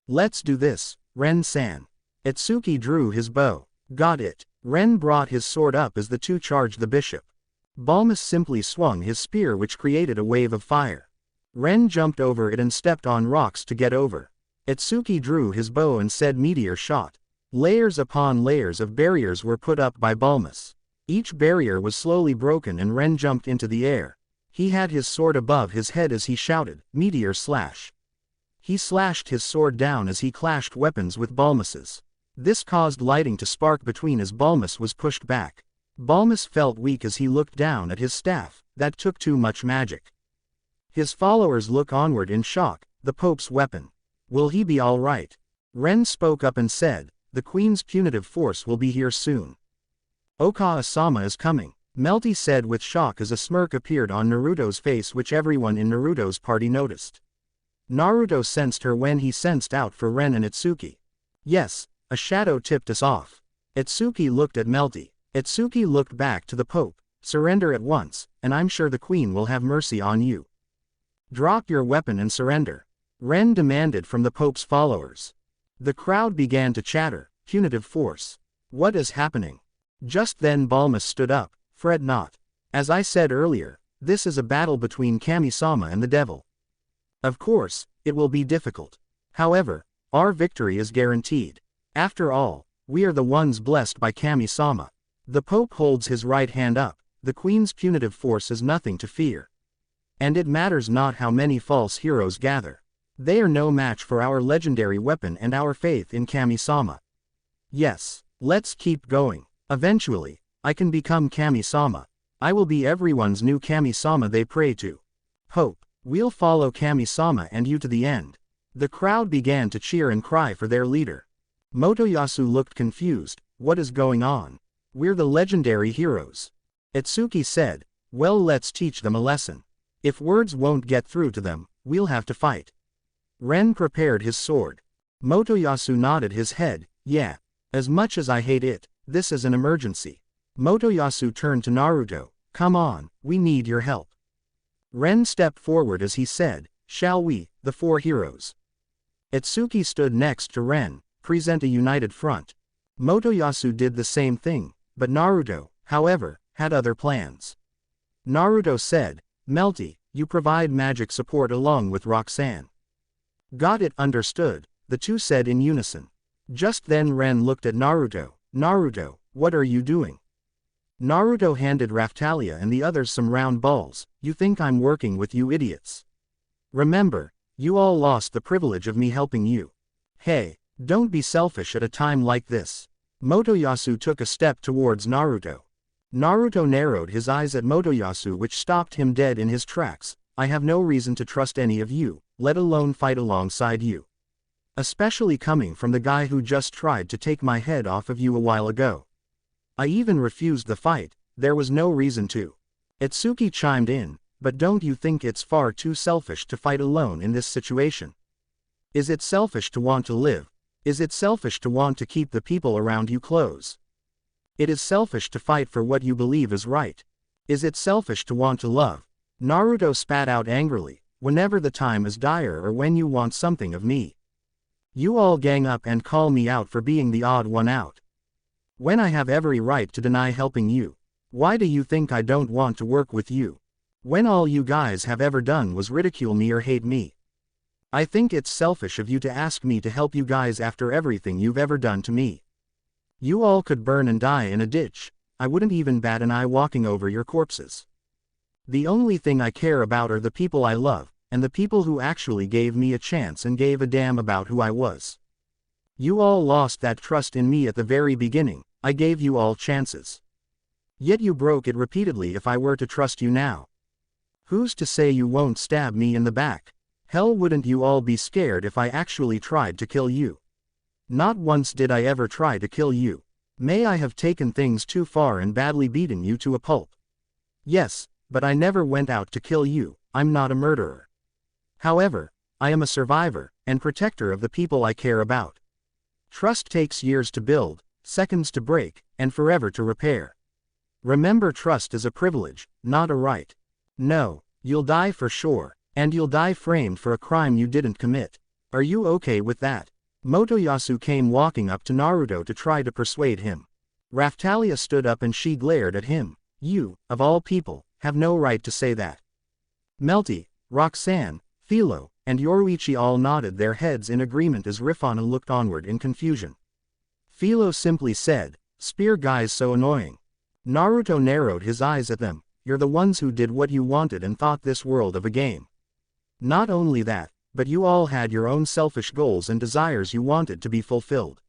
Let's do this, Ren-san. Itsuki drew his bow. Got it. Ren brought his sword up as the two charged the bishop. Balmus simply swung his spear, which created a wave of fire. Ren jumped over it and stepped on rocks to get over. Itsuki drew his bow and said meteor shot. Layers upon layers of barriers were put up by Balmus. Each barrier was slowly broken and Ren jumped into the air. He had his sword above his head as he shouted, meteor slash. He slashed his sword down as he clashed weapons with Balmus's. This caused lighting to spark between as Balmus was pushed back. Balmus felt weak as he looked down at his staff. That took too much magic. His followers look onward in shock. The Pope's weapon. Will he be all right? Ren spoke up and said, the Queen's punitive force will be here soon. Okawa-sama is coming, Melty said with shock as a smirk appeared on Naruto's face, which everyone in Naruto's party noticed. Naruto sensed her when he sensed out for Ren and Itsuki. Yes, a shadow tipped us off. Itsuki looked at Melty. Itsuki looked back to the Pope. Surrender at once, and I'm sure the Queen will have mercy on you. Drop your weapon and surrender. Ren demanded from the Pope's followers. The crowd began to chatter. Punitive force. What is happening? Just then Balmus stood up. Fret not. As I said earlier, this is a battle between Kami-sama and the devil. Of course, it will be difficult. However, our victory is guaranteed. After all, we are the ones blessed by Kami-sama. The Pope holds his right hand up. The Queen's punitive force is nothing to fear. And it matters not how many false heroes gather. They are no match for our legendary weapon and our faith in Kami-sama. Yes, let's keep going. Eventually, I can become Kami-sama. I will be everyone's new Kami-sama they pray to. Pope, we'll follow Kami-sama and you to the end. The crowd began to cheer and cry for their leader. Motoyasu looked confused. What is going on? We're the legendary heroes. Itsuki said, well, let's teach them a lesson. If words won't get through to them, we'll have to fight. Ren prepared his sword. Motoyasu nodded his head. Yeah. As much as I hate it, this is an emergency. Motoyasu turned to Naruto. Come on, we need your help. Ren stepped forward as he said, shall we, the four heroes? Itsuki stood next to Ren. Present a united front. Motoyasu did the same thing, but Naruto, however, had other plans. Naruto said, Melty, you provide magic support along with Roxanne. Got it, understood, the two said in unison. Just then Ren looked at Naruto. Naruto, what are you doing? Naruto handed Raftalia and the others some round balls. You think I'm working with you idiots? Remember, you all lost the privilege of me helping you. Hey, don't be selfish at a time like this. Motoyasu took a step towards Naruto. Naruto narrowed his eyes at Motoyasu, which stopped him dead in his tracks. I have no reason to trust any of you, let alone fight alongside you. Especially coming from the guy who just tried to take my head off of you a while ago. I even refused the fight, there was no reason to. Itsuki chimed in, but don't you think it's far too selfish to fight alone in this situation? Is it selfish to want to live? Is it selfish to want to keep the people around you close? It is selfish to fight for what you believe is right. Is it selfish to want to love? Naruto spat out angrily, whenever the time is dire or when you want something of me. You all gang up and call me out for being the odd one out. When I have every right to deny helping you. Why do you think I don't want to work with you? When all you guys have ever done was ridicule me or hate me. I think it's selfish of you to ask me to help you guys after everything you've ever done to me. You all could burn and die in a ditch, I wouldn't even bat an eye walking over your corpses. The only thing I care about are the people I love, and the people who actually gave me a chance and gave a damn about who I was. You all lost that trust in me at the very beginning, I gave you all chances. Yet you broke it repeatedly. If I were to trust you now, who's to say you won't stab me in the back? Hell, wouldn't you all be scared if I actually tried to kill you? Not once did I ever try to kill you. May I have taken things too far and badly beaten you to a pulp? Yes, but I never went out to kill you, I'm not a murderer. However, I am a survivor, and protector of the people I care about. Trust takes years to build, seconds to break, and forever to repair. Remember, trust is a privilege, not a right. No, you'll die for sure, and you'll die framed for a crime you didn't commit. Are you okay with that? Motoyasu came walking up to Naruto to try to persuade him. Raftalia stood up and she glared at him. You, of all people, have no right to say that. Melty, Roxanne, Philo, and Yoruichi all nodded their heads in agreement as Rifana looked onward in confusion. Philo simply said, "Spear guys so annoying." Naruto narrowed his eyes at them. You're the ones who did what you wanted and thought this world of a game. Not only that, but you all had your own selfish goals and desires you wanted to be fulfilled.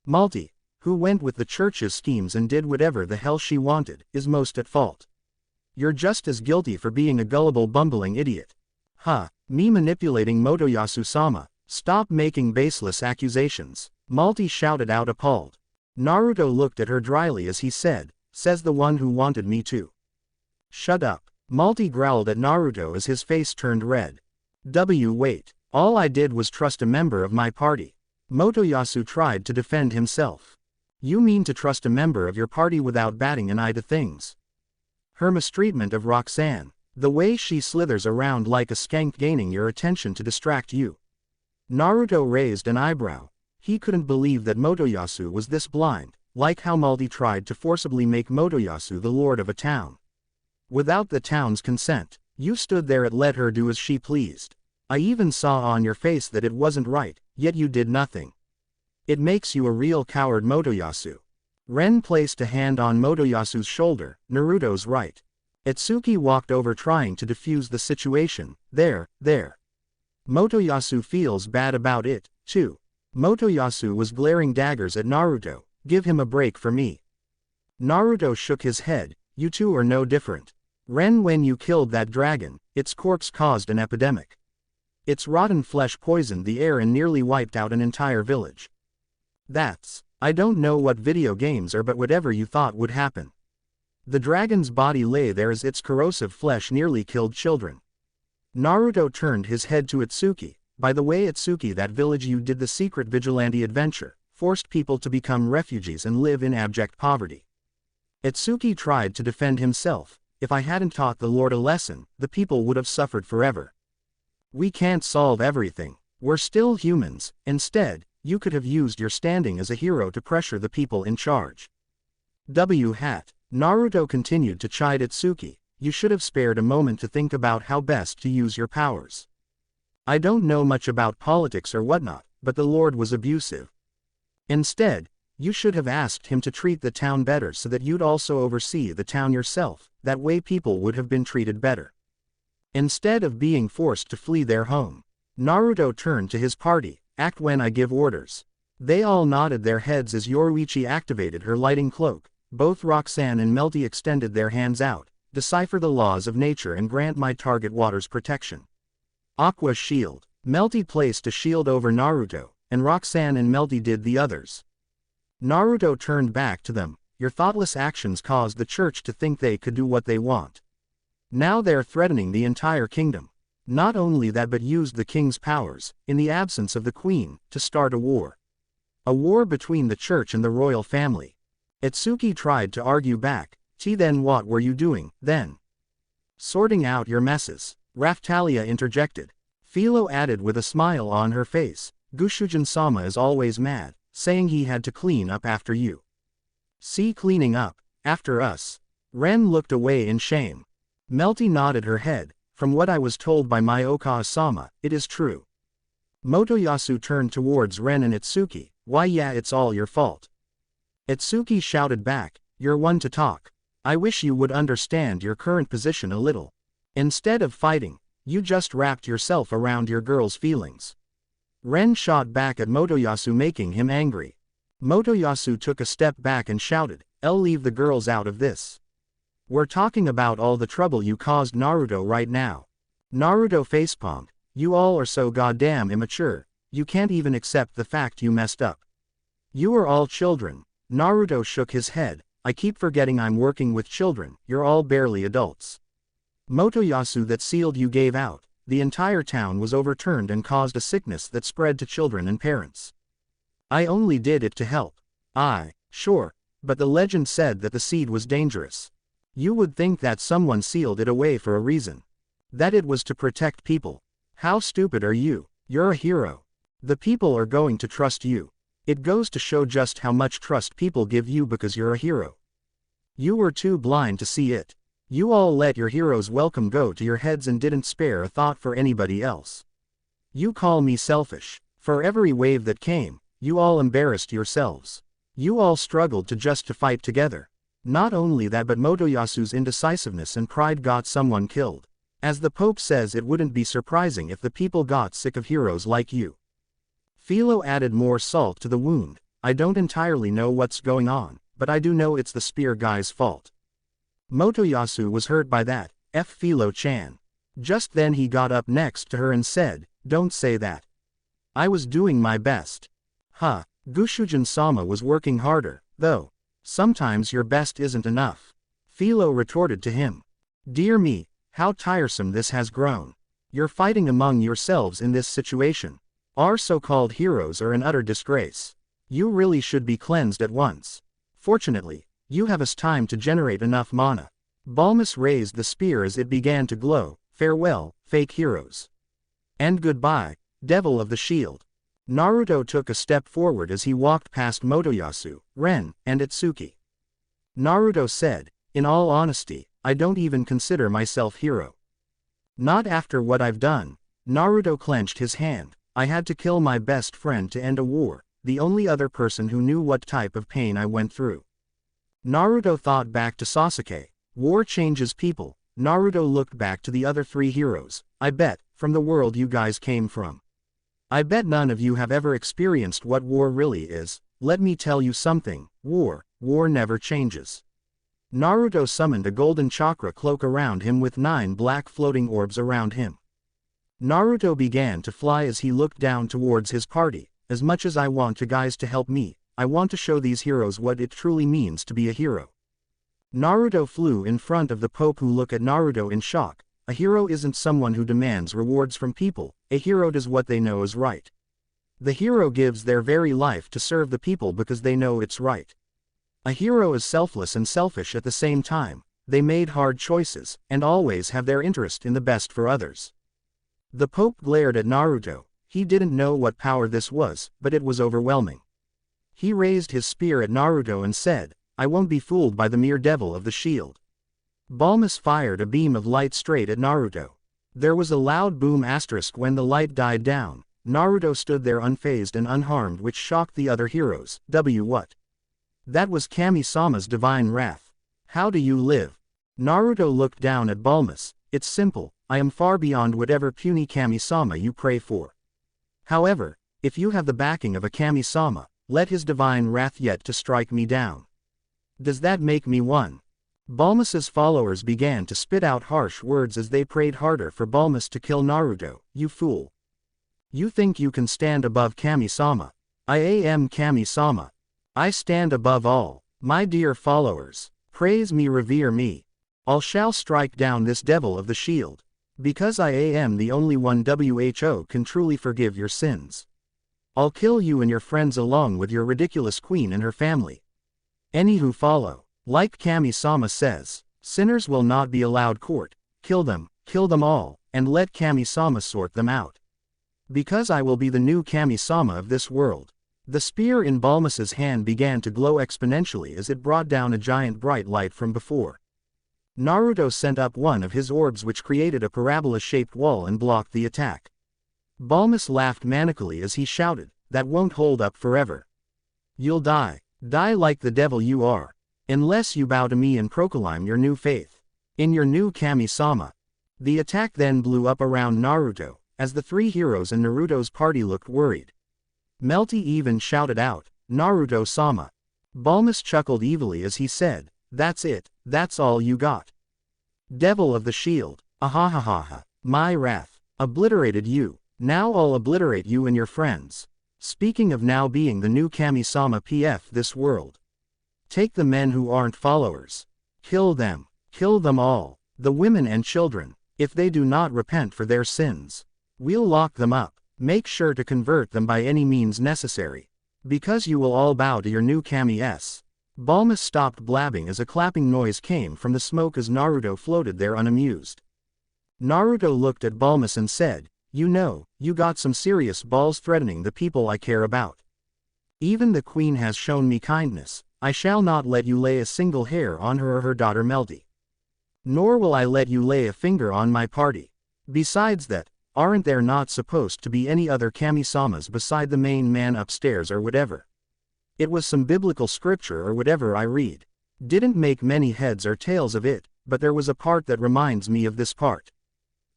Malty, who went with the church's schemes and did whatever the hell she wanted, is most at fault. You're just as guilty for being a gullible bumbling idiot. Me manipulating Motoyasu-sama, stop making baseless accusations, Malty shouted out appalled. Naruto looked at her dryly as he said, says the one who wanted me to. Shut up, Malty growled at Naruto as his face turned red. Wait, all I did was trust a member of my party. Motoyasu tried to defend himself. You mean to trust a member of your party without batting an eye to things? Her mistreatment of Roxanne, the way she slithers around like a skank gaining your attention to distract you. Naruto raised an eyebrow. He couldn't believe that Motoyasu was this blind, like how Malty tried to forcibly make Motoyasu the lord of a town. Without the town's consent, you stood there and let her do as she pleased. I even saw on your face that it wasn't right, yet you did nothing. It makes you a real coward, Motoyasu. Ren placed a hand on Motoyasu's shoulder. Naruto's right. Itsuki walked over trying to defuse the situation. There. Motoyasu feels bad about it, too. Motoyasu was glaring daggers at Naruto. Give him a break for me. Naruto shook his head. You two are no different. Ren, when you killed that dragon, its corpse caused an epidemic. Its rotten flesh poisoned the air and nearly wiped out an entire village. I don't know what video games are, but whatever you thought would happen. The dragon's body lay there as its corrosive flesh nearly killed children. Naruto turned his head to Itsuki. By the way, Itsuki, that village you did the secret vigilante adventure, forced people to become refugees and live in abject poverty. Itsuki tried to defend himself. If I hadn't taught the Lord a lesson, the people would have suffered forever. We can't solve everything. We're still humans. Instead, you could have used your standing as a hero to pressure the people in charge. Naruto continued to chide Itsuki, you should have spared a moment to think about how best to use your powers. I don't know much about politics or whatnot, but the Lord was abusive. Instead, you should have asked him to treat the town better so that you'd also oversee the town yourself, that way people would have been treated better. Instead of being forced to flee their home. Naruto turned to his party, act when I give orders. They all nodded their heads as Yoruichi activated her lighting cloak, both Roxanne and Melty extended their hands out, decipher the laws of nature and grant my target water's protection. Aqua's shield. Melty placed a shield over Naruto, and Roxanne and Melty did the others. Naruto turned back to them, your thoughtless actions caused the church to think they could do what they want. Now they're threatening the entire kingdom. Not only that but used the king's powers, in the absence of the queen, to start a war. A war between the church and the royal family. Itsuki tried to argue back, then what were you doing, then? Sorting out your messes, Raftalia interjected. Philo added with a smile on her face, Gushujin-sama is always mad, saying he had to clean up after you. See, cleaning up, after us. Ren looked away in shame. Melty nodded her head, from what I was told by my Okawa-sama, it is true. Motoyasu turned towards Ren and Itsuki, why yeah it's all your fault. Itsuki shouted back, you're one to talk. I wish you would understand your current position a little. Instead of fighting, you just wrapped yourself around your girl's feelings. Ren shot back at Motoyasu, making him angry. Motoyasu took a step back and shouted, I'll leave the girls out of this. We're talking about all the trouble you caused Naruto right now. Naruto facepalmed, you all are so goddamn immature, you can't even accept the fact you messed up. You are all children. Naruto shook his head, I keep forgetting I'm working with children, you're all barely adults. Motoyasu, that shield you gave out, the entire town was overturned and caused a sickness that spread to children and parents. I only did it to help. Sure, but the legend said that the seed was dangerous. You would think that someone sealed it away for a reason. That it was to protect people. How stupid are you? You're a hero. The people are going to trust you. It goes to show just how much trust people give you because you're a hero. You were too blind to see it. You all let your hero's welcome go to your heads and didn't spare a thought for anybody else. You call me selfish. For every wave that came, you all embarrassed yourselves. You all struggled to fight together. Not only that but Motoyasu's indecisiveness and pride got someone killed. As the Pope says, it wouldn't be surprising if the people got sick of heroes like you. Philo added more salt to the wound, I don't entirely know what's going on, but I do know it's the spear guy's fault. Motoyasu was hurt by that, Philo-chan. Just then he got up next to her and said, don't say that. I was doing my best. Gushujin-sama was working harder, though. Sometimes your best isn't enough. Philo retorted to him. Dear me, how tiresome this has grown. You're fighting among yourselves in this situation. Our so-called heroes are an utter disgrace. You really should be cleansed at once. Fortunately, you have us time to generate enough mana. Balmus raised the spear as it began to glow. Farewell, fake heroes. And goodbye, devil of the shield. Naruto took a step forward as he walked past Motoyasu, Ren, and Itsuki. Naruto said, in all honesty, I don't even consider myself hero. Not after what I've done. Naruto clenched his hand. I had to kill my best friend to end a war, the only other person who knew what type of pain I went through. Naruto thought back to Sasuke. War changes people. Naruto looked back to the other three heroes. I bet, from the world you guys came from. I bet none of you have ever experienced what war really is. Let me tell you something, war never changes. Naruto summoned a golden chakra cloak around him with 9 black floating orbs around him. Naruto began to fly as he looked down towards his party. As much as I want you guys to help me, I want to show these heroes what it truly means to be a hero. Naruto flew in front of the Pope, who looked at Naruto in shock. A hero isn't someone who demands rewards from people, a hero does what they know is right. The hero gives their very life to serve the people because they know it's right. A hero is selfless and selfish at the same time. They made hard choices, and always have their interest in the best for others. The Pope glared at Naruto. He didn't know what power this was, but it was overwhelming. He raised his spear at Naruto and said, I won't be fooled by the mere devil of the shield. Balmus fired a beam of light straight at Naruto. There was a loud boom asterisk when the light died down. Naruto stood there unfazed and unharmed, which shocked the other heroes. What? That was Kami-sama's divine wrath. How do you live? Naruto looked down at Balmus. It's simple, I am far beyond whatever puny Kami-sama you pray for. However, if you have the backing of a Kami-sama, let his divine wrath yet to strike me down. Does that make me one? Balmus's followers began to spit out harsh words as they prayed harder for Balmus to kill Naruto. You fool. You think you can stand above Kami-sama? I am Kami-sama. I stand above all. My dear followers, praise me, revere me. All shall strike down this devil of the shield. Because I am the only one who can truly forgive your sins. I'll kill you and your friends along with your ridiculous queen and her family. Any who follow. Like Kami-sama says, sinners will not be allowed court. Kill them all, and let Kami-sama sort them out. Because I will be the new Kami-sama of this world. The spear in Balmus's hand began to glow exponentially as it brought down a giant bright light from before. Naruto sent up one of his orbs, which created a parabola-shaped wall and blocked the attack. Balmus laughed manically as he shouted, that won't hold up forever. You'll die. Die like the devil you are. Unless you bow to me and proclaim your new faith. In your new Kami-sama. The attack then blew up around Naruto, as the three heroes and Naruto's party looked worried. Melty even shouted out, Naruto-sama. Balmus chuckled evilly as he said, that's it, that's all you got. Devil of the shield, ahahaha, my wrath, obliterated you, now I'll obliterate you and your friends. Speaking of now being the new Kami-sama PF this world. Take the men who aren't followers. Kill them all, the women and children, if they do not repent for their sins. We'll lock them up, make sure to convert them by any means necessary. Because you will all bow to your new Kami-s. Balmus stopped blabbing as a clapping noise came from the smoke as Naruto floated there unamused. Naruto looked at Balmus and said, you know, you got some serious balls threatening the people I care about. Even the queen has shown me kindness. I shall not let you lay a single hair on her or her daughter Melty. Nor will I let you lay a finger on my party. Besides that, aren't there not supposed to be any other Kami-samas beside the main man upstairs or whatever? It was some biblical scripture or whatever I read. Didn't make many heads or tails of it, but there was a part that reminds me of this part.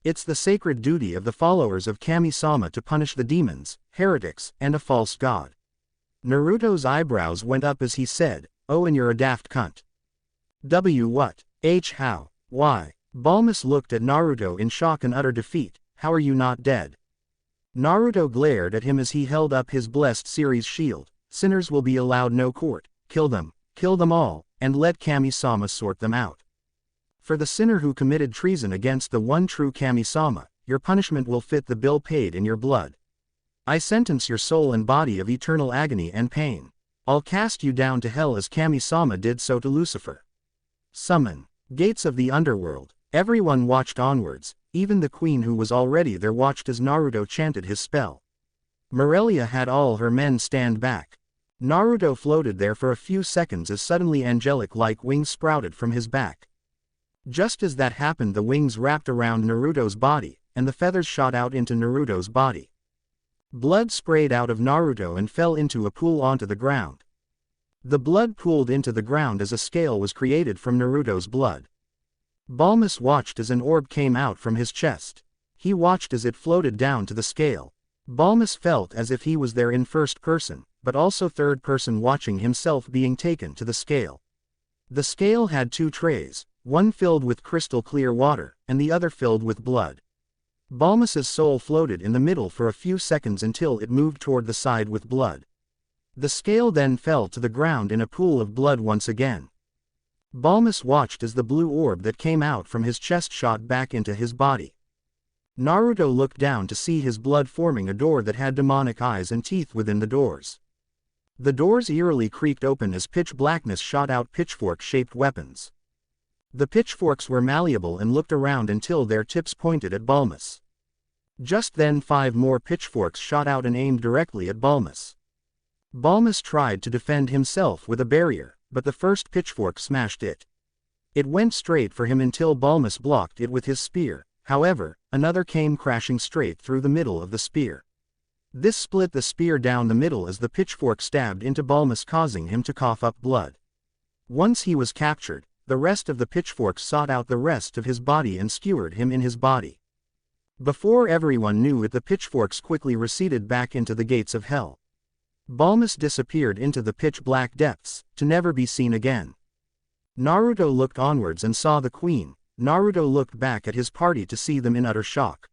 It's the sacred duty of the followers of Kami-sama to punish the demons, heretics, and a false god. Naruto's eyebrows went up as he said, oh, and you're a daft cunt. What? How? Why? Balmus looked at Naruto in shock and utter defeat. How are you not dead? Naruto glared at him as he held up his blessed series shield. Sinners will be allowed no court. Kill them all, and let Kami-sama sort them out. For the sinner who committed treason against the one true Kami-sama, your punishment will fit the bill paid in your blood. I sentence your soul and body of eternal agony and pain. I'll cast you down to hell as Kami-sama did so to Lucifer. Summon. Gates of the underworld. Everyone watched onwards, even the queen who was already there watched as Naruto chanted his spell. Morelia had all her men stand back. Naruto floated there for a few seconds as suddenly angelic-like wings sprouted from his back. Just as that happened, the wings wrapped around Naruto's body, and the feathers shot out into Naruto's body. Blood sprayed out of Naruto and fell into a pool onto the ground. The blood pooled into the ground as a scale was created from Naruto's blood. Balmus watched as an orb came out from his chest. He watched as it floated down to the scale. Balmus felt as if he was there in first person, but also third person, watching himself being taken to the scale. The scale had two trays, one filled with crystal clear water, and the other filled with blood. Balmus's soul floated in the middle for a few seconds until it moved toward the side with blood. The scale then fell to the ground in a pool of blood once again. Balmus watched as the blue orb that came out from his chest shot back into his body. Naruto looked down to see his blood forming a door that had demonic eyes and teeth within the doors. The doors eerily creaked open as pitch blackness shot out pitchfork-shaped weapons. The pitchforks were malleable and looked around until their tips pointed at Balmus. Just then 5 more pitchforks shot out and aimed directly at Balmus. Balmus tried to defend himself with a barrier, but the first pitchfork smashed it. It went straight for him until Balmus blocked it with his spear. However, another came crashing straight through the middle of the spear. This split the spear down the middle as the pitchfork stabbed into Balmus, causing him to cough up blood. Once he was captured, the rest of the pitchforks sought out the rest of his body and skewered him in his body. Before everyone knew it, the pitchforks quickly receded back into the gates of hell. Balmus disappeared into the pitch-black depths, to never be seen again. Naruto looked onwards and saw the queen. Naruto looked back at his party to see them in utter shock.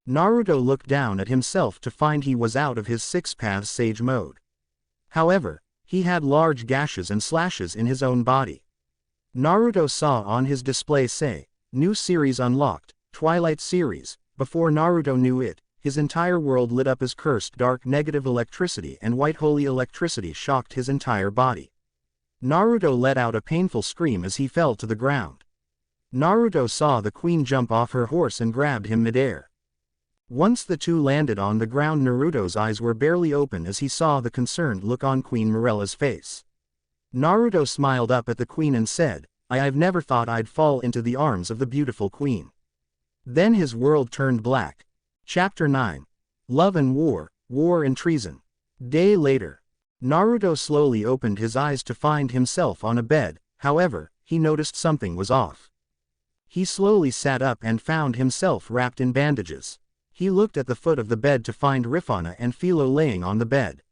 Naruto looked down at himself to find he was out of his Six Paths Sage mode. However, he had large gashes and slashes in his own body. Naruto saw on his display say, "New series unlocked, Twilight series." Before Naruto knew it, his entire world lit up as cursed dark negative electricity, and white holy electricity shocked his entire body. Naruto let out a painful scream as he fell to the ground. Naruto saw the queen jump off her horse and grabbed him midair. Once the two landed on the ground, Naruto's eyes were barely open as he saw the concerned look on Queen Morella's face. Naruto smiled up at the queen and said, I've never thought I'd fall into the arms of the beautiful queen." Then his world turned black. Chapter 9. Love and War, War and Treason. Day later. Naruto slowly opened his eyes to find himself on a bed. However, he noticed something was off. He slowly sat up and found himself wrapped in bandages. He looked at the foot of the bed to find Rifana and Philo laying on the bed,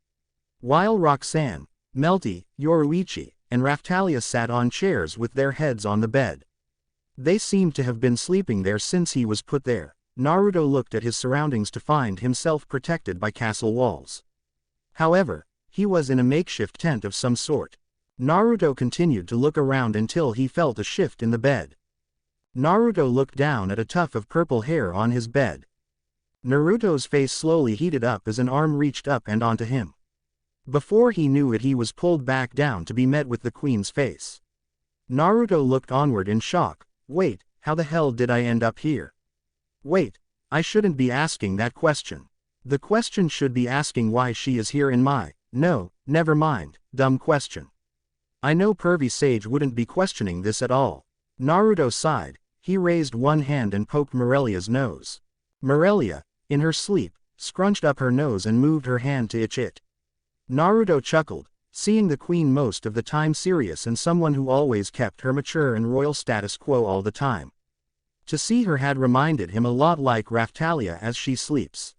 while Roxanne, Melty, Yoruichi, and Raftalia sat on chairs with their heads on the bed. They seemed to have been sleeping there since he was put there. Naruto looked at his surroundings to find himself protected by castle walls. However, he was in a makeshift tent of some sort. Naruto continued to look around until he felt a shift in the bed. Naruto looked down at a tuft of purple hair on his bed. Naruto's face slowly heated up as an arm reached up and onto him. Before he knew it, he was pulled back down to be met with the queen's face. Naruto looked onward in shock. Wait, how the hell did I end up here? Wait, I shouldn't be asking that question. The question should be asking why she is here in my... No, never mind, dumb question. I know pervy sage wouldn't be questioning this at all. Naruto sighed. He raised one hand and poked Morelia's nose. Morelia, in her sleep, scrunched up her nose and moved her hand to itch it. Naruto chuckled, seeing the queen most of the time serious and someone who always kept her mature and royal status quo all the time. To see her had reminded him a lot like Raftalia as she sleeps.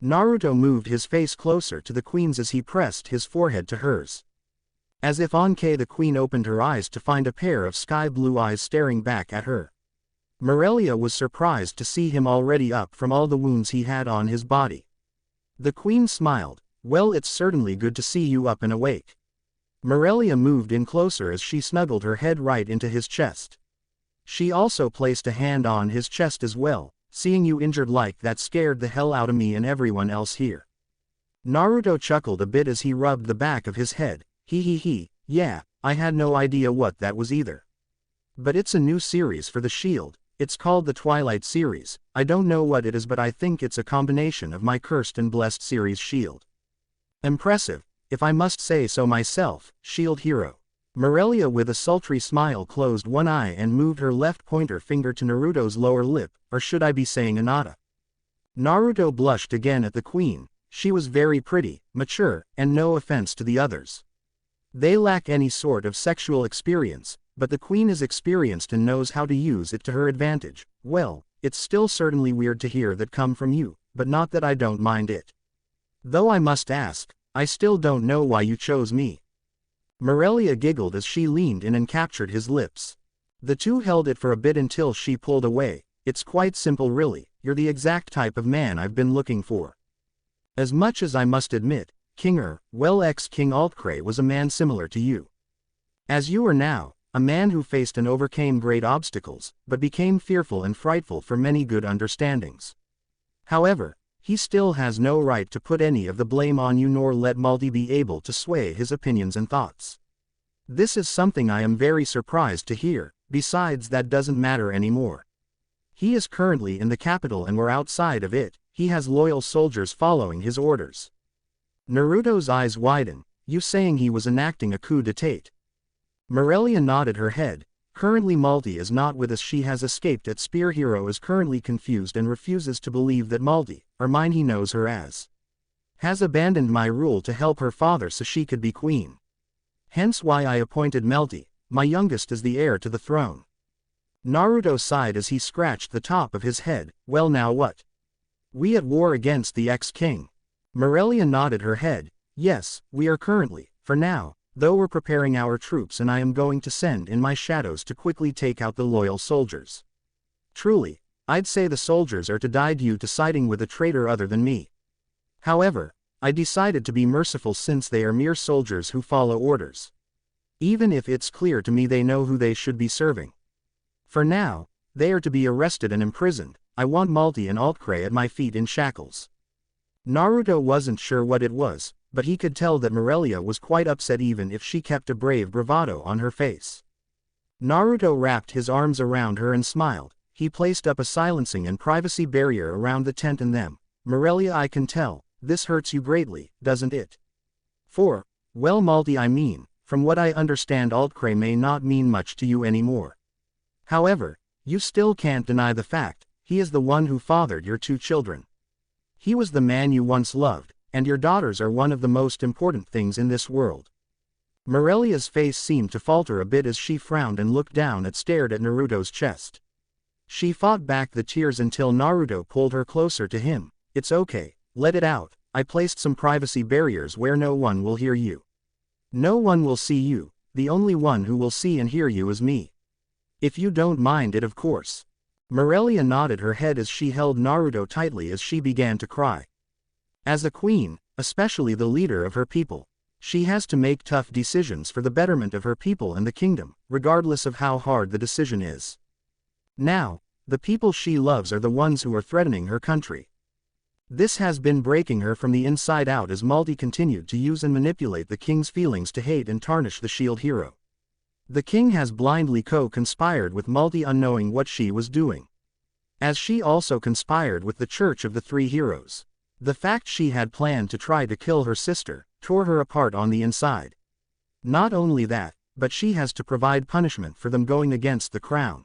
Naruto moved his face closer to the queen's as he pressed his forehead to hers. As if on K, the queen opened her eyes to find a pair of sky blue eyes staring back at her. Morelia was surprised to see him already up from all the wounds he had on his body. The queen smiled. Well, it's certainly good to see you up and awake. Morelia moved in closer as she snuggled her head right into his chest. She also placed a hand on his chest as well. Seeing you injured like that scared the hell out of me and everyone else here. Naruto chuckled a bit as he rubbed the back of his head. He, yeah, I had no idea what that was either. But it's a new series for the Shield. It's called the Twilight series. I don't know what it is, but I think it's a combination of my cursed and blessed series Shield. Impressive, if I must say so myself, Shield hero. Morelia with a sultry smile closed one eye and moved her left pointer finger to Naruto's lower lip, or should I be saying Anata? Naruto blushed again at the queen. She was very pretty, mature, and no offense to the others. They lack any sort of sexual experience, but the queen is experienced and knows how to use it to her advantage. Well, it's still certainly weird to hear that come from you, but not that I don't mind it. Though I must ask, I still don't know why you chose me. Morelia giggled as she leaned in and captured his lips. The two held it for a bit until she pulled away. It's quite simple really, you're the exact type of man I've been looking for. As much as I must admit, ex-King Altcray was a man similar to you. As you are now, a man who faced and overcame great obstacles, but became fearful and frightful for many good understandings. However, he still has no right to put any of the blame on you nor let Malty be able to sway his opinions and thoughts. This is something I am very surprised to hear, besides that doesn't matter anymore. He is currently in the capital and we're outside of it, he has loyal soldiers following his orders. Naruto's eyes widen. You saying he was enacting a coup d'etat? Morelia nodded her head. Currently Malty is not with us. She has escaped. At Spear Hero is currently confused and refuses to believe that Malty, or mine he knows her as, has abandoned my rule to help her father so she could be queen. Hence why I appointed Melty, my youngest, as the heir to the throne. Naruto sighed as he scratched the top of his head. Well, now what? We at war against the ex-king? Morelia nodded her head. Yes, we are currently, for now, though we're preparing our troops, and I am going to send in my shadows to quickly take out the loyal soldiers. Truly, I'd say the soldiers are to die due to siding with a traitor other than me. However, I decided to be merciful since they are mere soldiers who follow orders. Even if it's clear to me they know who they should be serving. For now, they are to be arrested and imprisoned. I want Malty and Altcray at my feet in shackles. Naruto wasn't sure what it was, but he could tell that Morelia was quite upset even if she kept a brave bravado on her face. Naruto wrapped his arms around her and smiled. He placed up a silencing and privacy barrier around the tent and them. Morelia, I can tell, this hurts you greatly, doesn't it? Well, Malty, I mean, from what I understand, Altcray may not mean much to you anymore. However, you still can't deny the fact, he is the one who fathered your 2 children. He was the man you once loved, and your daughters are one of the most important things in this world. Morelia's face seemed to falter a bit as she frowned and looked down and stared at Naruto's chest. She fought back the tears until Naruto pulled her closer to him. It's okay, let it out. I placed some privacy barriers where no one will hear you. No one will see you, the only one who will see and hear you is me. If you don't mind it, of course. Morelia nodded her head as she held Naruto tightly as she began to cry. As a queen, especially the leader of her people, she has to make tough decisions for the betterment of her people and the kingdom, regardless of how hard the decision is. Now, the people she loves are the ones who are threatening her country. This has been breaking her from the inside out as Malty continued to use and manipulate the king's feelings to hate and tarnish the shield hero. The king has blindly co-conspired with Malty unknowing what she was doing. As she also conspired with the Church of the Three Heroes. The fact she had planned to try to kill her sister tore her apart on the inside. Not only that, but she has to provide punishment for them going against the crown.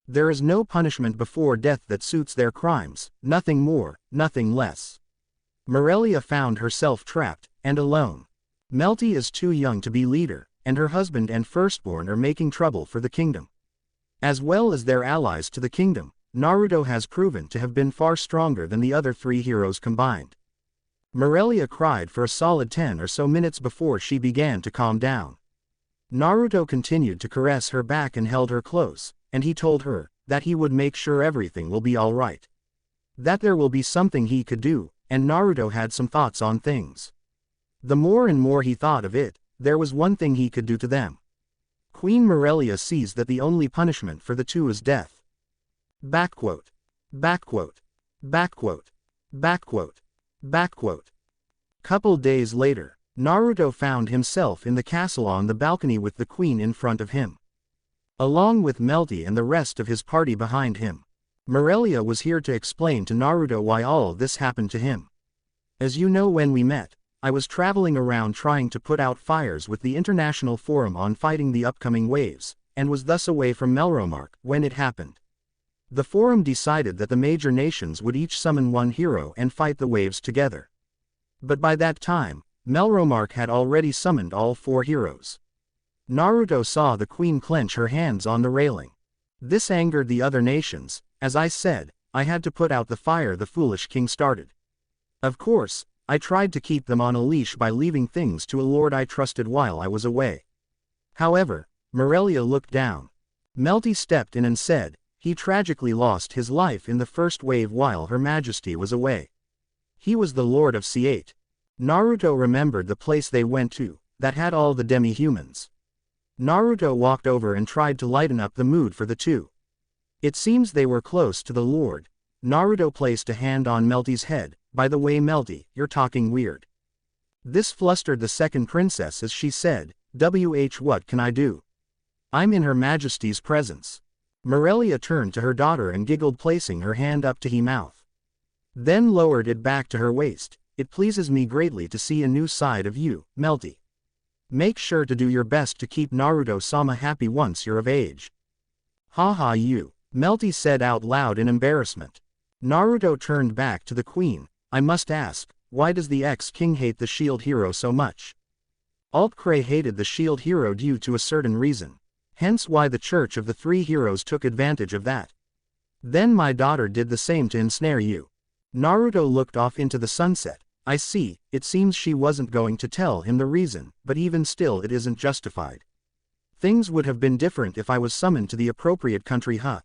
There is no punishment before death that suits their crimes, nothing more, nothing less. Morelia found herself trapped, and alone. Melty is too young to be leader, and her husband and firstborn are making trouble for the kingdom. As well as their allies to the kingdom, Naruto has proven to have been far stronger than the other 3 heroes combined. Morelia cried for a solid 10 or so minutes before she began to calm down. Naruto continued to caress her back and held her close, and he told her that he would make sure everything will be all right. That there will be something he could do, and Naruto had some thoughts on things. The more and more he thought of it, there was one thing he could do to them. Queen Morelia sees that the only punishment for the 2 is death. Backquote. Backquote. Backquote. Backquote. Backquote. Couple days later, Naruto found himself in the castle on the balcony with the queen in front of him, along with Melty and the rest of his party behind him. Morelia was here to explain to Naruto why all of this happened to him. As you know, when we met, I was traveling around trying to put out fires with the International Forum on fighting the upcoming waves, and was thus away from Melromark when it happened. The forum decided that the major nations would each summon 1 hero and fight the waves together. But by that time, Melromark had already summoned all 4 heroes. Naruto saw the queen clench her hands on the railing. This angered the other nations. As I said, I had to put out the fire the foolish king started. Of course, I tried to keep them on a leash by leaving things to a lord I trusted while I was away. However, Morelia looked down. Melty stepped in and said, he tragically lost his life in the first wave while Her Majesty was away. He was the Lord of C8. Naruto remembered the place they went to, that had all the demi-humans. Naruto walked over and tried to lighten up the mood for the 2. It seems they were close to the Lord. Naruto placed a hand on Melty's head. By the way, Melty, you're talking weird. This flustered the second princess as she said, what can I do? I'm in Her Majesty's presence. Morelia turned to her daughter and giggled, placing her hand up to her mouth. Then lowered it back to her waist. It pleases me greatly to see a new side of you, Melty. Make sure to do your best to keep Naruto-sama happy once you're of age. Haha you, Melty said out loud in embarrassment. Naruto turned back to the queen. I must ask, why does the ex-king hate the shield hero so much? Altcray hated the shield hero due to a certain reason. Hence why the Church of the Three Heroes took advantage of that. Then my daughter did the same to ensnare you. Naruto looked off into the sunset. I see, it seems she wasn't going to tell him the reason, but even still it isn't justified. Things would have been different if I was summoned to the appropriate country, huh?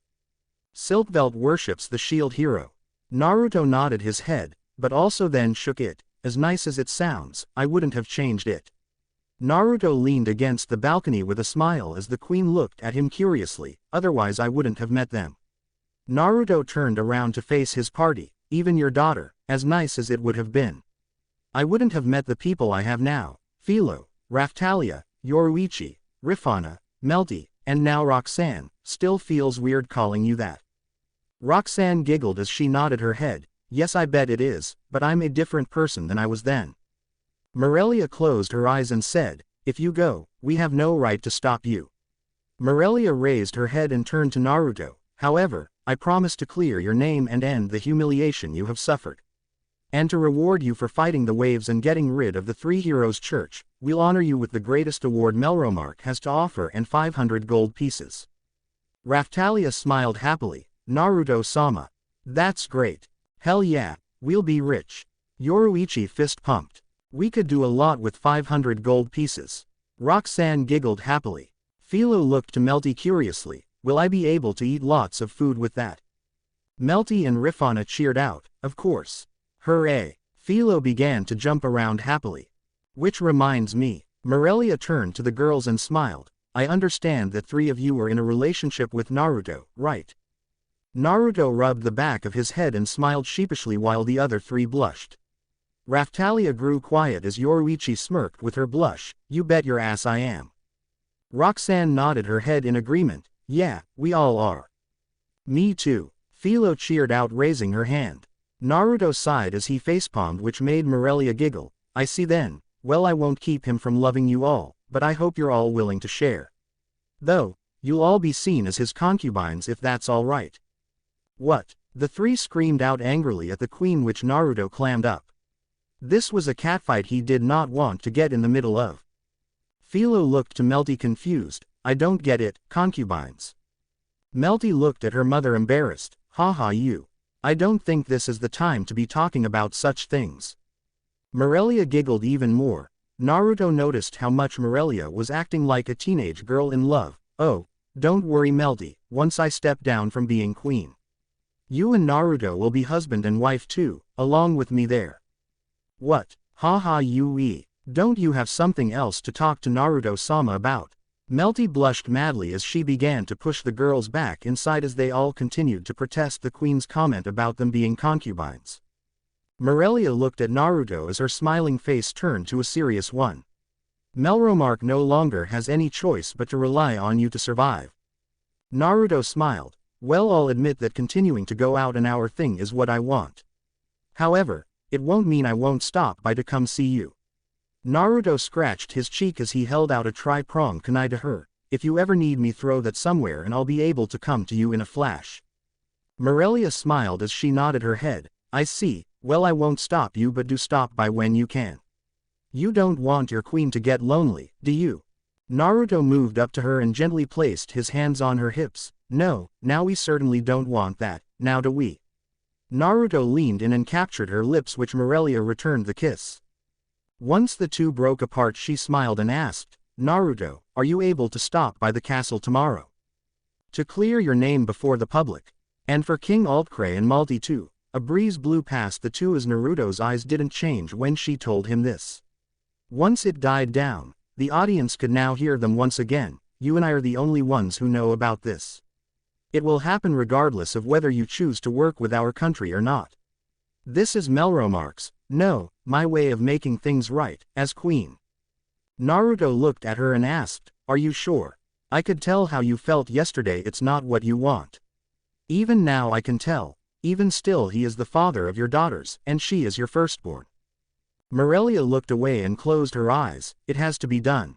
Silkbelt worships the shield hero. Naruto nodded his head, but also then shook it. As nice as it sounds, I wouldn't have changed it. Naruto leaned against the balcony with a smile as the queen looked at him curiously, otherwise I wouldn't have met them. Naruto turned around to face his party. Even your daughter, as nice as it would have been, I wouldn't have met the people I have now. Philo, Raftalia, Yoruichi, Rifana, Melty, and now Roxanne. Still feels weird calling you that. Roxanne giggled as she nodded her head. Yes, I bet it is, but I'm a different person than I was then. Morelia closed her eyes and said, if you go, we have no right to stop you. Morelia raised her head and turned to Naruto. However, I promise to clear your name and end the humiliation you have suffered. And to reward you for fighting the waves and getting rid of the Three Heroes Church, we'll honor you with the greatest award Melromark has to offer and 500 gold pieces. Raftalia smiled happily. Naruto-sama. That's great. Hell yeah, we'll be rich. Yoruichi fist pumped. We could do a lot with 500 gold pieces. Roxanne giggled happily. Philo looked to Melty curiously. Will I be able to eat lots of food with that? Melty and Rifana cheered out. Of course. Hooray. Philo began to jump around happily. Which reminds me. Morelia turned to the girls and smiled. I understand that 3 of you are in a relationship with Naruto, right? Naruto rubbed the back of his head and smiled sheepishly while the other 3 blushed. Raftalia grew quiet as Yoruichi smirked with her blush. You bet your ass I am. Roxanne nodded her head in agreement. Yeah, we all are. Me too. Philo cheered out raising her hand. Naruto sighed as he facepalmed, which made Morelia giggle. I see then. Well, I won't keep him from loving you all, but I hope you're all willing to share. Though, you'll all be seen as his concubines if that's all right. What? The 3 screamed out angrily at the queen, which Naruto clammed up. This was a catfight he did not want to get in the middle of. Philo looked to Melty confused. I don't get it, concubines. Melty looked at her mother embarrassed. Haha you. I don't think this is the time to be talking about such things. Morelia giggled even more. Naruto noticed how much Morelia was acting like a teenage girl in love. Oh, don't worry Melty, once I step down from being queen, you and Naruto will be husband and wife too, along with me there. What? Haha you don't you have something else to talk to Naruto-sama about? Melty blushed madly as she began to push the girls back inside as they all continued to protest the queen's comment about them being concubines. Morelia looked at Naruto as her smiling face turned to a serious one. Melromark no longer has any choice but to rely on you to survive. Naruto smiled. Well, I'll admit that continuing to go out an hour thing is what I want. However, it won't mean I won't stop by to come see you. Naruto scratched his cheek as he held out a tri-pronged kunai to her. If you ever need me, throw that somewhere and I'll be able to come to you in a flash. Morelia smiled as she nodded her head. I see. Well, I won't stop you, but do stop by when you can. You don't want your queen to get lonely, do you? Naruto moved up to her and gently placed his hands on her hips. No, now we certainly don't want that, now do we? Naruto leaned in and captured her lips, which Morelia returned the kiss. Once the two broke apart, she smiled and asked, Naruto, are you able to stop by the castle tomorrow? To clear your name before the public. And for King Altcray and Malty too. A breeze blew past the two as Naruto's eyes didn't change when she told him this. Once it died down, the audience could now hear them once again. You and I are the only ones who know about this. It will happen regardless of whether you choose to work with our country or not. This is Melromark's, no, my way of making things right, as queen. Naruto looked at her and asked, are you sure? I could tell how you felt yesterday. It's not what you want. Even now I can tell. Even still, he is the father of your daughters, and she is your firstborn. Morelia looked away and closed her eyes. It has to be done.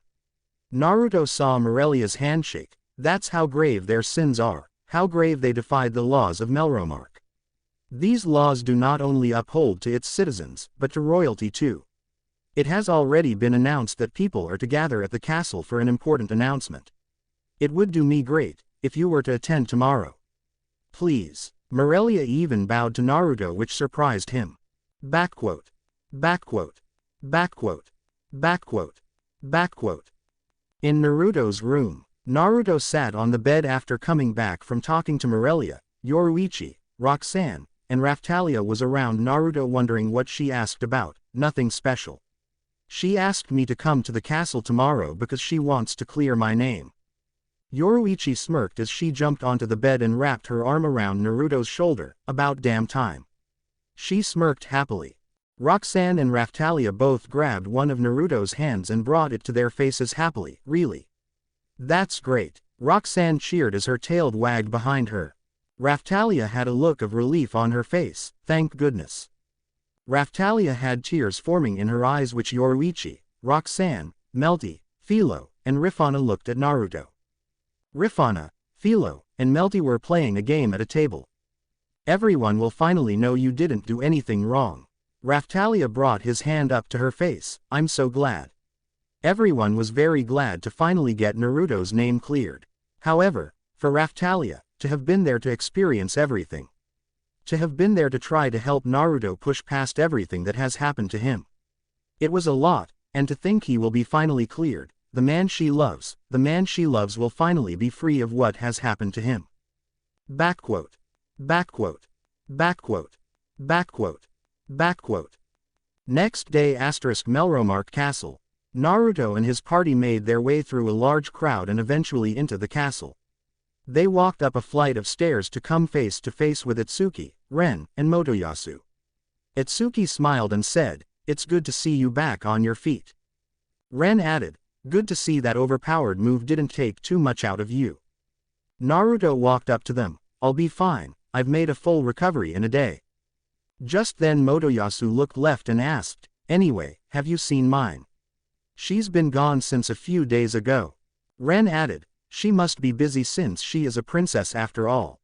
Naruto saw Morelia's handshake. That's how grave their sins are, how grave they defied the laws of Melromark. These laws do not only uphold to its citizens, but to royalty too. It has already been announced that people are to gather at the castle for an important announcement. It would do me great, if you were to attend tomorrow. Please. Morelia even bowed to Naruto, which surprised him. Backquote. Backquote. Backquote. Backquote. Backquote. In Naruto's room, Naruto sat on the bed after coming back from talking to Morelia. Yoruichi, Roxanne, and Raftalia was around Naruto, wondering what she asked about. Nothing special. She asked me to come to the castle tomorrow because she wants to clear my name. Yoruichi smirked as she jumped onto the bed and wrapped her arm around Naruto's shoulder. About damn time. She smirked happily. Roxanne and Raftalia both grabbed one of Naruto's hands and brought it to their faces happily. Really? That's great. Roxanne cheered as her tail wagged behind her. Raftalia had a look of relief on her face. Thank goodness. Raftalia had tears forming in her eyes, which Yoruichi, Roxanne, Melty, Philo, and Rifana looked at Naruto. Rifana, Philo, and Melty were playing a game at a table. Everyone will finally know you didn't do anything wrong. Raftalia brought his hand up to her face. I'm so glad. Everyone was very glad to finally get Naruto's name cleared. However, for Raftalia, to have been there to experience everything. To have been there to try to help Naruto push past everything that has happened to him. It was a lot, and to think he will be finally cleared. The man she loves will finally be free of what has happened to him. Backquote. Backquote. Backquote. Backquote. Backquote. Next day, Melromark Castle. Naruto and his party made their way through a large crowd and eventually into the castle. They walked up a flight of stairs to come face to face with Itsuki, Ren, and Motoyasu. Itsuki smiled and said, "It's good to see you back on your feet." Ren added, "Good to see that overpowered move didn't take too much out of you." Naruto walked up to them. "I'll be fine, I've made a full recovery in a day." Just then Motoyasu looked left and asked, "Anyway, have you seen mine?" "She's been gone since a few days ago." Ren added, "She must be busy since she is a princess after all."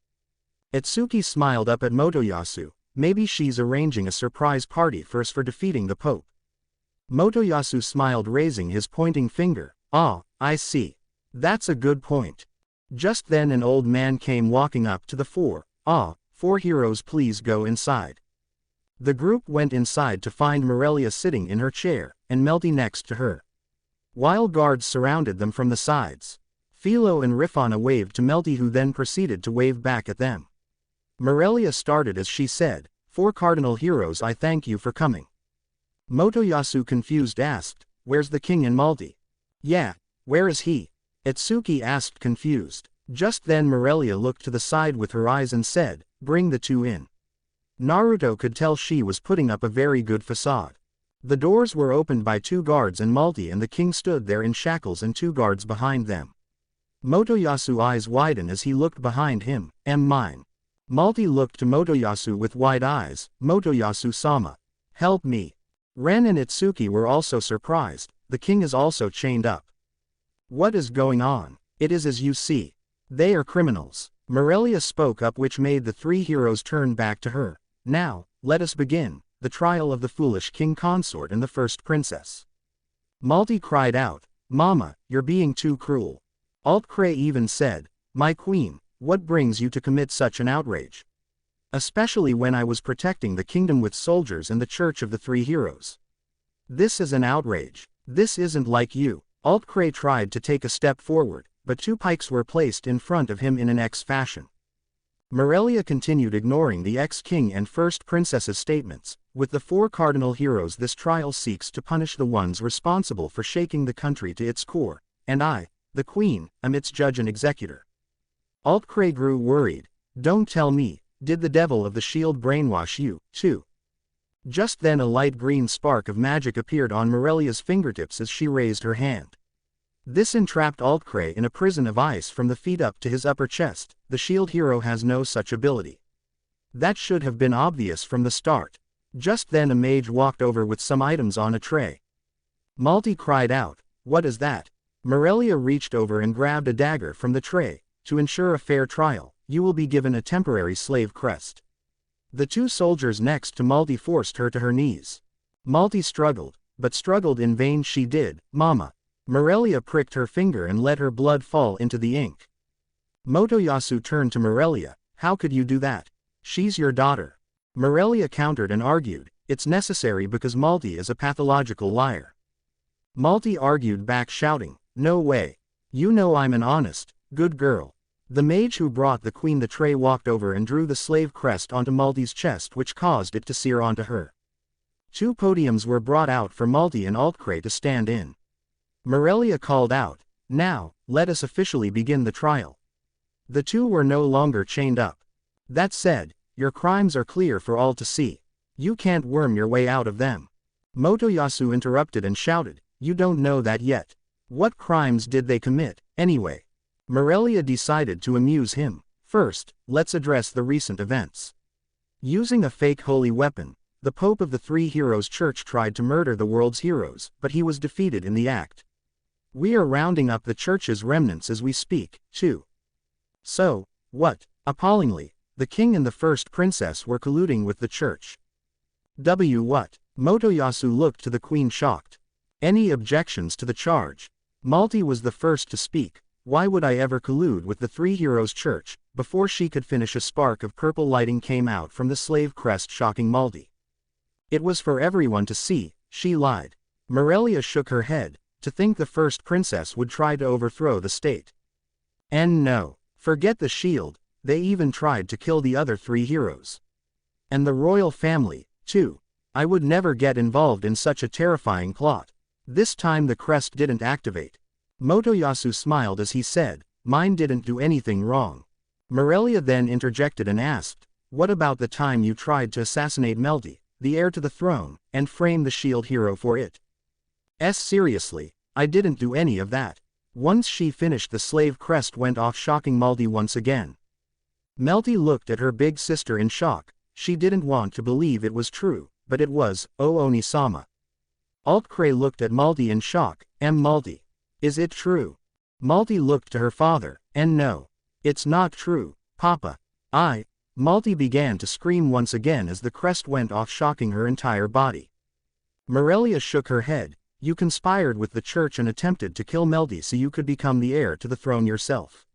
Itsuki smiled up at Motoyasu. "Maybe she's arranging a surprise party for us for defeating the Pope." Motoyasu smiled, raising his pointing finger. "Ah, I see. That's a good point." Just then an old man came walking up to the four heroes. "Please go inside." The group went inside to find Morelia sitting in her chair, and Melty next to her. While guards surrounded them from the sides. Philo and Rifana waved to Melty, who then proceeded to wave back at them. Morelia started as she said, "Four cardinal heroes, I thank you for coming." Motoyasu, confused, asked, "Where's the king and Malty?" "Yeah, where is he?" Itsuki asked, confused. Just then Morelia looked to the side with her eyes and said, "Bring the two in." Naruto could tell she was putting up a very good facade. The doors were opened by two guards and Malty and the king stood there in shackles and two guards behind them. Motoyasu's eyes widened as he looked behind him. Mine. Malty looked to Motoyasu with wide eyes. "Motoyasu-sama. Help me." Ren and Itsuki were also surprised. The king is also chained up. "What is going on?" "It is as you see. They are criminals." Morelia spoke up, which made the three heroes turn back to her. "Now, let us begin, the trial of the foolish king consort and the first princess." Malty cried out, "Mama, you're being too cruel." Altcray even said, "My queen, what brings you to commit such an outrage? Especially when I was protecting the kingdom with soldiers and the church of the three heroes. This is an outrage. This isn't like you." Altcray tried to take a step forward, but two pikes were placed in front of him in an X fashion. Morelia continued, ignoring the ex-king and first princess's statements. "With the four cardinal heroes, this trial seeks to punish the ones responsible for shaking the country to its core, and I, the queen, am its judge and executor." Altcray grew worried. "Don't tell me, did the devil of the shield brainwash you, too?" Just then a light green spark of magic appeared on Morelia's fingertips as she raised her hand. This entrapped Altcray in a prison of ice from the feet up to his upper chest. The shield hero has no such ability. That should have been obvious from the start. Just then a mage walked over with some items on a tray. Malty cried out, "What is that?" Morelia reached over and grabbed a dagger from the tray. To ensure a fair trial, you will be given a temporary slave crest. The two soldiers next to Malti forced her to her knees. Malti struggled, but struggled in vain. She did, Mama. Morelia pricked her finger and let her blood fall into the ink. Motoyasu turned to Morelia. How could you do that? She's your daughter. Morelia countered and argued, it's necessary because Malti is a pathological liar. Malti argued back shouting, no way. You know I'm an honest, good girl. The mage who brought the queen the tray walked over and drew the slave crest onto Malti's chest, which caused it to sear onto her. 2 podiums were brought out for Malti and Altcray to stand in. Morelia called out, now, let us officially begin the trial. The two were no longer chained up. That said, your crimes are clear for all to see. You can't worm your way out of them. Motoyasu interrupted and shouted, you don't know that yet. What crimes did they commit, anyway? Morelia decided to amuse him. First, let's address the recent events. Using a fake holy weapon, the Pope of the Three Heroes Church tried to murder the world's heroes, but he was defeated in the act. We are rounding up the church's remnants as we speak, too. So, what? Appallingly, the king and the first princess were colluding with the church. What? Motoyasu looked to the queen shocked. Any objections to the charge? Malti was the first to speak. Why would I ever collude with the Three Heroes Church? Before she could finish, a spark of purple lighting came out from the slave crest, shocking Malti. It was for everyone to see, she lied. Morelia shook her head. To think the first princess would try to overthrow the state. And no, forget the shield, they even tried to kill the other 3 heroes. And the royal family, too. I would never get involved in such a terrifying plot. This time the crest didn't activate. Motoyasu smiled as he said, mine didn't do anything wrong. Morelia then interjected and asked, what about the time you tried to assassinate Melty, the heir to the throne, and frame the shield hero for it? Seriously, I didn't do any of that. Once she finished, the slave crest went off, shocking Malti once again. Melty looked at her big sister in shock. She didn't want to believe it was true, but it was. Oh, Oni-sama. Altcray looked at Malti in shock. Malti. Is it true? Malti looked to her father, and no. It's not true, Papa. Malti began to scream once again as the crest went off, shocking her entire body. Morelia shook her head. You conspired with the church and attempted to kill Melty so you could become the heir to the throne yourself.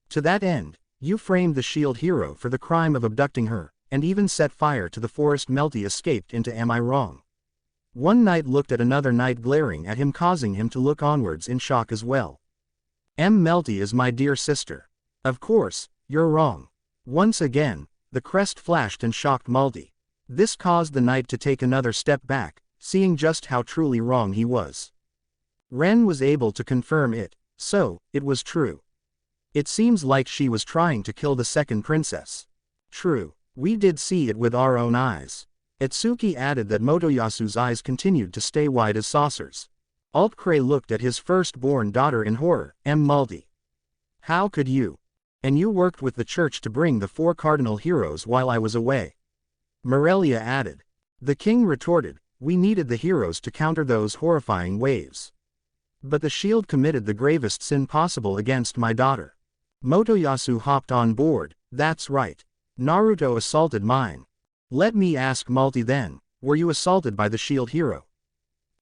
To that end, you framed the shield hero for the crime of abducting her, and even set fire to the forest Melty escaped into. Am I wrong? One knight looked at another knight, glaring at him, causing him to look onwards in shock as well. Melty is my dear sister. Of course, you're wrong. Once again, the crest flashed and shocked Malti. This caused the knight to take another step back, seeing just how truly wrong he was. Ren was able to confirm it, so, it was true. It seems like she was trying to kill the second princess. True, we did see it with our own eyes. Itsuki added that Motoyasu's eyes continued to stay wide as saucers. Altcray looked at his firstborn daughter in horror. Malti. How could you? And you worked with the church to bring the 4 cardinal heroes while I was away. Morelia added. The king retorted, we needed the heroes to counter those horrifying waves. But the shield committed the gravest sin possible against my daughter. Motoyasu hopped on board. That's right. Naruto assaulted mine. Let me ask Malti then, were you assaulted by the shield hero?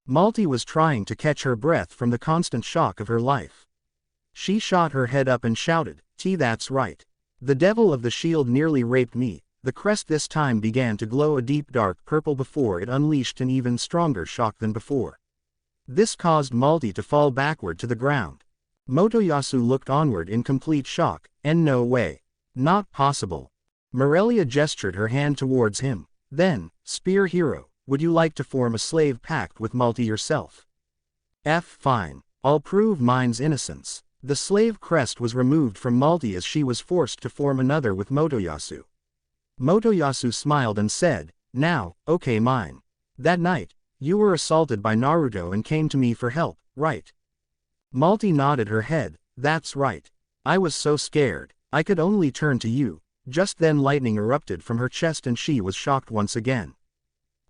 Malti was trying to catch her breath from the constant shock of her life. She shot her head up and shouted, that's right. The devil of the shield nearly raped me. The crest this time began to glow a deep dark purple before it unleashed an even stronger shock than before. This caused Malti to fall backward to the ground. Motoyasu looked onward in complete shock. No way. Not possible. Morelia gestured her hand towards him. Then, Spear Hero, would you like to form a slave pact with Malti yourself? Fine. I'll prove mine's innocence. The slave crest was removed from Malti as she was forced to form another with Motoyasu. Motoyasu smiled and said, now, okay, mine. That night, you were assaulted by Naruto and came to me for help, right? Malti nodded her head. That's right. I was so scared, I could only turn to you. Just then lightning erupted from her chest and she was shocked once again.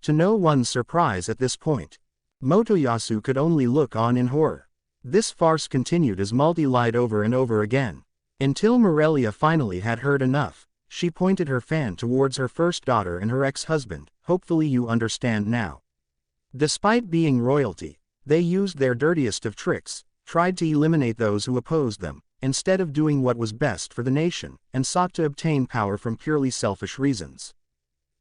To no one's surprise at this point, Motoyasu could only look on in horror. This farce continued as Malti lied over and over again. Until Morelia finally had heard enough, she pointed her fan towards her first daughter and her ex-husband. Hopefully you understand now. Despite being royalty, they used their dirtiest of tricks, tried to eliminate those who opposed them, instead of doing what was best for the nation, and sought to obtain power from purely selfish reasons.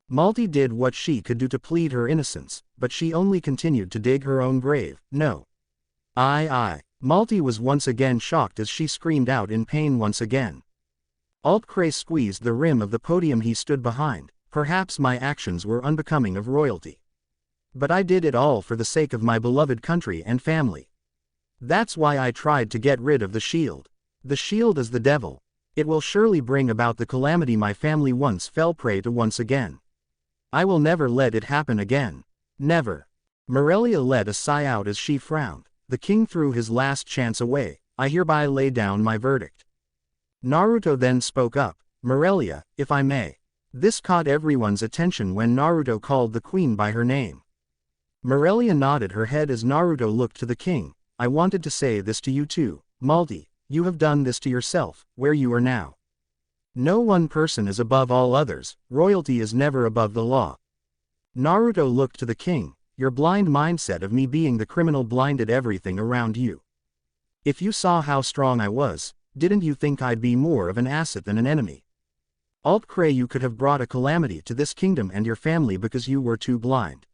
Malti did what she could do to plead her innocence, but she only continued to dig her own grave. No. Malti was once again shocked as she screamed out in pain once again. Altcray squeezed the rim of the podium he stood behind. Perhaps my actions were unbecoming of royalty. But I did it all for the sake of my beloved country and family. That's why I tried to get rid of the shield. The shield is the devil. It will surely bring about the calamity my family once fell prey to once again. I will never let it happen again. Never. Morelia let a sigh out as she frowned. The king threw his last chance away. I hereby lay down my verdict. Naruto then spoke up. Morelia, if I may. This caught everyone's attention when Naruto called the queen by her name. Morelia nodded her head as Naruto looked to the king. I wanted to say this to you too, Malti. You have done this to yourself, where you are now. No one person is above all others. Royalty is never above the law. Naruto looked to the king. Your blind mindset of me being the criminal blinded everything around you. If you saw how strong I was, didn't you think I'd be more of an asset than an enemy? Altcray, you could have brought a calamity to this kingdom and your family because you were too blind.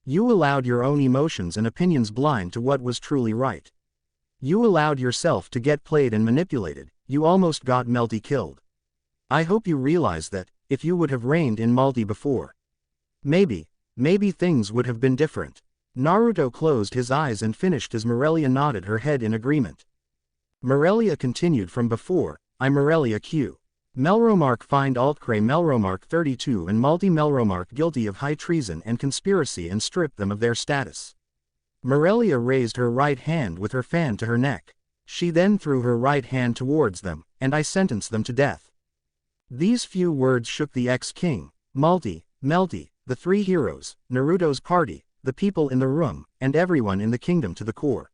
You allowed your own emotions and opinions blind to what was truly right. You allowed yourself to get played and manipulated. You almost got Melty killed. I hope you realize that, if you would have reigned in Malti before. Maybe things would have been different. Naruto closed his eyes and finished as Morelia nodded her head in agreement. Morelia continued from before. I Morelia Q. Melromark find Altcray Melromark 32 and Malti Melromark guilty of high treason and conspiracy and strip them of their status. Morelia raised her right hand with her fan to her neck. She then threw her right hand towards them, and I sentenced them to death. These few words shook the ex-king, Malti, Melty, the three heroes, Naruto's party, the people in the room, and everyone in the kingdom to the core.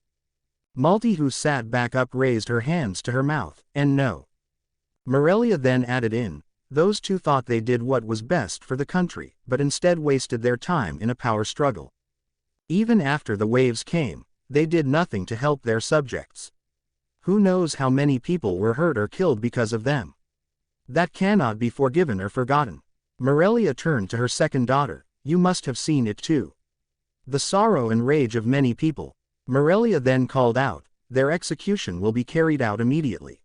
Malti, who sat back up, raised her hands to her mouth, and no. Morelia then added in, those two thought they did what was best for the country, but instead wasted their time in a power struggle. Even after the waves came, they did nothing to help their subjects. Who knows how many people were hurt or killed because of them? That cannot be forgiven or forgotten. Morelia turned to her second daughter. You must have seen it too. The sorrow and rage of many people. Morelia then called out, their execution will be carried out immediately.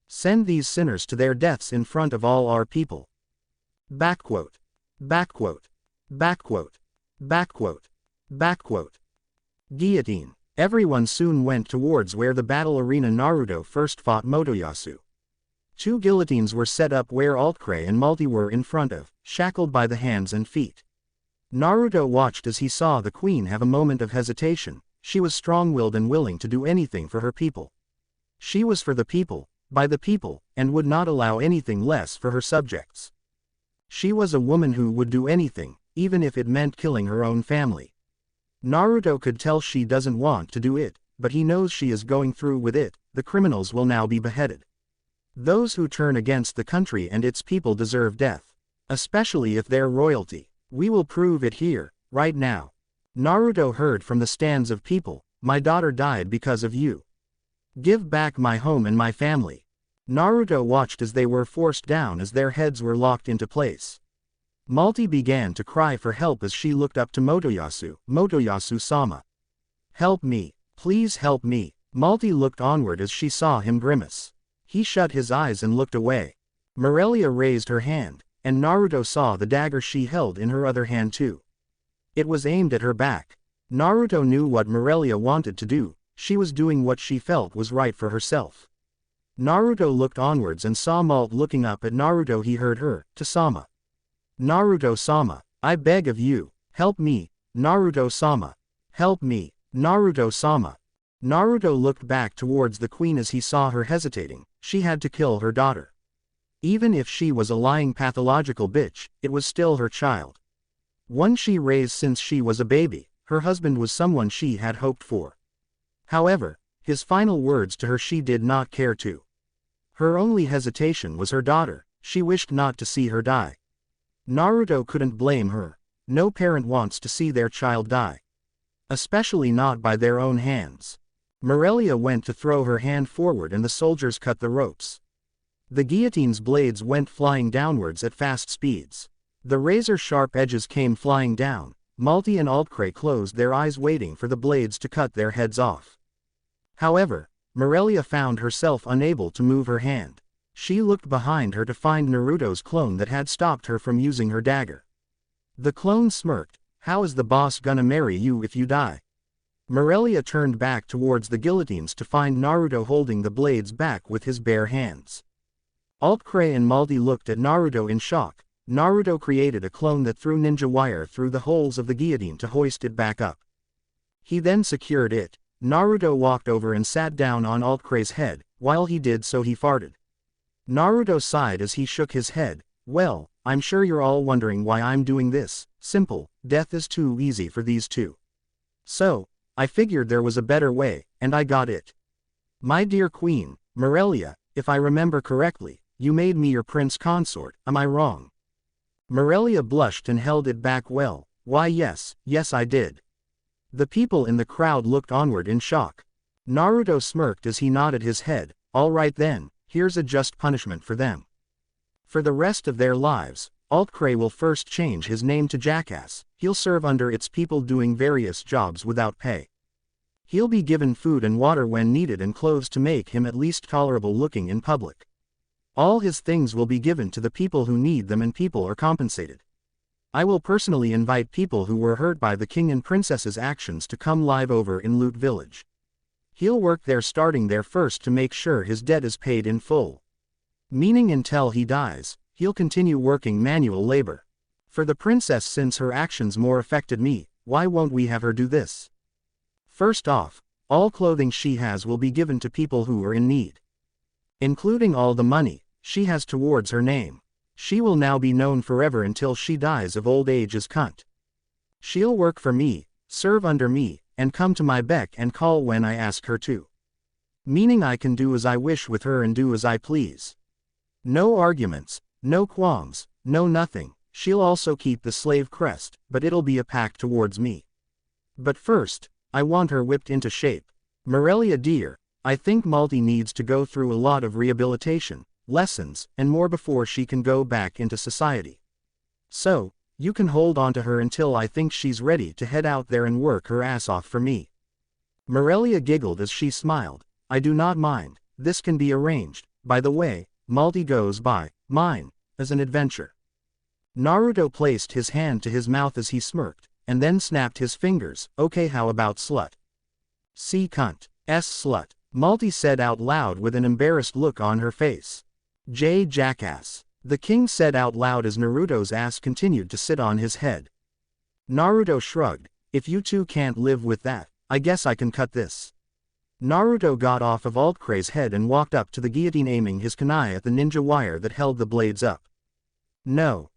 Send these sinners to their deaths in front of all our people. Backquote. Backquote. Backquote. Backquote. Backquote. Guillotine. Everyone soon went towards where the battle arena Naruto first fought Motoyasu. Two guillotines were set up where Altcray and Malti were in front of, shackled by the hands and feet. Naruto watched as he saw the queen have a moment of hesitation. She was strong-willed and willing to do anything for her people. She was for the people, by the people, and would not allow anything less for her subjects. She was a woman who would do anything, even if it meant killing her own family. Naruto could tell she doesn't want to do it, but he knows she is going through with it. The criminals will now be beheaded. Those who turn against the country and its people deserve death. Especially if they're royalty. We will prove it here, right now. Naruto heard from the stands of people, my daughter died because of you. Give back my home and my family. Naruto watched as they were forced down as their heads were locked into place. Malti began to cry for help as she looked up to Motoyasu. Motoyasu-sama. Help me, please help me. Malti looked onward as she saw him grimace. He shut his eyes and looked away. Morelia raised her hand, and Naruto saw the dagger she held in her other hand too. It was aimed at her back. Naruto knew what Morelia wanted to do. She was doing what she felt was right for herself. Naruto looked onwards and saw Malt looking up at Naruto. He heard her, to-sama. Naruto-sama, I beg of you, help me, Naruto-sama. Help me, Naruto-sama. Naruto looked back towards the queen as he saw her hesitating. She had to kill her daughter. Even if she was a lying pathological bitch, it was still her child. One she raised since she was a baby. Her husband was someone she had hoped for. However, His final words to her she did not care to. Her only hesitation was her daughter, she wished not to see her die. Naruto couldn't blame her. No parent wants to see their child die. Especially not by their own hands. Morelia went to throw her hand forward and the soldiers cut the ropes. The guillotine's blades went flying downwards at fast speeds. The razor-sharp edges came flying down. Malty and Altcray closed their eyes waiting for the blades to cut their heads off. However, Morelia found herself unable to move her hand. She looked behind her to find Naruto's clone that had stopped her from using her dagger. The clone smirked, "How is the boss gonna marry you if you die?" Morelia turned back towards the guillotines to find Naruto holding the blades back with his bare hands. Altcray and Malty looked at Naruto in shock. Naruto created a clone that threw ninja wire through the holes of the guillotine to hoist it back up. He then secured it. Naruto walked over and sat down on Altcray's head. While he did so he farted. Naruto sighed as he shook his head. "Well, I'm sure you're all wondering why I'm doing this. Simple, death is too easy for these two. So, I figured there was a better way, and I got it. My dear Queen, Morelia, if I remember correctly, you made me your prince consort, am I wrong?" Morelia blushed and held it back well. "Why yes I did." The people in the crowd looked onward in shock. Naruto smirked as he nodded his head. "All right then, here's a just punishment for them. For the rest of their lives, Altcray will first change his name to Jackass. He'll serve under its people doing various jobs without pay. He'll be given food and water when needed and clothes to make him at least tolerable looking in public. All his things will be given to the people who need them and people are compensated. I will personally invite people who were hurt by the king and princess's actions to come live over in Loot Village. He'll work there starting there first to make sure his debt is paid in full. Meaning until he dies, he'll continue working manual labor. For the princess since her actions more affected me, why won't we have her do this? First off, all clothing she has will be given to people who are in need. Including all the money she has towards her name. She will now be known forever until she dies of old age as cunt. She'll work for me, serve under me, and come to my beck and call when I ask her to. Meaning I can do as I wish with her and do as I please. No arguments, no qualms, no nothing. She'll also keep the slave crest, but it'll be a pact towards me. But first, I want her whipped into shape. Morelia dear, I think Malty needs to go through a lot of rehabilitation, lessons, and more before she can go back into society. So, you can hold on to her until I think she's ready to head out there and work her ass off for me." Morelia giggled as she smiled. "I do not mind, this can be arranged. By the way, Malty goes by mine as an adventure." Naruto placed his hand to his mouth as he smirked, and then snapped his fingers. "Okay, how about slut?" "See cunt. Slut," Malty said out loud with an embarrassed look on her face. Jackass," the king said out loud as Naruto's ass continued to sit on his head. Naruto shrugged. "If you two can't live with that, I guess I can cut this." Naruto got off of Altcray's head and walked up to the guillotine aiming his kunai at the ninja wire that held the blades up. No,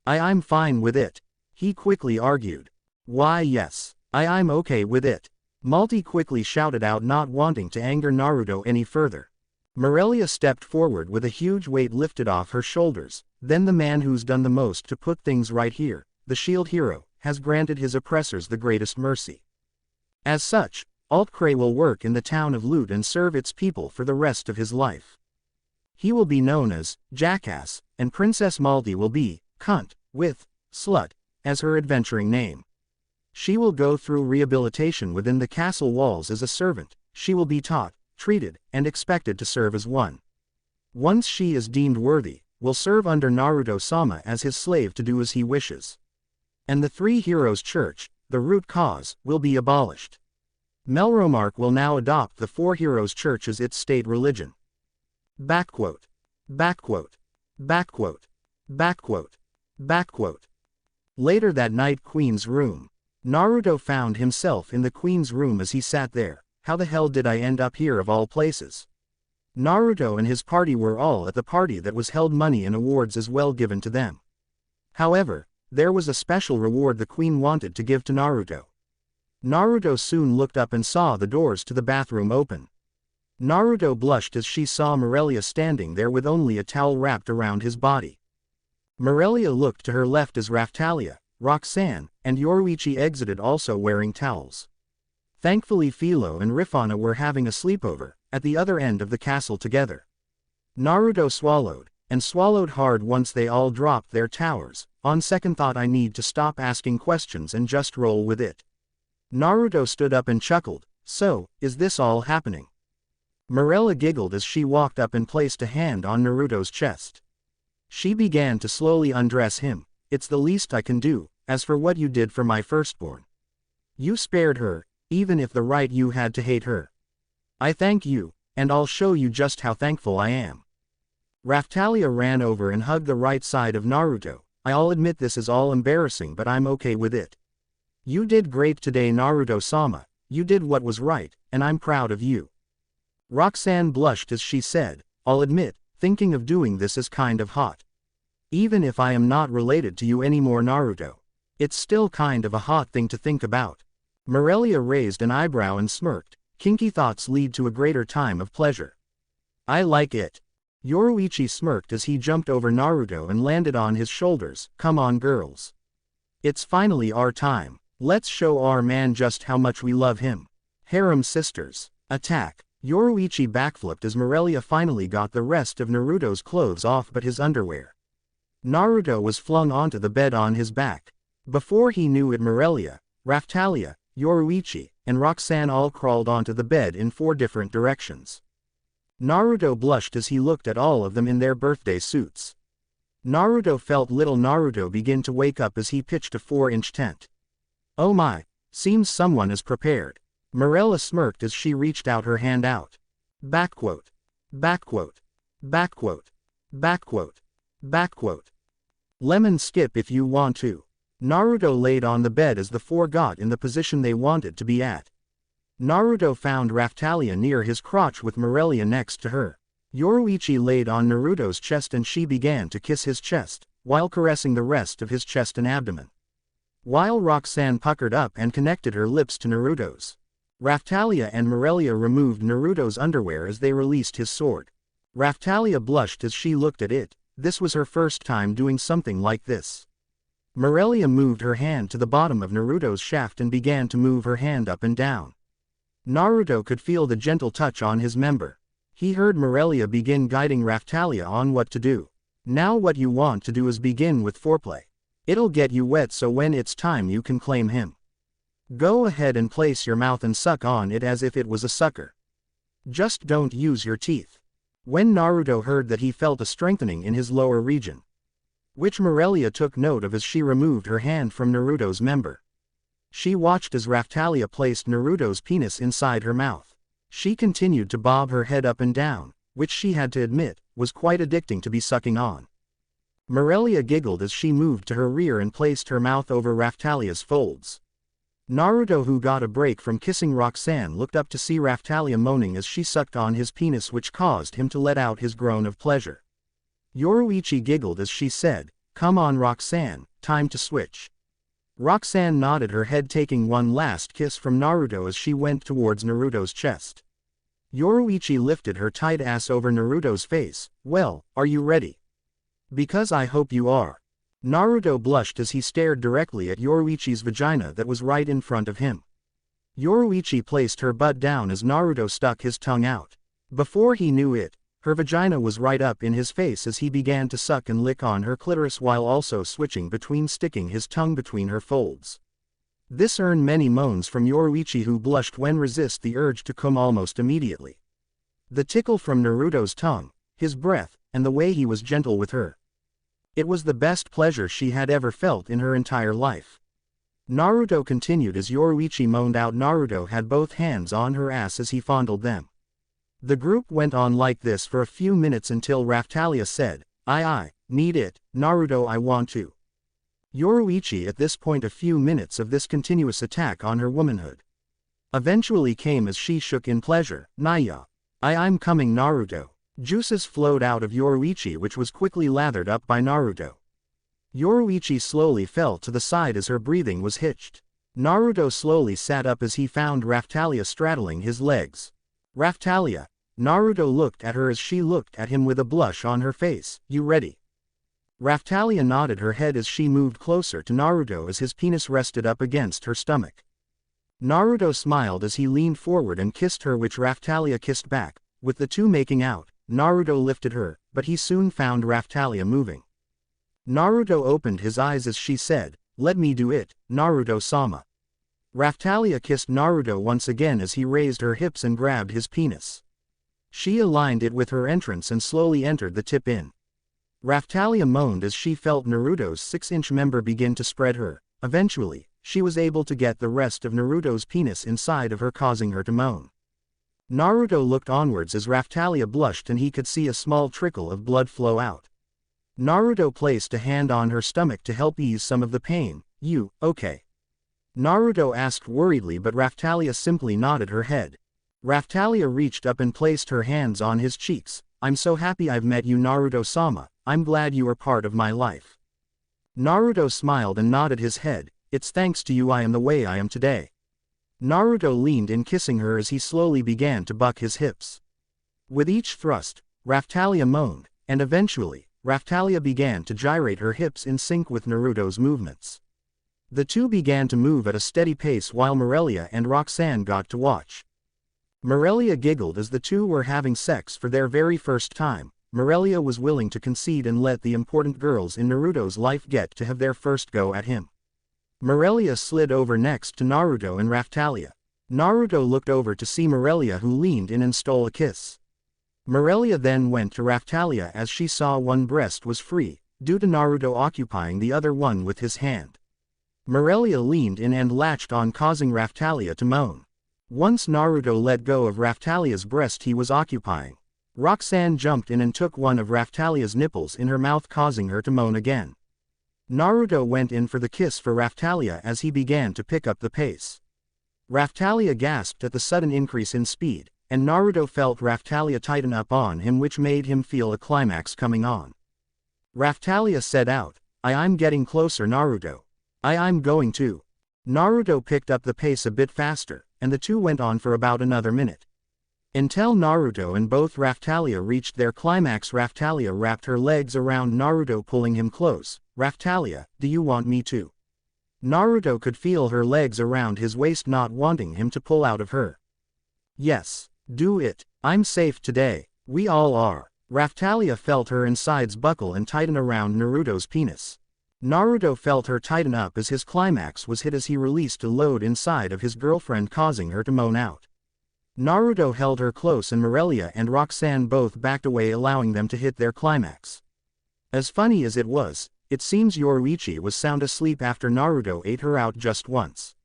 I'm fine with it," he quickly argued. "Why yes, I'm okay with it," Malty quickly shouted out, not wanting to anger Naruto any further. Morelia stepped forward with a huge weight lifted off her shoulders. "Then the man who's done the most to put things right here, the shield hero, has granted his oppressors the greatest mercy. As such, Altcray will work in the town of Loot and serve its people for the rest of his life. He will be known as Jackass, and Princess Malty will be cunt, with slut as her adventuring name. She will go through rehabilitation within the castle walls as a servant. She will be taught, treated, and expected to serve as one. Once she is deemed worthy, will serve under Naruto-sama as his slave to do as he wishes. And the Three Heroes Church, the root cause, will be abolished. Melromark will now adopt the Four Heroes Church as its state religion." Backquote. Backquote. Backquote. Backquote. Backquote. Later that night, Queen's room. Naruto found himself in the Queen's room as he sat there. How the hell did I end up here of all places? Naruto and his party were all at the party that was held, money and awards as well given to them. However, there was a special reward the Queen wanted to give to Naruto. Naruto soon looked up and saw the doors to the bathroom open. Naruto blushed as she saw Morelia standing there with only a towel wrapped around his body. Morelia looked to her left as Raftalia, Roxanne, and Yoruichi exited also wearing towels. Thankfully Philo and Rifana were having a sleepover, at the other end of the castle together. Naruto swallowed, and swallowed hard once they all dropped their towers. On second thought, I need to stop asking questions and just roll with it. Naruto stood up and chuckled, so, is this all happening? Morella giggled as she walked up and placed a hand on Naruto's chest. She began to slowly undress him. It's the least I can do, as for what you did for my firstborn. You spared her, even if the right you had to hate her. I thank you, and I'll show you just how thankful I am. Raftalia ran over and hugged the right side of Naruto. I'll admit this is all embarrassing, but I'm okay with it. You did great today, Naruto-sama. You did what was right, and I'm proud of you. Roxanne blushed as she said, I'll admit, thinking of doing this is kind of hot. Even if I am not related to you anymore, Naruto. It's still kind of a hot thing to think about. Morelia raised an eyebrow and smirked. Kinky thoughts lead to a greater time of pleasure. I like it. Yoruichi smirked as he jumped over Naruto and landed on his shoulders. Come on, girls. It's finally our time. Let's show our man just how much we love him. Harem sisters, attack. Yoruichi backflipped as Morelia finally got the rest of Naruto's clothes off but his underwear. Naruto was flung onto the bed on his back. Before he knew it, Morelia, Raftalia, Yoruichi, and Roxanne all crawled onto the bed in 4 different directions. Naruto blushed as he looked at all of them in their birthday suits. Naruto felt little Naruto begin to wake up as he pitched a 4-inch tent. Oh my, seems someone is prepared. Morella smirked as she reached out her hand out. Backquote. Backquote. Backquote. Backquote. Backquote. Lemon skip if you want to. Naruto laid on the bed as the 4 got in the position they wanted to be at. Naruto found Raftalia near his crotch with Morelia next to her. Yoruichi laid on Naruto's chest and she began to kiss his chest, while caressing the rest of his chest and abdomen. While Roxanne puckered up and connected her lips to Naruto's. Raftalia and Morelia removed Naruto's underwear as they released his sword. Raftalia blushed as she looked at it. This was her first time doing something like this. Morelia moved her hand to the bottom of Naruto's shaft and began to move her hand up and down. Naruto could feel the gentle touch on his member. He heard Morelia begin guiding Raftalia on what to do. Now what you want to do is begin with foreplay. It'll get you wet so when it's time you can claim him. Go ahead and place your mouth and suck on it as if it was a sucker. Just don't use your teeth. When Naruto heard that, he felt a strengthening in his lower region, which Morelia took note of as she removed her hand from Naruto's member. She watched as Raftalia placed Naruto's penis inside her mouth. She continued to bob her head up and down, which she had to admit, was quite addicting to be sucking on. Morelia giggled as she moved to her rear and placed her mouth over Raftalia's folds. Naruto, who got a break from kissing Roxanne, looked up to see Raftalia moaning as she sucked on his penis, which caused him to let out his groan of pleasure. Yoruichi giggled as she said, "Come on Roxanne, time to switch." Roxanne nodded her head, taking one last kiss from Naruto as she went towards Naruto's chest. Yoruichi lifted her tight ass over Naruto's face. Well, are you ready? Because I hope you are. Naruto blushed as he stared directly at Yoruichi's vagina that was right in front of him. Yoruichi placed her butt down as Naruto stuck his tongue out. Before he knew it, her vagina was right up in his face as he began to suck and lick on her clitoris while also switching between sticking his tongue between her folds. This earned many moans from Yoruichi, who blushed when resist the urge to come almost immediately. The tickle from Naruto's tongue, his breath, and the way he was gentle with her. It was the best pleasure she had ever felt in her entire life. Naruto continued as Yoruichi moaned out. Naruto had both hands on her ass as he fondled them. The group went on like this for a few minutes until Raftalia said, I need it, Naruto, I want to. Yoruichi at this point a few minutes of this continuous attack on her womanhood eventually came as she shook in pleasure. Naya. I'm coming Naruto. Juices flowed out of Yoruichi, which was quickly lathered up by Naruto. Yoruichi slowly fell to the side as her breathing was hitched. Naruto slowly sat up as he found Raftalia straddling his legs. Raftalia. Naruto looked at her as she looked at him with a blush on her face. You ready? Raftalia nodded her head as she moved closer to Naruto as his penis rested up against her stomach. Naruto smiled as he leaned forward and kissed her, which Raftalia kissed back. With the two making out, Naruto lifted her, but he soon found Raftalia moving. Naruto opened his eyes as she said, "Let me do it, Naruto-sama." Raftalia kissed Naruto once again as he raised her hips and grabbed his penis. She aligned it with her entrance and slowly entered the tip in. Raftalia moaned as she felt Naruto's 6-inch member begin to spread her. Eventually, she was able to get the rest of Naruto's penis inside of her, causing her to moan. Naruto looked onwards as Raftalia blushed and he could see a small trickle of blood flow out. Naruto placed a hand on her stomach to help ease some of the pain. You, okay? Naruto asked worriedly, but Raftalia simply nodded her head. Raftalia reached up and placed her hands on his cheeks. I'm so happy I've met you, Naruto-sama. I'm glad you are part of my life. Naruto smiled and nodded his head. It's thanks to you I am the way I am today. Naruto leaned in, kissing her as he slowly began to buck his hips. With each thrust, Raftalia moaned, and eventually, Raftalia began to gyrate her hips in sync with Naruto's movements. The two began to move at a steady pace while Morelia and Roxanne got to watch. Morelia giggled as the two were having sex for their very first time. Morelia was willing to concede and let the important girls in Naruto's life get to have their first go at him. Morelia slid over next to Naruto and Raftalia. Naruto looked over to see Morelia, who leaned in and stole a kiss. Morelia then went to Raftalia as she saw one breast was free, due to Naruto occupying the other one with his hand. Morelia leaned in and latched on, causing Raftalia to moan. Once Naruto let go of Raftalia's breast he was occupying, Roxanne jumped in and took one of Raftalia's nipples in her mouth, causing her to moan again. Naruto went in for the kiss for Raftalia as he began to pick up the pace. Raftalia gasped at the sudden increase in speed, and Naruto felt Raftalia tighten up on him, which made him feel a climax coming on. Raftalia said out, I'm getting closer, Naruto. I'm going to. Naruto picked up the pace a bit faster, and the two went on for about another minute. Until Naruto and both Raftalia reached their climax. Raftalia wrapped her legs around Naruto, pulling him close. Raftalia, do you want me to? Naruto could feel her legs around his waist, not wanting him to pull out of her. Yes, do it. I'm safe today. We all are. Raftalia felt her insides buckle and tighten around Naruto's penis. Naruto felt her tighten up as his climax was hit as he released a load inside of his girlfriend, causing her to moan out. Naruto held her close and Morelia and Roxanne both backed away, allowing them to hit their climax. As funny as it was, it seems Yoruichi was sound asleep after Naruto ate her out just once.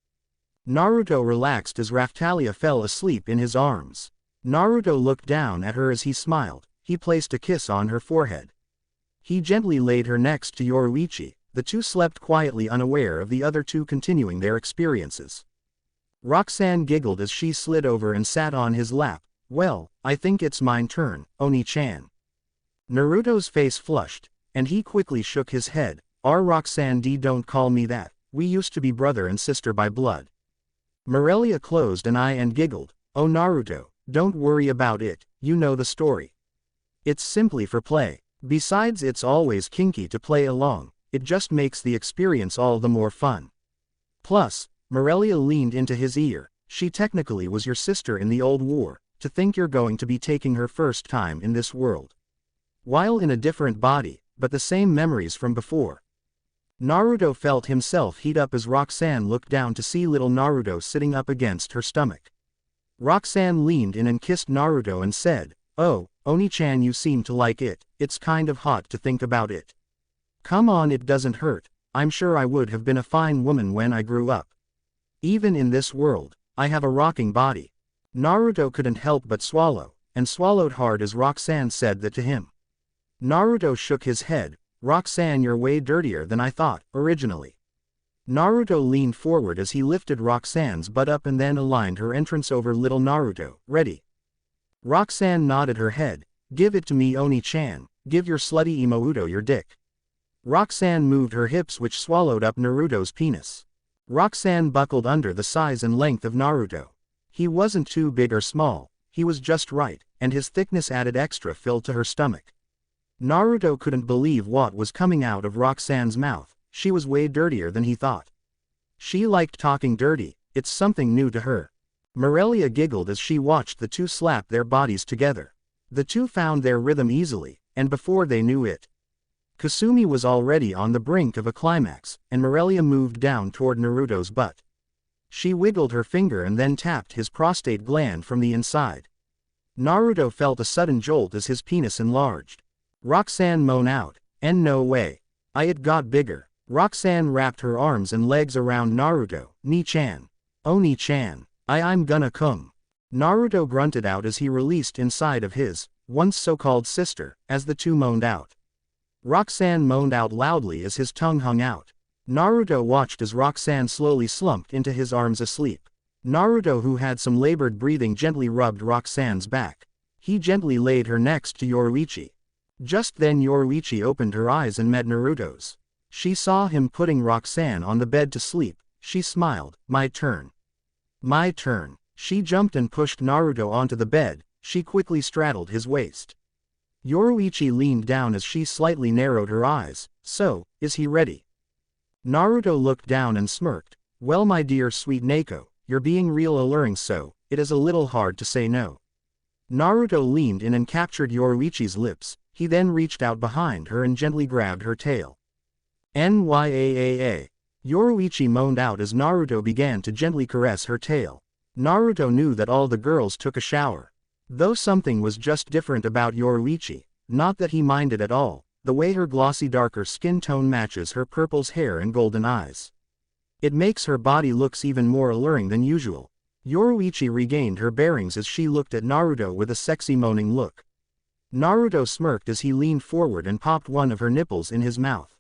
Naruto relaxed as Raftalia fell asleep in his arms. Naruto looked down at her as he smiled. He placed a kiss on her forehead. He gently laid her next to Yoruichi. The two slept quietly, unaware of the other two continuing their experiences. Roxanne giggled as she slid over and sat on his lap. Well, I think it's my turn, Oni-chan. Naruto's face flushed, and he quickly shook his head. Roxanne, don't call me that. We used to be brother and sister by blood. Morelia closed an eye and giggled. Oh Naruto, don't worry about it, you know the story. It's simply for play. Besides, it's always kinky to play along. It just makes the experience all the more fun. Plus, Morelia leaned into his ear, she technically was your sister in the old war. To think you're going to be taking her first time in this world. While in a different body, but the same memories from before. Naruto felt himself heat up as Roxanne looked down to see little Naruto sitting up against her stomach. Roxanne leaned in and kissed Naruto and said, Oh, Oni-chan, you seem to like it. It's kind of hot to think about it. Come on, it doesn't hurt. I'm sure I would have been a fine woman when I grew up. Even in this world, I have a rocking body. Naruto couldn't help but swallow, and swallowed hard as Roxanne said that to him. Naruto shook his head. Roxanne, you're way dirtier than I thought, originally. Naruto leaned forward as he lifted Roxanne's butt up and then aligned her entrance over little Naruto. Ready? Roxanne nodded her head. Give it to me, Oni-chan. Give your slutty Imouto your dick. Roxanne moved her hips, which swallowed up Naruto's penis. Roxanne buckled under the size and length of Naruto. He wasn't too big or small, he was just right, and his thickness added extra fill to her stomach. Naruto couldn't believe what was coming out of Roxanne's mouth. She was way dirtier than he thought. She liked talking dirty, it's something new to her. Morelia giggled as she watched the two slap their bodies together. The two found their rhythm easily, and before they knew it, Kasumi was already on the brink of a climax, and Morelia moved down toward Naruto's butt. She wiggled her finger and then tapped his prostate gland from the inside. Naruto felt a sudden jolt as his penis enlarged. Roxanne moaned out, "And no way. It got bigger." Roxanne wrapped her arms and legs around Naruto. "Ni-chan. Oh Ni-chan. I'm gonna come." Naruto grunted out as he released inside of his, once so-called sister, as the two moaned out. Roxanne moaned out loudly as his tongue hung out. Naruto watched as Roxanne slowly slumped into his arms asleep. Naruto, who had some labored breathing, gently rubbed Roxanne's back. He gently laid her next to Yoruichi. Just then Yoruichi opened her eyes and met Naruto's. She saw him putting Roxanne on the bed to sleep. She smiled. "My turn. My turn." She jumped and pushed Naruto onto the bed. She quickly straddled his waist. Yoruichi leaned down as she slightly narrowed her eyes. "So, is he ready?" Naruto looked down and smirked. "Well, my dear sweet Neko, you're being real alluring, so it is a little hard to say no." Naruto leaned in and captured Yoruichi's lips. He then reached out behind her and gently grabbed her tail. "Nyaa." Yoruichi moaned out as Naruto began to gently caress her tail. Naruto knew that all the girls took a shower. Though something was just different about Yoruichi, not that he minded at all, the way her glossy darker skin tone matches her purple's hair and golden eyes. It makes her body looks even more alluring than usual. Yoruichi regained her bearings as she looked at Naruto with a sexy moaning look. Naruto smirked as he leaned forward and popped one of her nipples in his mouth.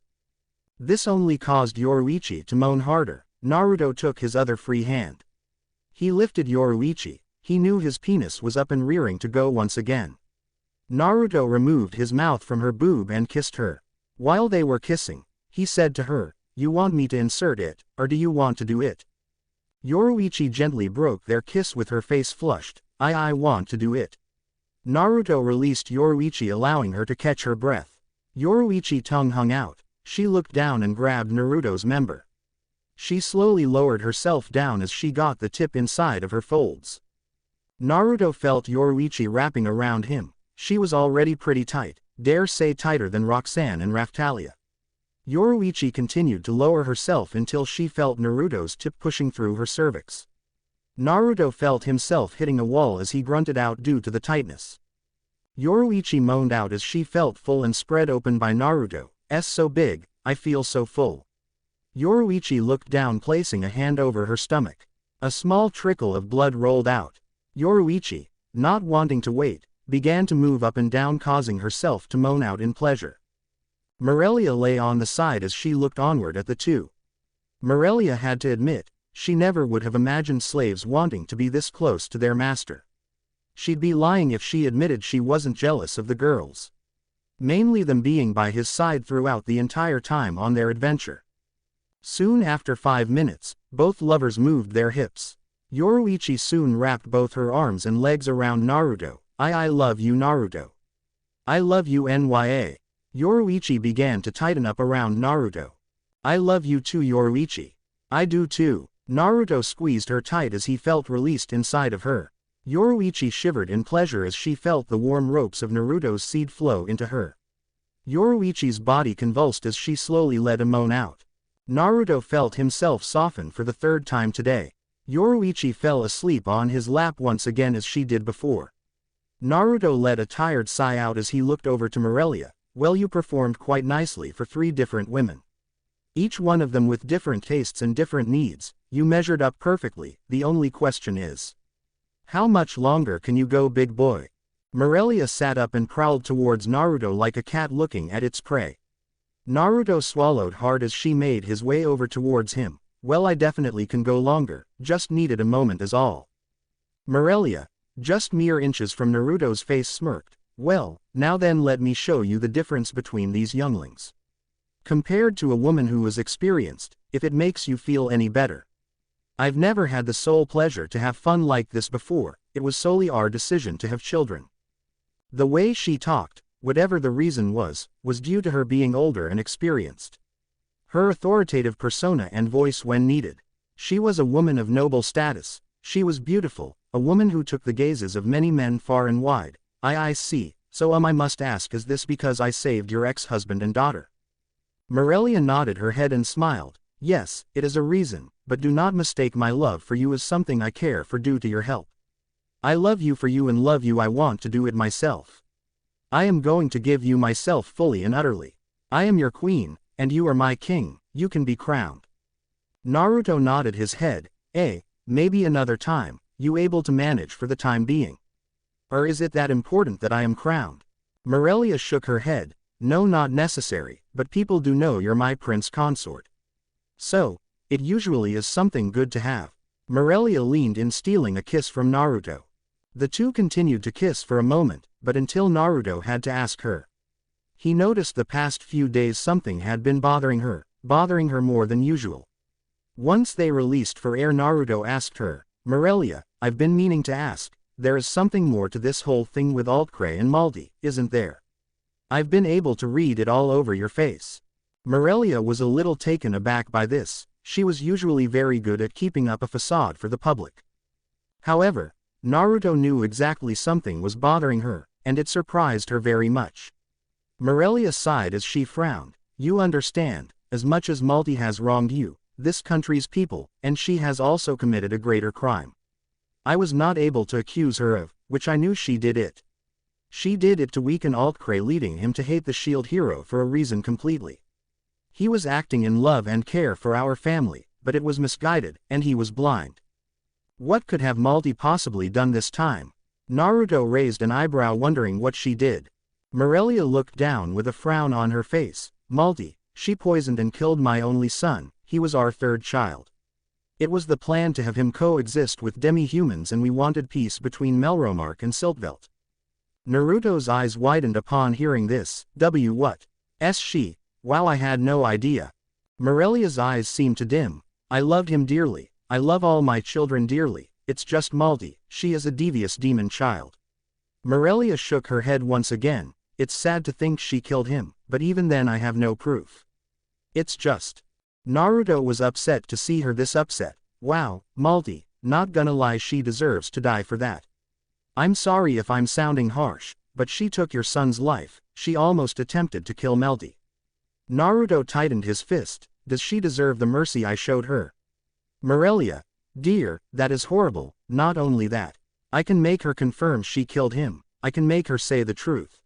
This only caused Yoruichi to moan harder. Naruto took his other free hand. He lifted Yoruichi. He knew his penis was up and rearing to go once again. Naruto removed his mouth from her boob and kissed her. While they were kissing, he said to her, "You want me to insert it, or do you want to do it?" Yoruichi gently broke their kiss with her face flushed. I want to do it." Naruto released Yoruichi, allowing her to catch her breath. Yoruichi's tongue hung out. She looked down and grabbed Naruto's member. She slowly lowered herself down as she got the tip inside of her folds. Naruto felt Yoruichi wrapping around him. She was already pretty tight, dare say tighter than Roxanne and Raphtalia. Yoruichi continued to lower herself until she felt Naruto's tip pushing through her cervix. Naruto felt himself hitting a wall as he grunted out due to the tightness. Yoruichi moaned out as she felt full and spread open by Naruto. "So big, I feel so full." Yoruichi looked down, placing a hand over her stomach. A small trickle of blood rolled out. Yoruichi, not wanting to wait, began to move up and down, causing herself to moan out in pleasure. Morelia lay on the side as she looked onward at the two. Morelia had to admit, she never would have imagined slaves wanting to be this close to their master. She'd be lying if she admitted she wasn't jealous of the girls. Mainly them being by his side throughout the entire time on their adventure. Soon after 5 minutes, both lovers moved their hips. Yoruichi soon wrapped both her arms and legs around Naruto. I love you, Naruto. I love you, Nya. Yoruichi began to tighten up around Naruto. I love you too, Yoruichi. I do too. Naruto squeezed her tight as he felt released inside of her. Yoruichi shivered in pleasure as she felt the warm ropes of Naruto's seed flow into her. Yoruichi's body convulsed as she slowly let a moan out. Naruto felt himself soften for the 3rd time today. Yoruichi fell asleep on his lap once again as she did before. Naruto let a tired sigh out as he looked over to Morelia. Well, you performed quite nicely for 3 different women. Each one of them with different tastes and different needs. You measured up perfectly. The only question is, how much longer can you go, big boy? Morelia sat up and prowled towards Naruto like a cat looking at its prey. Naruto swallowed hard as she made his way over towards him. Well, I definitely can go longer, just needed a moment is all. Morelia, just mere inches from Naruto's face, smirked. Well, now then let me show you the difference between these younglings. Compared to a woman who was experienced, if it makes you feel any better. I've never had the sole pleasure to have fun like this before, it was solely our decision to have children. The way she talked, whatever the reason was due to her being older and experienced. Her authoritative persona and voice when needed. She was a woman of noble status, she was beautiful, a woman who took the gazes of many men far and wide. I see, so I must ask, is this because I saved your ex-husband and daughter? Morelia nodded her head and smiled. Yes, it is a reason, but do not mistake my love for you as something I care for due to your help. I love you for you and love you I want to do it myself. I am going to give you myself fully and utterly. I am your queen, and you are my king, you can be crowned. Naruto nodded his head. Maybe another time, you able to manage for the time being. Or is it that important that I am crowned? Morelia shook her head. No, not necessary, but people do know you're my prince consort. So, it usually is something good to have. Morelia leaned in, stealing a kiss from Naruto. The two continued to kiss for a moment, but until Naruto had to ask her. He noticed the past few days something had been bothering her more than usual. Once they released for air, Naruto asked her, Morelia, I've been meaning to ask, there is something more to this whole thing with Altcray and Maldi, isn't there? I've been able to read it all over your face. Morelia was a little taken aback by this, she was usually very good at keeping up a facade for the public. However, Naruto knew exactly something was bothering her, and it surprised her very much. Morelia sighed as she frowned. You understand, as much as Malti has wronged you, this country's people, and she has also committed a greater crime. I was not able to accuse her of, which I knew she did it. She did it to weaken Altcray, leading him to hate the shield hero for a reason completely. He was acting in love and care for our family, but it was misguided, and he was blind. What could have Malti possibly done this time? Naruto raised an eyebrow, wondering what she did. Morelia looked down with a frown on her face. Malti, she poisoned and killed my only son, he was our third child. It was the plan to have him coexist with demi-humans, and we wanted peace between Melromark and Siltvelt. Naruto's eyes widened upon hearing this. What? She? Wow, I had no idea. Morelia's eyes seemed to dim. I loved him dearly. I love all my children dearly. It's just Malti, she is a devious demon child. Morelia shook her head once again. It's sad to think she killed him, but even then I have no proof. It's just. Naruto was upset to see her this upset. Wow, Malti, not gonna lie, she deserves to die for that. I'm sorry if I'm sounding harsh, but she took your son's life, she almost attempted to kill Malti. Naruto tightened his fist. Does she deserve the mercy I showed her? Morelia, dear, that is horrible. Not only that, I can make her confirm she killed him, I can make her say the truth.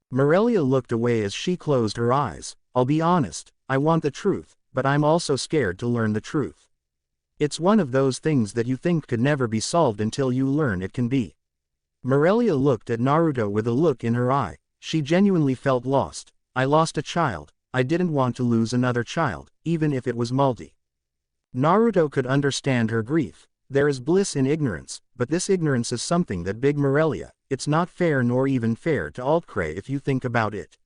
Morelia looked away as she closed her eyes. I'll be honest, I want the truth, but I'm also scared to learn the truth. It's one of those things that you think could never be solved until you learn it can be. Morelia looked at Naruto with a look in her eye. She genuinely felt lost. I lost a child. I didn't want to lose another child, even if it was Malti. Naruto could understand her grief. There is bliss in ignorance, but this ignorance is something that big Morelia, it's not fair nor even fair to Altcray if you think about it.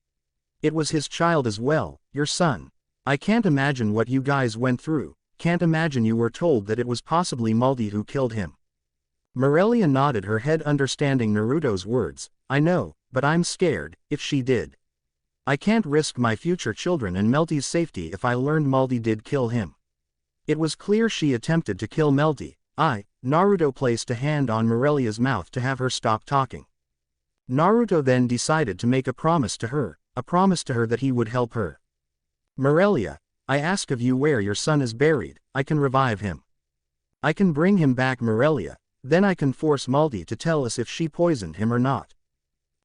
It was his child as well, your son. I can't imagine what you guys went through, can't imagine you were told that it was possibly Malti who killed him. Morelia nodded her head, understanding Naruto's words. I know, but I'm scared, if she did. I can't risk my future children and Melti's safety if I learned Malti did kill him. It was clear she attempted to kill Melti. Naruto placed a hand on Morelia's mouth to have her stop talking. Naruto then decided to make a promise to her that he would help her. Morelia, I ask of you where your son is buried, I can revive him. I can bring him back, Morelia, then I can force Malti to tell us if she poisoned him or not.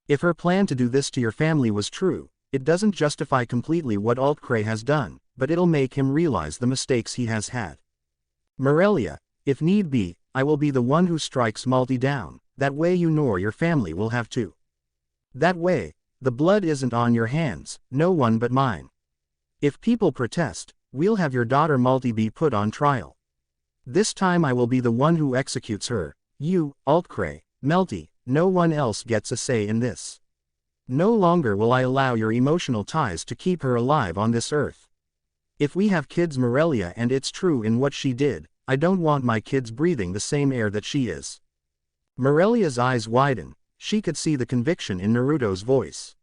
If her plan to do this to your family was true, it doesn't justify completely what Altcray has done, but it'll make him realize the mistakes he has had. Morelia, if need be, I will be the one who strikes Malti down, that way you nor your family will have to. That way, the blood isn't on your hands, no one but mine. If people protest, we'll have your daughter Malti be put on trial. This time I will be the one who executes her. You, Altcray, Melty, no one else gets a say in this. No longer will I allow your emotional ties to keep her alive on this earth. If we have kids, Morelia, and it's true in what she did, I don't want my kids breathing the same air that she is. Morelia's eyes widened. She could see the conviction in Naruto's voice.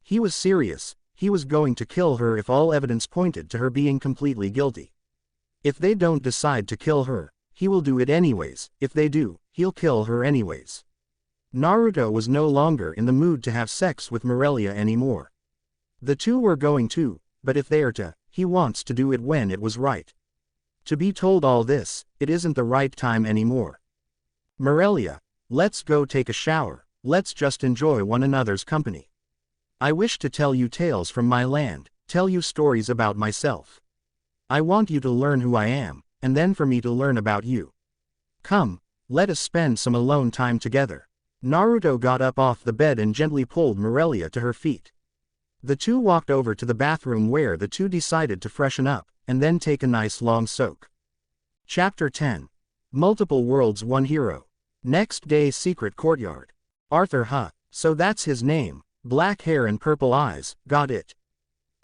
He was serious. He was going to kill her if all evidence pointed to her being completely guilty. If they don't decide to kill her, he will do it anyways. If they do, he'll kill her anyways. Naruto was no longer in the mood to have sex with Morelia anymore. The two were going to, but if they are to, he wants to do it when it was right. To be told all this, it isn't the right time anymore. Morelia, let's go take a shower, let's just enjoy one another's company. I wish to tell you tales from my land, tell you stories about myself. I want you to learn who I am, and then for me to learn about you. Come, let us spend some alone time together. Naruto got up off the bed and gently pulled Morelia to her feet. The two walked over to the bathroom where the two decided to freshen up, and then take a nice long soak. Chapter 10. Multiple Worlds, One Hero. Next day, secret courtyard. Arthur, so that's his name, black hair and purple eyes, got it.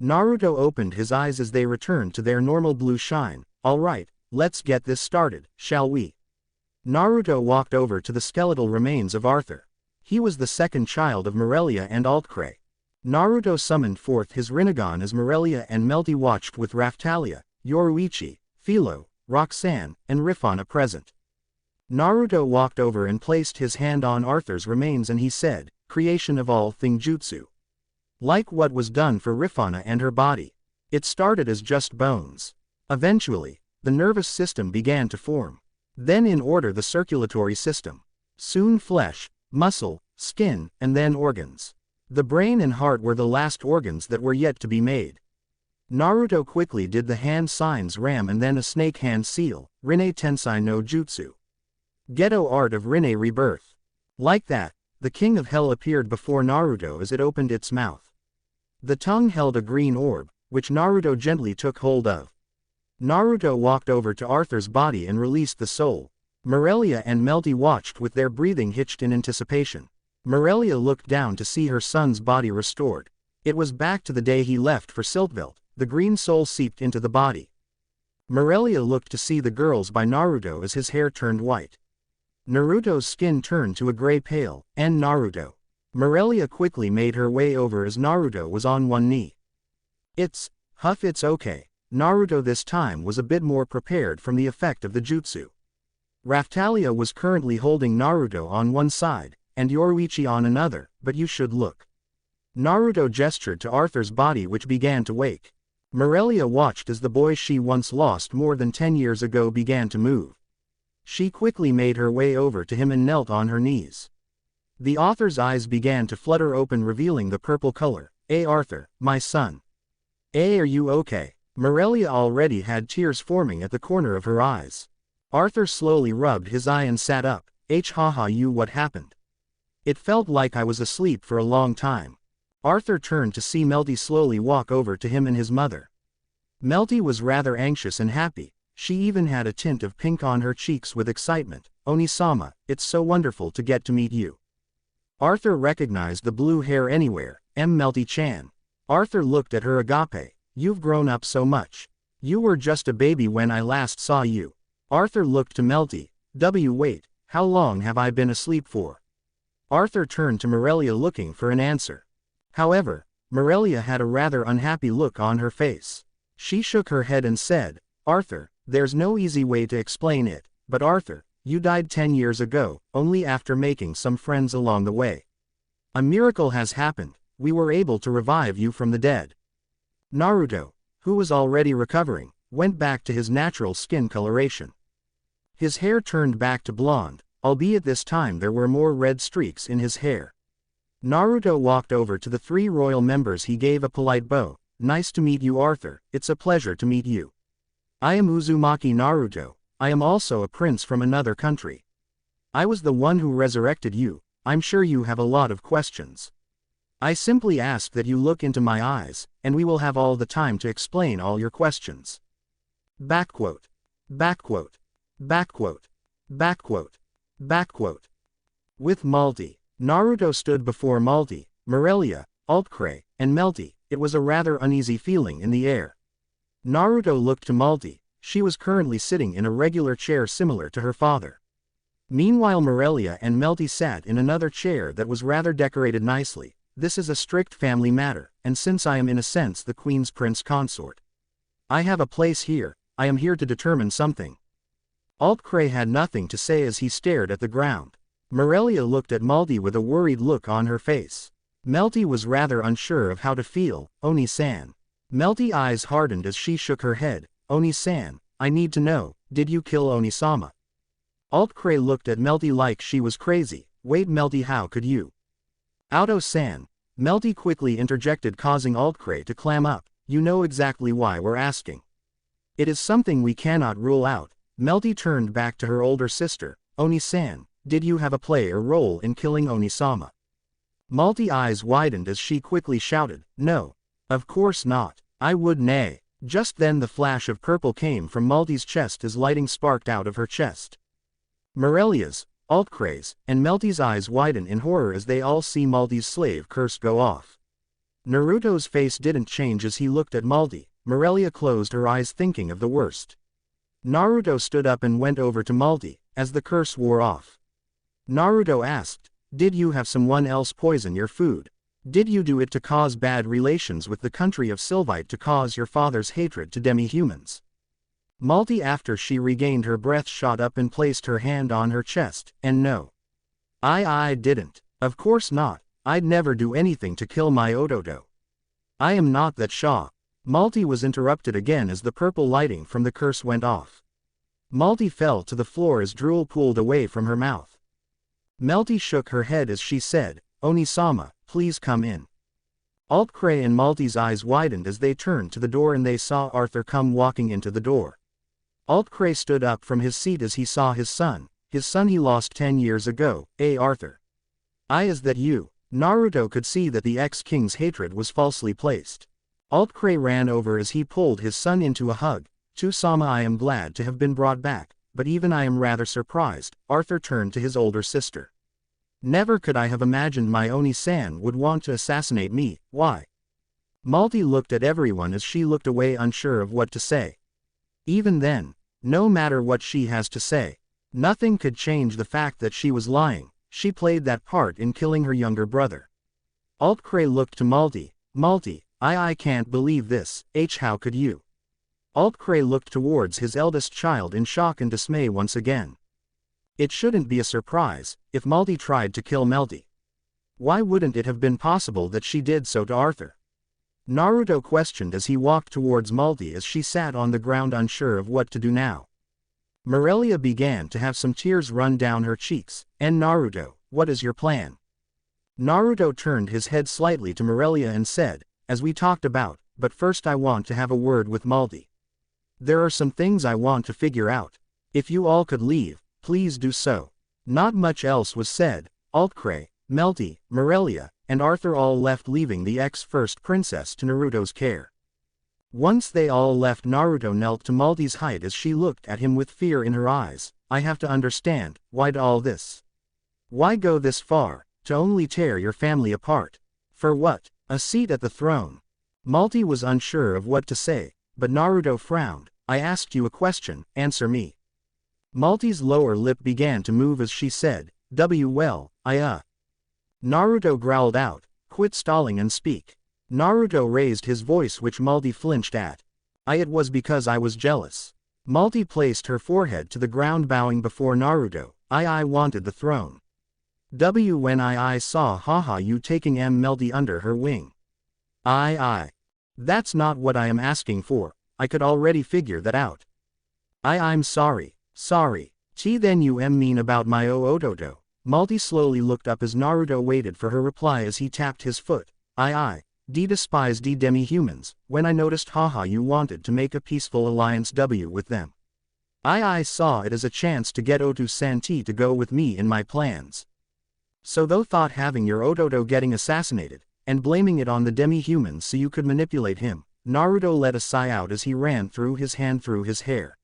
Naruto opened his eyes as they returned to their normal blue shine. Alright, let's get this started, shall we? Naruto walked over to the skeletal remains of Arthur. He was the second child of Morelia and Altcray. Naruto summoned forth his Rinnegan as Morelia and Melty watched with Raftalia, Yoruichi, Philo, Roxanne, and Rifana present. Naruto walked over and placed his hand on Arthur's remains and he said, "Creation of all thing jutsu." Like what was done for Rifana and her body. It started as just bones. Eventually, the nervous system began to form. Then in order the circulatory system. Soon flesh, muscle, skin, and then organs. The brain and heart were the last organs that were yet to be made. Naruto quickly did the hand signs Ram and then a snake hand seal, Rinne Tensai no Jutsu. Ghetto art of Rinne rebirth. Like that, the king of hell appeared before Naruto as it opened its mouth. The tongue held a green orb, which Naruto gently took hold of. Naruto walked over to Arthur's body and released the soul. Morelia and Melty watched with their breathing hitched in anticipation. Morelia looked down to see her son's body restored. It was back to the day he left for Siltveld. The green soul seeped into the body. Morelia looked to see the girls by Naruto as his hair turned white. Naruto's skin turned to a gray pale, and Naruto. Morelia quickly made her way over as Naruto was on one knee. It's okay. Naruto this time was a bit more prepared from the effect of the jutsu. Raftalia was currently holding Naruto on one side, and Yoruichi on another, but you should look. Naruto gestured to Arthur's body which began to wake. Morelia watched as the boy she once lost more than 10 years ago began to move. She quickly made her way over to him and knelt on her knees. The author's eyes began to flutter open revealing the purple color. Arthur, my son. Are you okay? Morelia already had tears forming at the corner of her eyes. Arthur slowly rubbed his eye and sat up. What happened? It felt like I was asleep for a long time. Arthur turned to see Melty slowly walk over to him and his mother. Melty was rather anxious and happy. She even had a tint of pink on her cheeks with excitement. Onisama, it's so wonderful to get to meet you. Arthur recognized the blue hair anywhere. Melty-chan. Arthur looked at her. Agape. You've grown up so much. You were just a baby when I last saw you. Arthur looked to Melty. Wait, how long have I been asleep for? Arthur turned to Morelia looking for an answer. However, Morelia had a rather unhappy look on her face. She shook her head and said, Arthur, there's no easy way to explain it, but Arthur, you died 10 years ago, only after making some friends along the way. A miracle has happened, we were able to revive you from the dead. Naruto, who was already recovering, went back to his natural skin coloration. His hair turned back to blonde, albeit this time there were more red streaks in his hair. Naruto walked over to the 3 royal members. He gave a polite bow. Nice to meet you, Arthur, it's a pleasure to meet you. I am Uzumaki Naruto, I am also a prince from another country. I was the one who resurrected you. I'm sure you have a lot of questions. I simply ask that you look into my eyes, and we will have all the time to explain all your questions. Backquote. Backquote. Backquote. Backquote. Backquote. With Malty. Naruto stood before Malty. Morelia, Altcray, and Melty. It was a rather uneasy feeling in the air. Naruto looked to Malty. She was currently sitting in a regular chair similar to her father. Meanwhile Morelia and Melty sat in another chair that was rather decorated nicely. This is a strict family matter, and since I am in a sense the Queen's prince consort, I have a place here. I am here to determine something. Altcray had nothing to say as he stared at the ground. Morelia looked at Malty with a worried look on her face. Melty was rather unsure of how to feel. Oni-san. Melty's eyes hardened as she shook her head. Oni-san, I need to know, did you kill Oni-sama? Altcray looked at Melty like she was crazy. Wait Melty, how could you? Auto-san. Melty quickly interjected, causing Altcray to clam up. You know exactly why we're asking. It is something we cannot rule out. Melty turned back to her older sister. Oni-san, did you have a play or role in killing Oni-sama? Malty's eyes widened as she quickly shouted, no. Of course not. I would nay. Just then the flash of purple came from Malty's chest as lighting sparked out of her chest. Morelia's, Altcray's, and Melty's eyes widen in horror as they all see Malty's slave curse go off. Naruto's face didn't change as he looked at Malty. Morelia closed her eyes thinking of the worst. Naruto stood up and went over to Malty, as the curse wore off. Naruto asked, did you have someone else poison your food? Did you do it to cause bad relations with the country of Sylvite, to cause your father's hatred to demi-humans? Malty, after she regained her breath, shot up and placed her hand on her chest, and no. I didn't. Of course not. I'd never do anything to kill my Ododo. I am not that Shaw. Malty was interrupted again as the purple lighting from the curse went off. Malty fell to the floor as drool pooled away from her mouth. Melty shook her head as she said, Oni-sama, please come in. Altcray and Malty's eyes widened as they turned to the door and they saw Arthur come walking into the door. Altcray stood up from his seat as he saw his son he lost 10 years ago. Arthur. Is that you? Naruto could see that the ex-king's hatred was falsely placed. Altcray ran over as he pulled his son into a hug. Sama, I am glad to have been brought back, but even I am rather surprised. Arthur turned to his older sister. Never could I have imagined my Oni-san would want to assassinate me. Why? Malty looked at everyone as she looked away, unsure of what to say. Even then, no matter what she has to say, nothing could change the fact that she was lying. She played that part in killing her younger brother. Altcray looked to Malty. Malty, I can't believe this. How could you? Altcray looked towards his eldest child in shock and dismay once again. It shouldn't be a surprise if Malty tried to kill Melty. Why wouldn't it have been possible that she did so to Arthur? Naruto questioned as he walked towards Malty as she sat on the ground, unsure of what to do now. Morelia began to have some tears run down her cheeks. And Naruto, what is your plan? Naruto turned his head slightly to Morelia and said, as we talked about, but first I want to have a word with Malty. There are some things I want to figure out. If you all could leave, please do so. Not much else was said. Altcray, Melty, Morelia, and Arthur all left, leaving the ex-first princess to Naruto's care. Once they all left, Naruto knelt to Malty's height as she looked at him with fear in her eyes. I have to understand, why all this? Why go this far, to only tear your family apart? For what? A seat at the throne? Malty was unsure of what to say, but Naruto frowned. I asked you a question, answer me. Malty's lower lip began to move as she said, well, Naruto growled out, quit stalling and speak. Naruto raised his voice, which Malty flinched at. It was because I was jealous. Malty placed her forehead to the ground, bowing before Naruto. I wanted the throne. When I saw you taking Melty under her wing. That's not what I am asking for. I could already figure that out. I'm sorry. Then you mean about my Ododo. Malty slowly looked up as Naruto waited for her reply as he tapped his foot. Despise demi-humans, when I noticed you wanted to make a peaceful alliance with them. I saw it as a chance to get Otu-Santi to go with me in my plans. So though thought having your Ododo getting assassinated, and blaming it on the demi-humans so you could manipulate him. Naruto let a sigh out as he ran through his hand through his hair.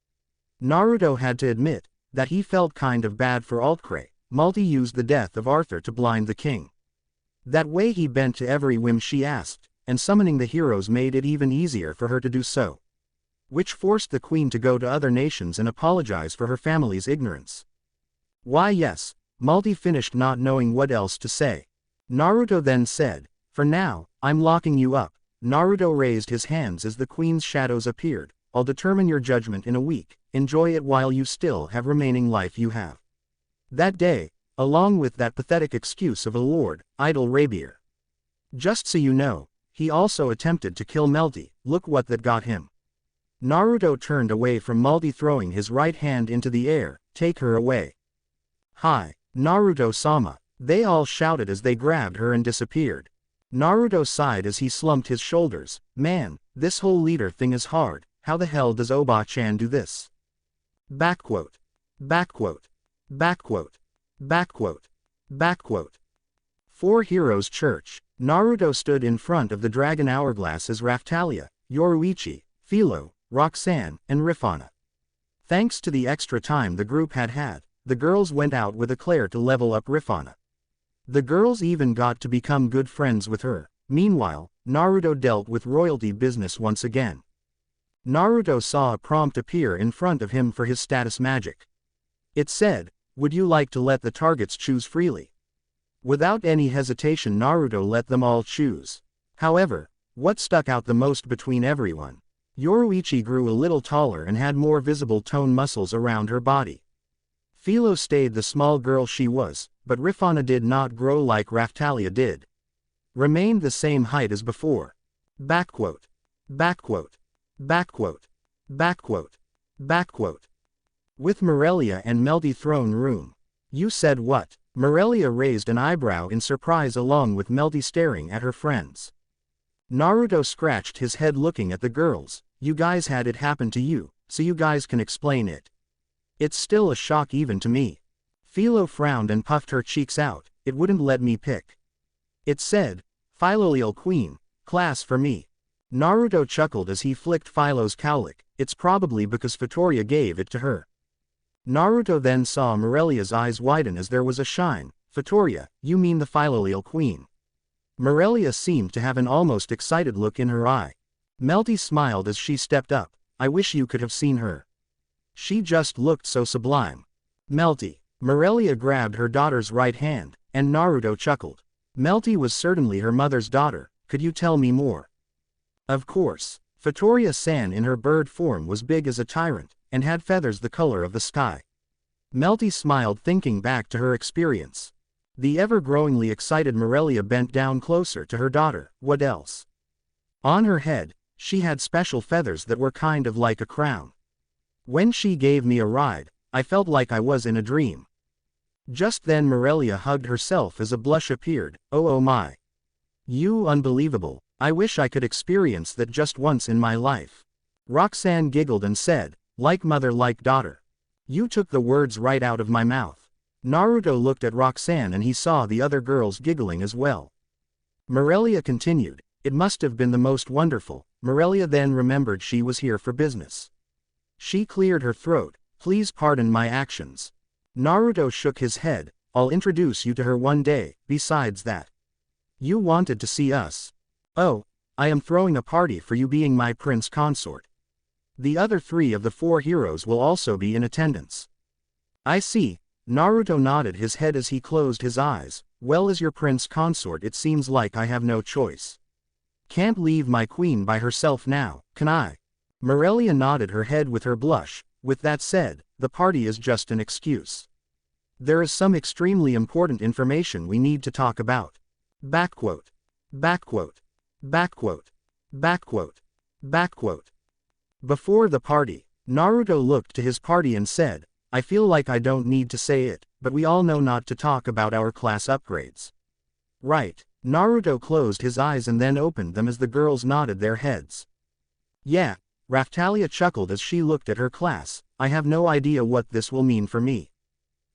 Naruto had to admit that he felt kind of bad for Altcray. Malty used the death of Arthur to blind the king. That way he bent to every whim she asked, and summoning the heroes made it even easier for her to do so. Which forced the queen to go to other nations and apologize for her family's ignorance. Why yes, Malty finished not knowing what else to say. Naruto then said, "For now, I'm locking you up." Naruto raised his hands as the queen's shadows appeared. "I'll determine your judgment in a week, enjoy it while you still have remaining life you have." That day, along with that pathetic excuse of a lord, idle rapier. Just so you know, he also attempted to kill Melty, look what that got him. Naruto turned away from Malty, throwing his right hand into the air, "Take her away." "Hi, Naruto-sama," they all shouted as they grabbed her and disappeared. Naruto sighed as he slumped his shoulders. "Man, this whole leader thing is hard, how the hell does Oba-chan do this?" Backquote. Backquote. Backquote. Backquote. Backquote. Four Heroes Church. Naruto stood in front of the dragon hourglass as Raftalia, Yoruichi, Philo, Roxanne, and Rifana. Thanks to the extra time the group had, the girls went out with Eclair to level up Rifana. The girls even got to become good friends with her. Meanwhile, Naruto dealt with royalty business once again. Naruto saw a prompt appear in front of him for his status magic. It said, "Would you like to let the targets choose freely?" Without any hesitation, Naruto let them all choose. However, what stuck out the most between everyone? Yoruichi grew a little taller and had more visible tone muscles around her body. Philo stayed the small girl she was, but Rifana did not grow like Raftalia did. Remained the same height as before. Backquote. Backquote. Backquote. Backquote. Backquote. With Morelia and Melty throne room. You said what? Morelia raised an eyebrow in surprise along with Melty staring at her friends. Naruto scratched his head looking at the girls. You guys had it happen to you, so you guys can explain it. It's still a shock even to me. Philo frowned and puffed her cheeks out. It wouldn't let me pick. It said, Philolial Queen, class for me. Naruto chuckled as he flicked Philo's cowlick. It's probably because Fatoria gave it to her. Naruto then saw Morelia's eyes widen as there was a shine. Fatoria, you mean the Philolial Queen? Morelia seemed to have an almost excited look in her eye. Melty smiled as she stepped up. I wish you could have seen her. She just looked so sublime. Melty. Morelia grabbed her daughter's right hand, and Naruto chuckled. Melty was certainly her mother's daughter. Could you tell me more? Of course. Fatoria-san in her bird form was big as a tyrant, and had feathers the color of the sky. Melty smiled thinking back to her experience. The ever-growingly excited Morelia bent down closer to her daughter. What else? On her head, she had special feathers that were kind of like a crown. When she gave me a ride, I felt like I was in a dream. Just then Morelia hugged herself as a blush appeared. Oh my. You unbelievable. I wish I could experience that just once in my life. Roxanne giggled and said, like mother like daughter. You took the words right out of my mouth. Naruto looked at Roxanne and he saw the other girls giggling as well. Morelia continued, it must have been the most wonderful. Morelia then remembered she was here for business. She cleared her throat. Please pardon my actions. Naruto shook his head. I'll introduce you to her one day. Besides that, you wanted to see us. Oh, I am throwing a party for you being my prince consort. The other three of the four heroes will also be in attendance. I see. Naruto nodded his head as he closed his eyes. Well, as your prince consort it seems like I have no choice. Can't leave my queen by herself now, can I? Morelia nodded her head with her blush. With that said, the party is just an excuse. There is some extremely important information we need to talk about. Backquote. Backquote. Backquote. Backquote. Backquote. Before the party, Naruto looked to his party and said, I feel like I don't need to say it, but we all know not to talk about our class upgrades. Right. Naruto closed his eyes and then opened them as the girls nodded their heads. Yeah. Raftalia chuckled as she looked at her class. I have no idea what this will mean for me.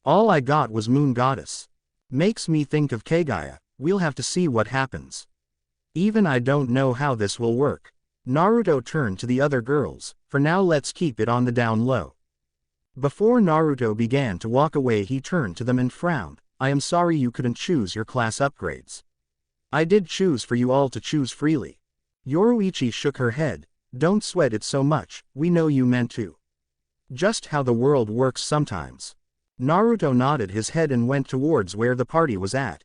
All I got was Moon Goddess. Makes me think of Kagaya. We'll have to see what happens. Even I don't know how this will work. Naruto turned to the other girls. For now let's keep it on the down low. Before Naruto began to walk away he turned to them and frowned. I am sorry you couldn't choose your class upgrades. I did choose for you all to choose freely. Yoruichi shook her head. Don't sweat it so much, we know you meant to. Just how the world works sometimes. Naruto nodded his head and went towards where the party was at.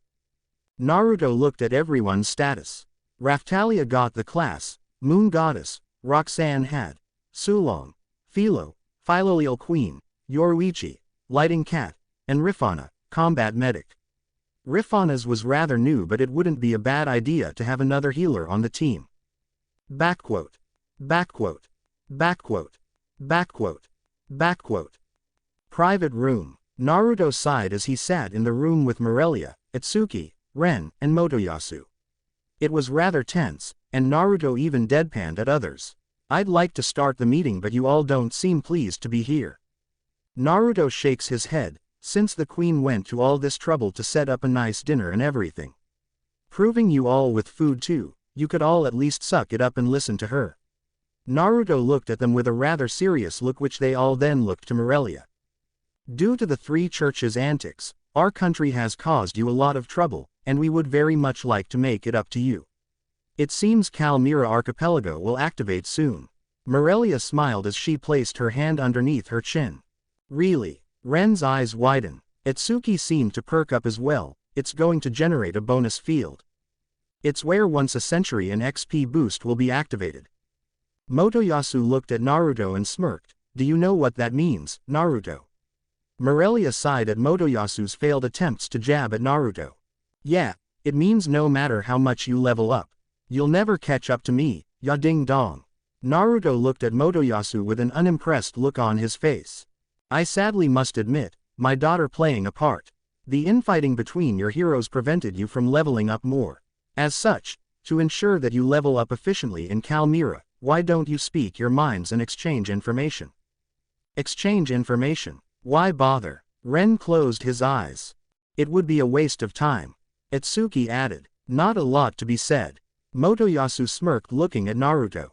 Naruto looked at everyone's status. Raphtalia got the class, Moon Goddess, Roxanne had, Sulong, Philo, Philolial Queen, Yoruichi, Lighting Cat, and Rifana, Combat Medic. Rifana's was rather new, but it wouldn't be a bad idea to have another healer on the team. Backquote. Backquote. Backquote. Backquote. Backquote. Private room. Naruto sighed as he sat in the room with Morelia, Itsuki, Ren, and Motoyasu. It was rather tense, and Naruto even deadpanned at others. I'd like to start the meeting, but you all don't seem pleased to be here. Naruto shakes his head, since the queen went to all this trouble to set up a nice dinner and everything. Proving you all with food too, you could all at least suck it up and listen to her. Naruto looked at them with a rather serious look, which they all then looked to Morelia. Due to the three churches' antics, our country has caused you a lot of trouble, and we would very much like to make it up to you. It seems Calmira Archipelago will activate soon. Morelia smiled as she placed her hand underneath her chin. Really? Ren's eyes widen. Itsuki seemed to perk up as well. It's going to generate a bonus field. It's where once a century an XP boost will be activated. Motoyasu looked at Naruto and smirked. Do you know what that means, Naruto? Morelia sighed at Motoyasu's failed attempts to jab at Naruto. Yeah, it means no matter how much you level up, you'll never catch up to me, ya ding dong. Naruto looked at Motoyasu with an unimpressed look on his face. I sadly must admit, my daughter playing a part. The infighting between your heroes prevented you from leveling up more. As such, to ensure that you level up efficiently in Calmira, why don't you speak your minds and exchange information? Exchange information? Why bother? Ren closed his eyes. It would be a waste of time. Itsuki added. Not a lot to be said. Motoyasu smirked, looking at Naruto.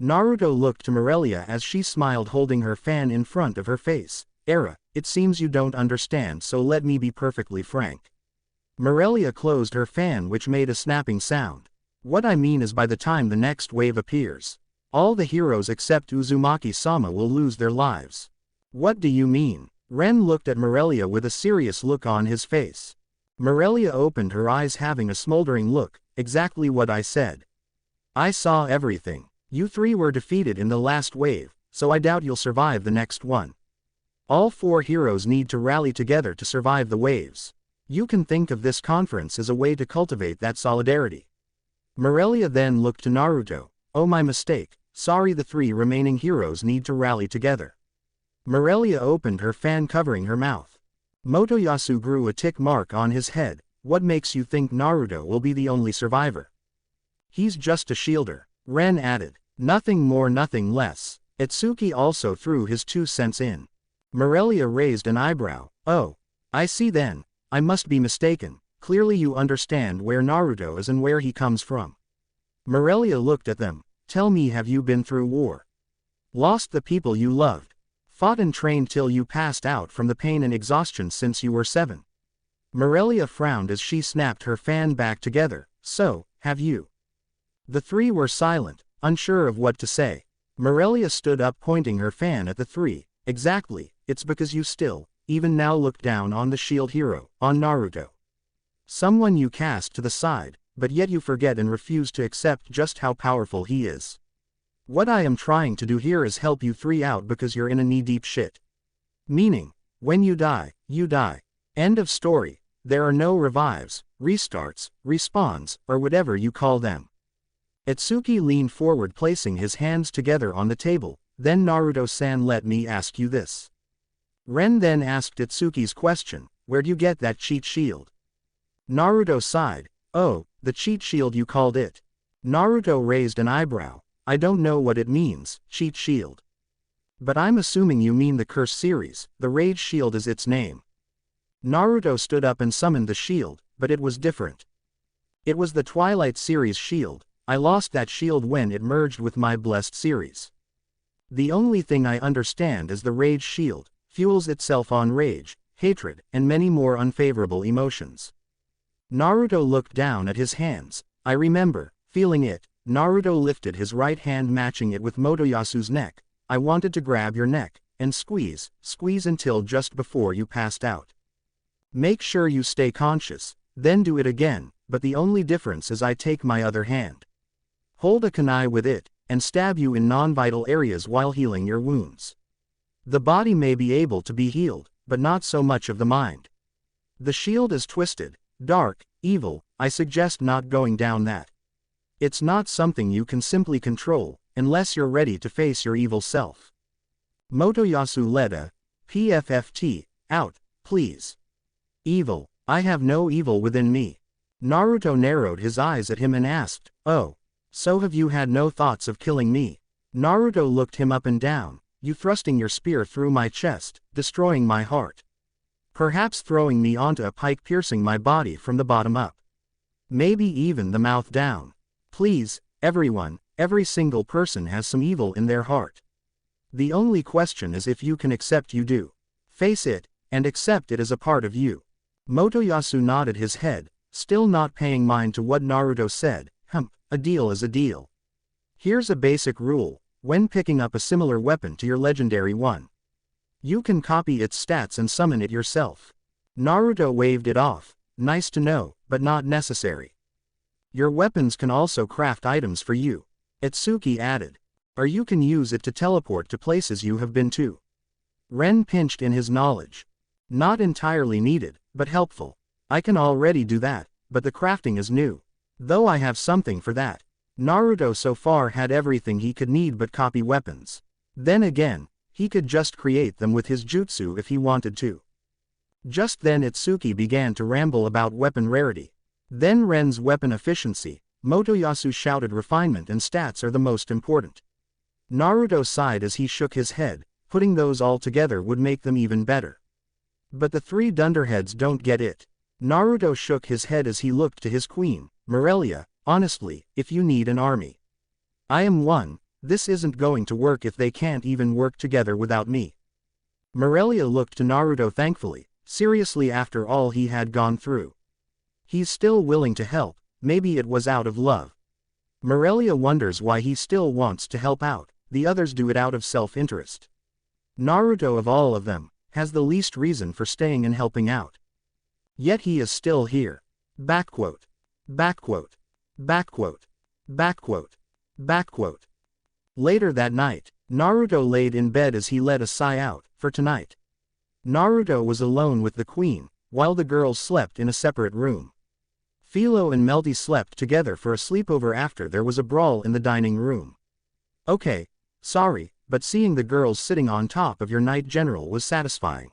Naruto looked to Morelia as she smiled, holding her fan in front of her face. Era, it seems you don't understand, so let me be perfectly frank. Morelia closed her fan, which made a snapping sound. What I mean is, by the time the next wave appears, all the heroes except Uzumaki-sama will lose their lives. What do you mean? Ren looked at Morelia with a serious look on his face. Morelia opened her eyes, having a smoldering look. Exactly what I said. I saw everything. You three were defeated in the last wave, so I doubt you'll survive the next one. All four heroes need to rally together to survive the waves. You can think of this conference as a way to cultivate that solidarity. Morelia then looked to Naruto. Oh, my mistake. Sorry, the three remaining heroes need to rally together. Morelia opened her fan, covering her mouth. Motoyasu grew a tick mark on his head. What makes you think Naruto will be the only survivor? He's just a shielder. Ren added. Nothing more, nothing less. Itsuki also threw his 2 cents in. Morelia raised an eyebrow. Oh. I see then. I must be mistaken. Clearly you understand where Naruto is and where he comes from. Morelia looked at them. Tell me, have you been through war? Lost the people you loved? Fought and trained till you passed out from the pain and exhaustion since you were 7? Morelia frowned as she snapped her fan back together. So, have you? The three were silent, unsure of what to say. Morelia stood up, pointing her fan at the three. Exactly, it's because you still, even now, look down on the shield hero, on Naruto. Someone you cast to the side, but yet you forget and refuse to accept just how powerful he is. What I am trying to do here is help you three out because you're in a knee-deep shit. Meaning, when you die, you die. End of story. There are no revives, restarts, respawns, or whatever you call them. Itsuki leaned forward, placing his hands together on the table. Then Naruto-san, let me ask you this. Ren then asked Itsuki's question. Where'd you get that cheat shield? Naruto sighed. Oh, the cheat shield you called it. Naruto raised an eyebrow. I don't know what it means, cheat shield. But I'm assuming you mean the curse series. The rage shield is its name. Naruto stood up and summoned the shield, but it was different. It was the Twilight series shield. I lost that shield when it merged with my blessed series. The only thing I understand is the rage shield fuels itself on rage, hatred, and many more unfavorable emotions. Naruto looked down at his hands. I remember, feeling it. Naruto lifted his right hand matching it with Motoyasu's neck. I wanted to grab your neck, and squeeze until just before you passed out. Make sure you stay conscious, then do it again, but the only difference is I take my other hand. Hold a kunai with it, and stab you in non-vital areas while healing your wounds. The body may be able to be healed, but not so much of the mind. The shield is twisted, dark, evil. I suggest not going down that. It's not something you can simply control, unless you're ready to face your evil self. Motoyasu led a PFFT, out, please. Evil, I have no evil within me. Naruto narrowed his eyes at him and asked, oh, so have you had no thoughts of killing me? Naruto looked him up and down, you thrusting your spear through my chest, destroying my heart. Perhaps throwing me onto a pike piercing my body from the bottom up. Maybe even the mouth down. Please, everyone, every single person has some evil in their heart. The only question is if you can accept you do. Face it, and accept it as a part of you. Motoyasu nodded his head, still not paying mind to what Naruto said. A deal is a deal. Here's a basic rule, when picking up a similar weapon to your legendary one. You can copy its stats and summon it yourself. Naruto waved it off, nice to know, but not necessary. Your weapons can also craft items for you. Itsuki added. Or you can use it to teleport to places you have been to. Ren pinched in his knowledge. Not entirely needed, but helpful. I can already do that, but the crafting is new. Though I have something for that. Naruto so far had everything he could need but copy weapons. Then again, he could just create them with his jutsu if he wanted to. Just then Itsuki began to ramble about weapon rarity. Then Ren's weapon efficiency. Motoyasu shouted refinement and stats are the most important. Naruto sighed as he shook his head, putting those all together would make them even better. But the three dunderheads don't get it. Naruto shook his head as he looked to his queen, Morelia. Honestly, if you need an army. I am one. This isn't going to work if they can't even work together without me. Morelia looked to Naruto thankfully, seriously after all he had gone through. He's still willing to help, maybe it was out of love. Morelia wonders why he still wants to help out, the others do it out of self-interest. Naruto of all of them, has the least reason for staying and helping out. Yet he is still here. Backquote. Backquote. Backquote. Backquote. Backquote. Later that night, Naruto laid in bed as he let a sigh out, for tonight. Naruto was alone with the queen, while the girls slept in a separate room. Philo and Melty slept together for a sleepover after there was a brawl in the dining room. Okay, sorry, but seeing the girls sitting on top of your knight general was satisfying.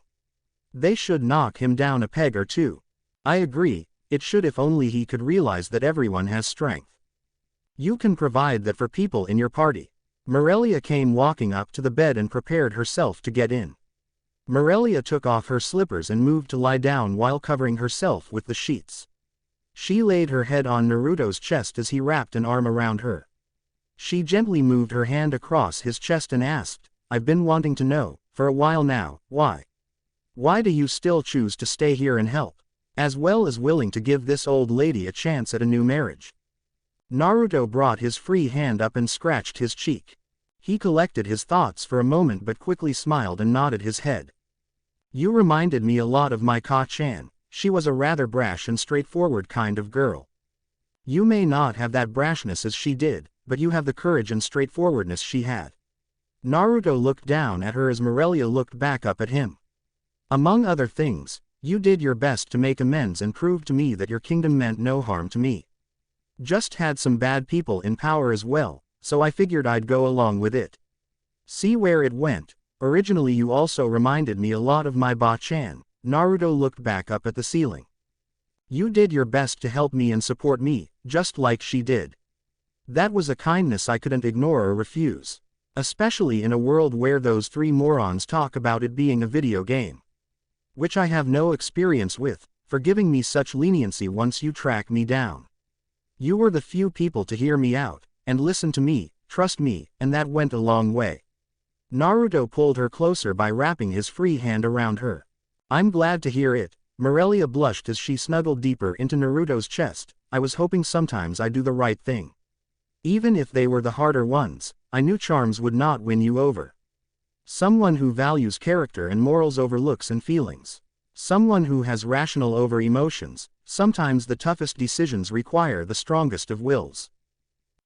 They should knock him down a peg or two. I agree, it should if only he could realize that everyone has strength. You can provide that for people in your party. Morelia came walking up to the bed and prepared herself to get in. Morelia took off her slippers and moved to lie down while covering herself with the sheets. She laid her head on Naruto's chest as he wrapped an arm around her. She gently moved her hand across his chest and asked, I've been wanting to know, for a while now, why? Why do you still choose to stay here and help? As well as willing to give this old lady a chance at a new marriage. Naruto brought his free hand up and scratched his cheek. He collected his thoughts for a moment but quickly smiled and nodded his head. You reminded me a lot of my Ka-chan. She was a rather brash and straightforward kind of girl. You may not have that brashness as she did, but you have the courage and straightforwardness she had. Naruto looked down at her as Morelia looked back up at him. Among other things, you did your best to make amends and prove to me that your kingdom meant no harm to me. Just had some bad people in power as well, so I figured I'd go along with it. See where it went. Originally you also reminded me a lot of my Ba-chan. Naruto looked back up at the ceiling. You did your best to help me and support me, just like she did. That was a kindness I couldn't ignore or refuse. Especially in a world where those three morons talk about it being a video game. Which I have no experience with, for giving me such leniency once you track me down. You were the few people to hear me out, and listen to me, trust me, and that went a long way. Naruto pulled her closer by wrapping his free hand around her. I'm glad to hear it. Morelia blushed as she snuggled deeper into Naruto's chest. I was hoping sometimes I'd do the right thing. Even if they were the harder ones, I knew charms would not win you over. Someone who values character and morals over looks and feelings. Someone who has rational over emotions. Sometimes the toughest decisions require the strongest of wills.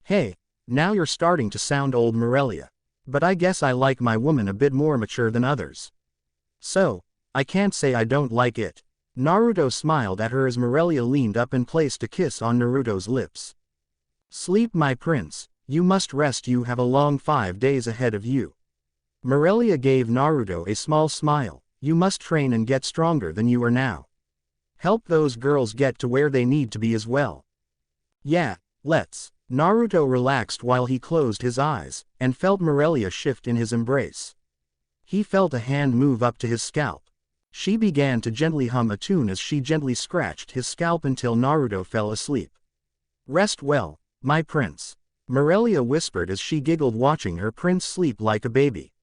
Hey, now you're starting to sound old, Morelia. But I guess I like my woman a bit more mature than others. So, I can't say I don't like it. Naruto smiled at her as Morelia leaned up and placed a kiss on Naruto's lips. Sleep, my prince, you must rest, you have a long 5 days ahead of you. Morelia gave Naruto a small smile. You must train and get stronger than you are now. Help those girls get to where they need to be as well. Yeah, let's. Naruto relaxed while he closed his eyes, and felt Morelia shift in his embrace. He felt a hand move up to his scalp. She began to gently hum a tune as she gently scratched his scalp until Naruto fell asleep. Rest well, my prince, Morelia whispered as she giggled watching her prince sleep like a baby.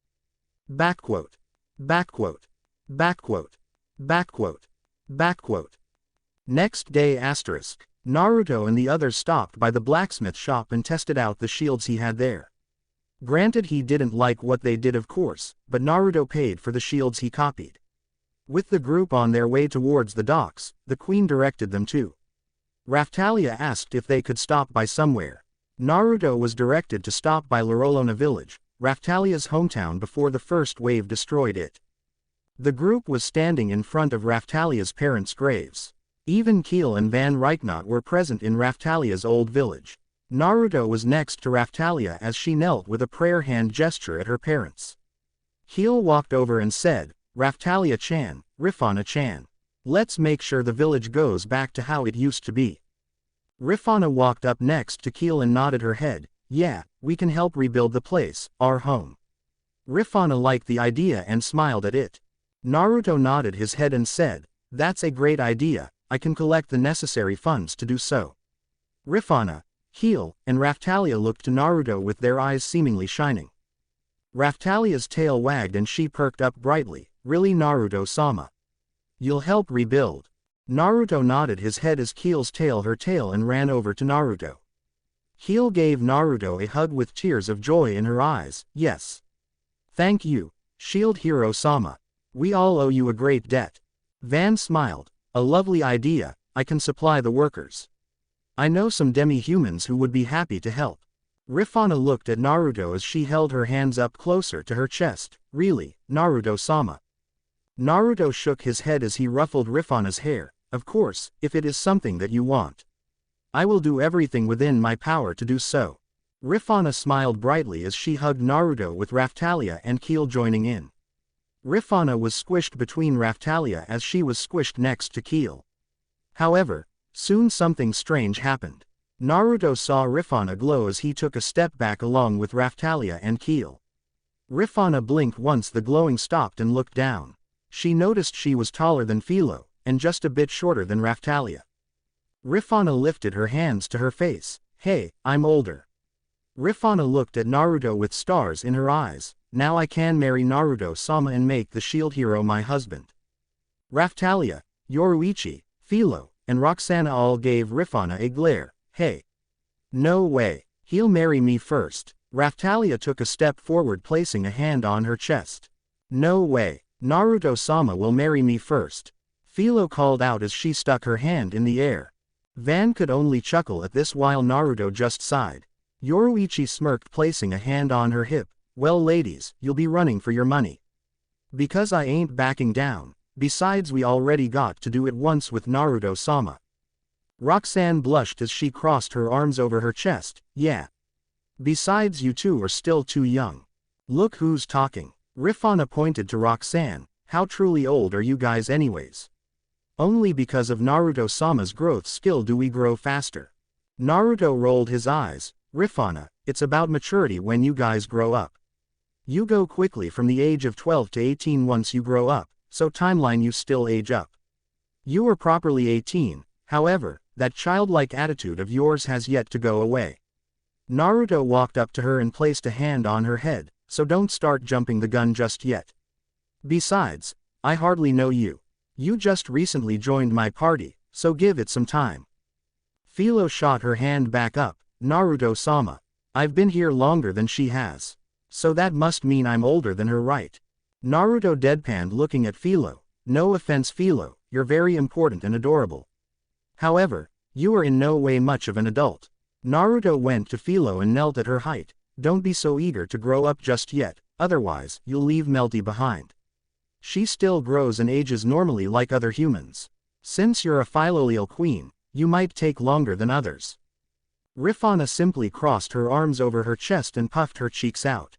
Backquote. Backquote. Backquote. Backquote. Backquote. Next day asterisk. Naruto and the others stopped by the blacksmith shop and tested out the shields he had there. Granted, he didn't like what they did, of course, but Naruto paid for the shields he copied. With the group on their way towards the docks, the queen directed them to. Raphtalia asked if they could stop by somewhere. Naruto was directed to stop by Larolona village, Raphtalia's hometown, before the first wave destroyed it. The group was standing in front of Raphtalia's parents' graves. Even Keel and Van Rycknot were present in Raphtalia's old village. Naruto was next to Raphtalia as she knelt with a prayer hand gesture at her parents. Keel walked over and said, Raphtalia-chan, Rifana-chan. Let's make sure the village goes back to how it used to be. Rifana walked up next to Keel and nodded her head. Yeah, we can help rebuild the place, our home. Rifana liked the idea and smiled at it. Naruto nodded his head and said, that's a great idea, I can collect the necessary funds to do so. Rifana, Keel, and Raphtalia looked to Naruto with their eyes seemingly shining. Raphtalia's tail wagged and she perked up brightly. Really, Naruto-sama? You'll help rebuild? Naruto nodded his head as Keel's tail her tail and ran over to Naruto. Keel gave Naruto a hug with tears of joy in her eyes. Yes. Thank you, Shield Hero-sama. We all owe you a great debt. Van smiled. A lovely idea, I can supply the workers. I know some demi-humans who would be happy to help. Rifana looked at Naruto as she held her hands up closer to her chest. Really, Naruto-sama? Naruto shook his head as he ruffled Rifana's hair. Of course, if it is something that you want. I will do everything within my power to do so. Rifana smiled brightly as she hugged Naruto with Raphtalia and Keel joining in. Rifana was squished between Raphtalia as she was squished next to Keel. However, soon something strange happened. Naruto saw Rifana glow as he took a step back along with Raphtalia and Keel. Rifana blinked once the glowing stopped and looked down. She noticed she was taller than Philo, and just a bit shorter than Raphtalia. Rifana lifted her hands to her face. Hey, I'm older. Rifana looked at Naruto with stars in her eyes. Now I can marry Naruto-sama and make the shield hero my husband. Raphtalia, Yoruichi, Philo, and Roxana all gave Rifana a glare. Hey. No way. He'll marry me first. Raphtalia took a step forward, placing a hand on her chest. No way. Naruto-sama will marry me first. Philo called out as she stuck her hand in the air. Van could only chuckle at this while Naruto just sighed. Yoruichi smirked, placing a hand on her hip. Well ladies, you'll be running for your money. Because I ain't backing down. Besides, we already got to do it once with Naruto-sama. Roxanne blushed as she crossed her arms over her chest. Yeah. Besides, you two are still too young. Look who's talking. Rifana pointed to Roxanne. How truly old are you guys anyways? Only because of Naruto-sama's growth skill do we grow faster. Naruto rolled his eyes. Rifana, it's about maturity when you guys grow up. You go quickly from the age of 12 to 18 once you grow up, so timeline you still age up. You are properly 18, however, that childlike attitude of yours has yet to go away. Naruto walked up to her and placed a hand on her head, so don't start jumping the gun just yet. Besides, I hardly know you. You just recently joined my party, so give it some time. Philo shot her hand back up. Naruto-sama. I've been here longer than she has. So that must mean I'm older than her, right? Naruto deadpanned, looking at Philo. No offense Philo, you're very important and adorable. However, you are in no way much of an adult. Naruto went to Philo and knelt at her height. Don't be so eager to grow up just yet, otherwise, you'll leave Melty behind. She still grows and ages normally like other humans. Since you're a Philolial queen, you might take longer than others. Rifana simply crossed her arms over her chest and puffed her cheeks out.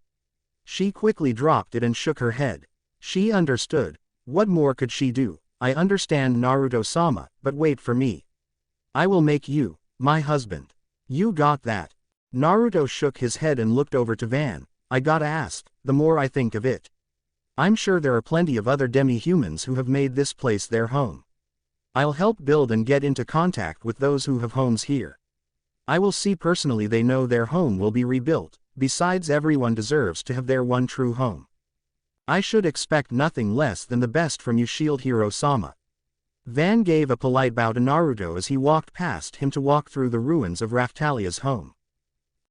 She quickly dropped it and shook her head. She understood. What more could she do? I understand Naruto-sama, but wait for me. I will make you my husband. You got that? Naruto shook his head and looked over to Van. I gotta ask, the more I think of it. I'm sure there are plenty of other demi-humans who have made this place their home. I'll help build and get into contact with those who have homes here. I will see personally they know their home will be rebuilt, besides everyone deserves to have their one true home. I should expect nothing less than the best from you, Shield Hero-sama. Van gave a polite bow to Naruto as he walked past him to walk through the ruins of Raphtalia's home.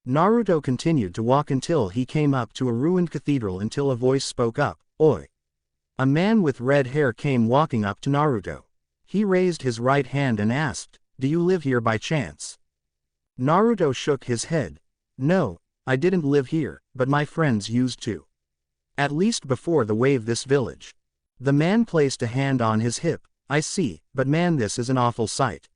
Naruto continued to walk until he came up to a ruined cathedral until a voice spoke up. Oi! A man with red hair came walking up to Naruto. He raised his right hand and asked, do you live here by chance? Naruto shook his head. No, I didn't live here, but my friends used to. At least before the wave this village. The man placed a hand on his hip. I see, but man, this is an awful sight.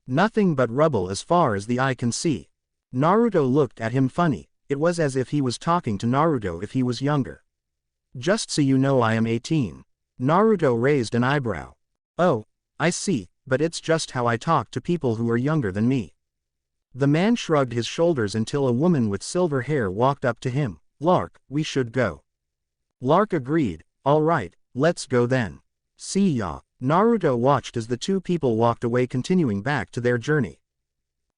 Nothing but rubble as far as the eye can see. Naruto looked at him funny. It was as if he was talking to Naruto if he was younger. Just so you know, I am 18. Naruto raised an eyebrow. Oh, I see, but it's just how I talk to people who are younger than me. The man shrugged his shoulders until a woman with silver hair walked up to him. Lark, we should go. Lark agreed. All right, let's go then. See ya. Naruto watched as the two people walked away, continuing back to their journey.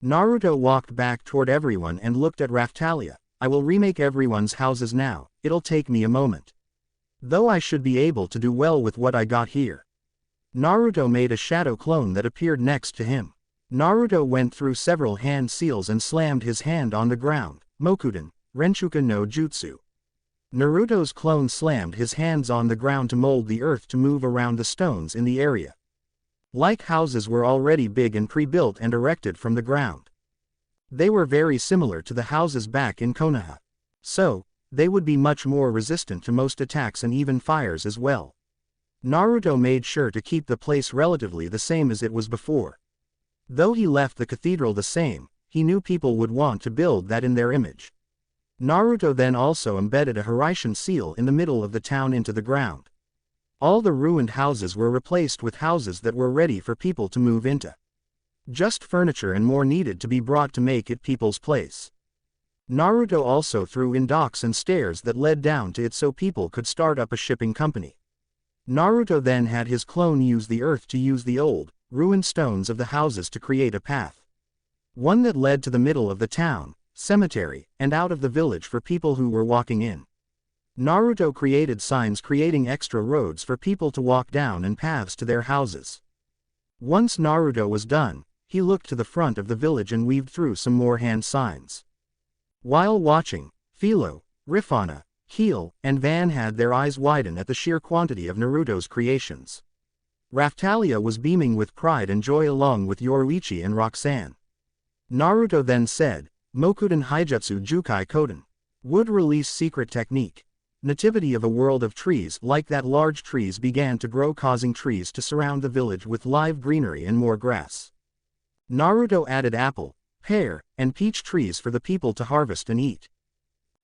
Naruto walked back toward everyone and looked at Raphtalia. I will remake everyone's houses now. It'll take me a moment. Though I should be able to do well with what I got here. Naruto made a shadow clone that appeared next to him. Naruto went through several hand seals and slammed his hand on the ground. Mokuden, Renshuka no Jutsu. Naruto's clone slammed his hands on the ground to mold the earth to move around the stones in the area. Like houses were already big and pre-built and erected from the ground. They were very similar to the houses back in Konoha. So, they would be much more resistant to most attacks and even fires as well. Naruto made sure to keep the place relatively the same as it was before. Though he left the cathedral the same, he knew people would want to build that in their image. Naruto then also embedded a Hiraishin seal in the middle of the town into the ground. All the ruined houses were replaced with houses that were ready for people to move into. Just furniture and more needed to be brought to make it people's place. Naruto also threw in docks and stairs that led down to it so people could start up a shipping company. Naruto then had his clone use the earth to use the old, ruined stones of the houses to create a path. One that led to the middle of the town, cemetery, and out of the village for people who were walking in. Naruto created signs creating extra roads for people to walk down and paths to their houses. Once Naruto was done, he looked to the front of the village and weaved through some more hand signs. While watching, Philo, Rifana, Keel, and Van had their eyes widen at the sheer quantity of Naruto's creations. Raphtalia was beaming with pride and joy along with Yoruichi and Roxanne. Naruto then said, Mokuden Haijutsu Jukai Koden. Wood release secret technique. Nativity of a world of trees. Like that, large trees began to grow, causing trees to surround the village with live greenery and more grass. Naruto added apple, pear, and peach trees for the people to harvest and eat.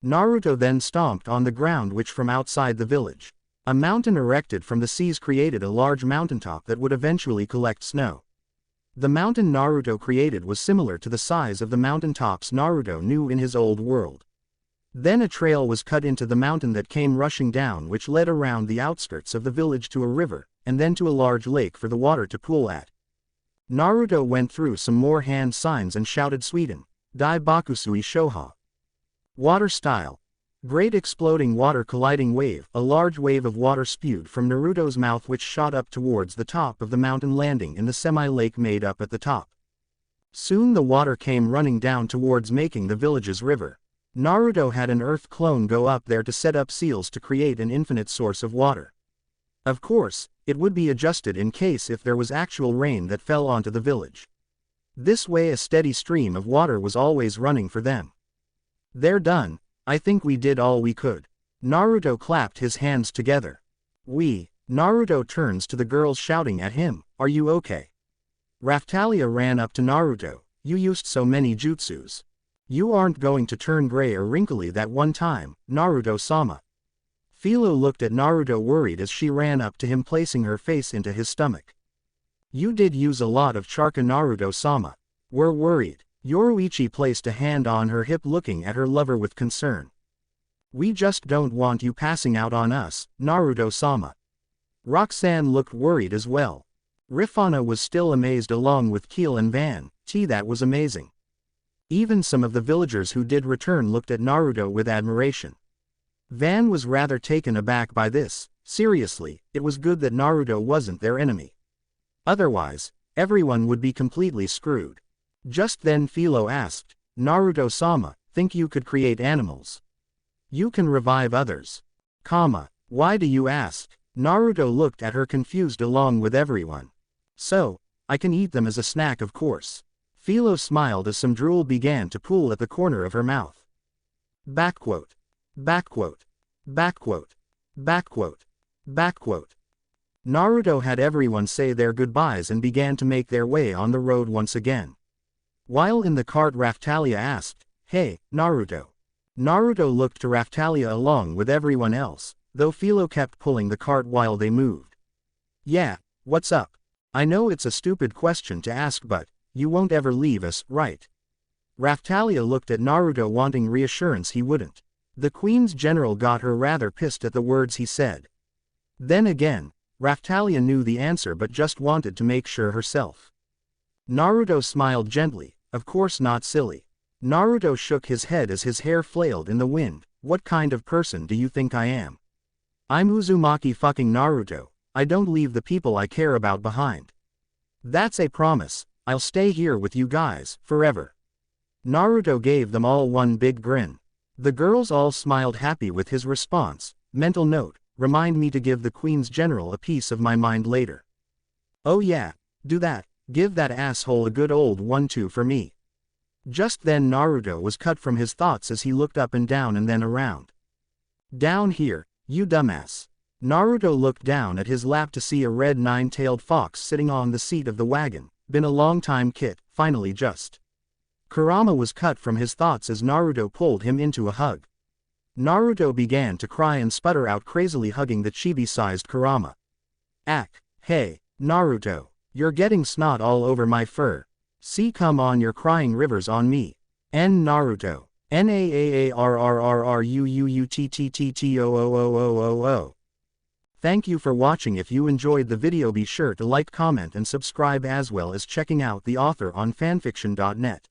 Naruto then stomped on the ground which from outside the village. A mountain erected from the seas created a large mountaintop that would eventually collect snow. The mountain Naruto created was similar to the size of the mountaintops Naruto knew in his old world. Then a trail was cut into the mountain that came rushing down, which led around the outskirts of the village to a river, and then to a large lake for the water to pool at. Naruto went through some more hand signs and shouted Sweden, Dai Bakusui Shoha. Water style. Great exploding water colliding wave. A large wave of water spewed from Naruto's mouth which shot up towards the top of the mountain landing in the semi-lake made up at the top. Soon the water came running down towards making the village's river. Naruto had an earth clone go up there to set up seals to create an infinite source of water. Of course, it would be adjusted in case if there was actual rain that fell onto the village. This way a steady stream of water was always running for them. They're done. I think we did all we could. Naruto clapped his hands together. Naruto turns to the girls shouting at him, "Are you okay?" Raphtalia ran up to Naruto. "You used so many jutsus. You aren't going to turn gray or wrinkly that one time, Naruto-sama." Philo looked at Naruto worried as she ran up to him placing her face into his stomach. "You did use a lot of charka Naruto-sama. We're worried." Yoruichi placed a hand on her hip looking at her lover with concern. "We just don't want you passing out on us, Naruto-sama." Roxanne looked worried as well. Rifana was still amazed along with Keel and Van. That was amazing. Even some of the villagers who did return looked at Naruto with admiration. Van was rather taken aback by this. Seriously, it was good that Naruto wasn't their enemy. Otherwise, everyone would be completely screwed. Just then Philo asked, "Naruto-sama, think you could create animals? You can revive others. Why do you ask?" Naruto looked at her confused along with everyone. "So, I can eat them as a snack of course." Philo smiled as some drool began to pool at the corner of her mouth. Backquote. Backquote. Backquote. Backquote. Backquote. Naruto had everyone say their goodbyes and began to make their way on the road once again. While in the cart Raphtalia asked, "Hey, Naruto." Naruto looked to Raphtalia along with everyone else, though Philo kept pulling the cart while they moved. "Yeah, what's up? I know it's a stupid question to ask but, you won't ever leave us, right?" Raphtalia looked at Naruto wanting reassurance he wouldn't. The Queen's general got her rather pissed at the words he said. Then again, Raphtalia knew the answer but just wanted to make sure herself. Naruto smiled gently, "Of course not silly." Naruto shook his head as his hair flailed in the wind. "What kind of person do you think I am? I'm Uzumaki fucking Naruto. I don't leave the people I care about behind. That's a promise. I'll stay here with you guys, forever." Naruto gave them all one big grin. The girls all smiled happy with his response. Mental note, remind me to give the Queen's general a piece of my mind later. "Oh yeah, do that. Give that asshole a good old 1-2 for me." Just then Naruto was cut from his thoughts as he looked up and down and then around. "Down here, you dumbass." Naruto looked down at his lap to see a red nine-tailed fox sitting on the seat of the wagon. Been a long time kid, finally just. Kurama was cut from his thoughts as Naruto pulled him into a hug. Naruto began to cry and sputter out crazily hugging the chibi-sized Kurama. Hey, Naruto. You're getting snot all over my fur. See, come on, you're crying rivers on me. Naruto. NAAARRRUUTTTTOOOOOO. Thank you for watching. If you enjoyed the video, be sure to like, comment and subscribe as well as checking out the author on fanfiction.net.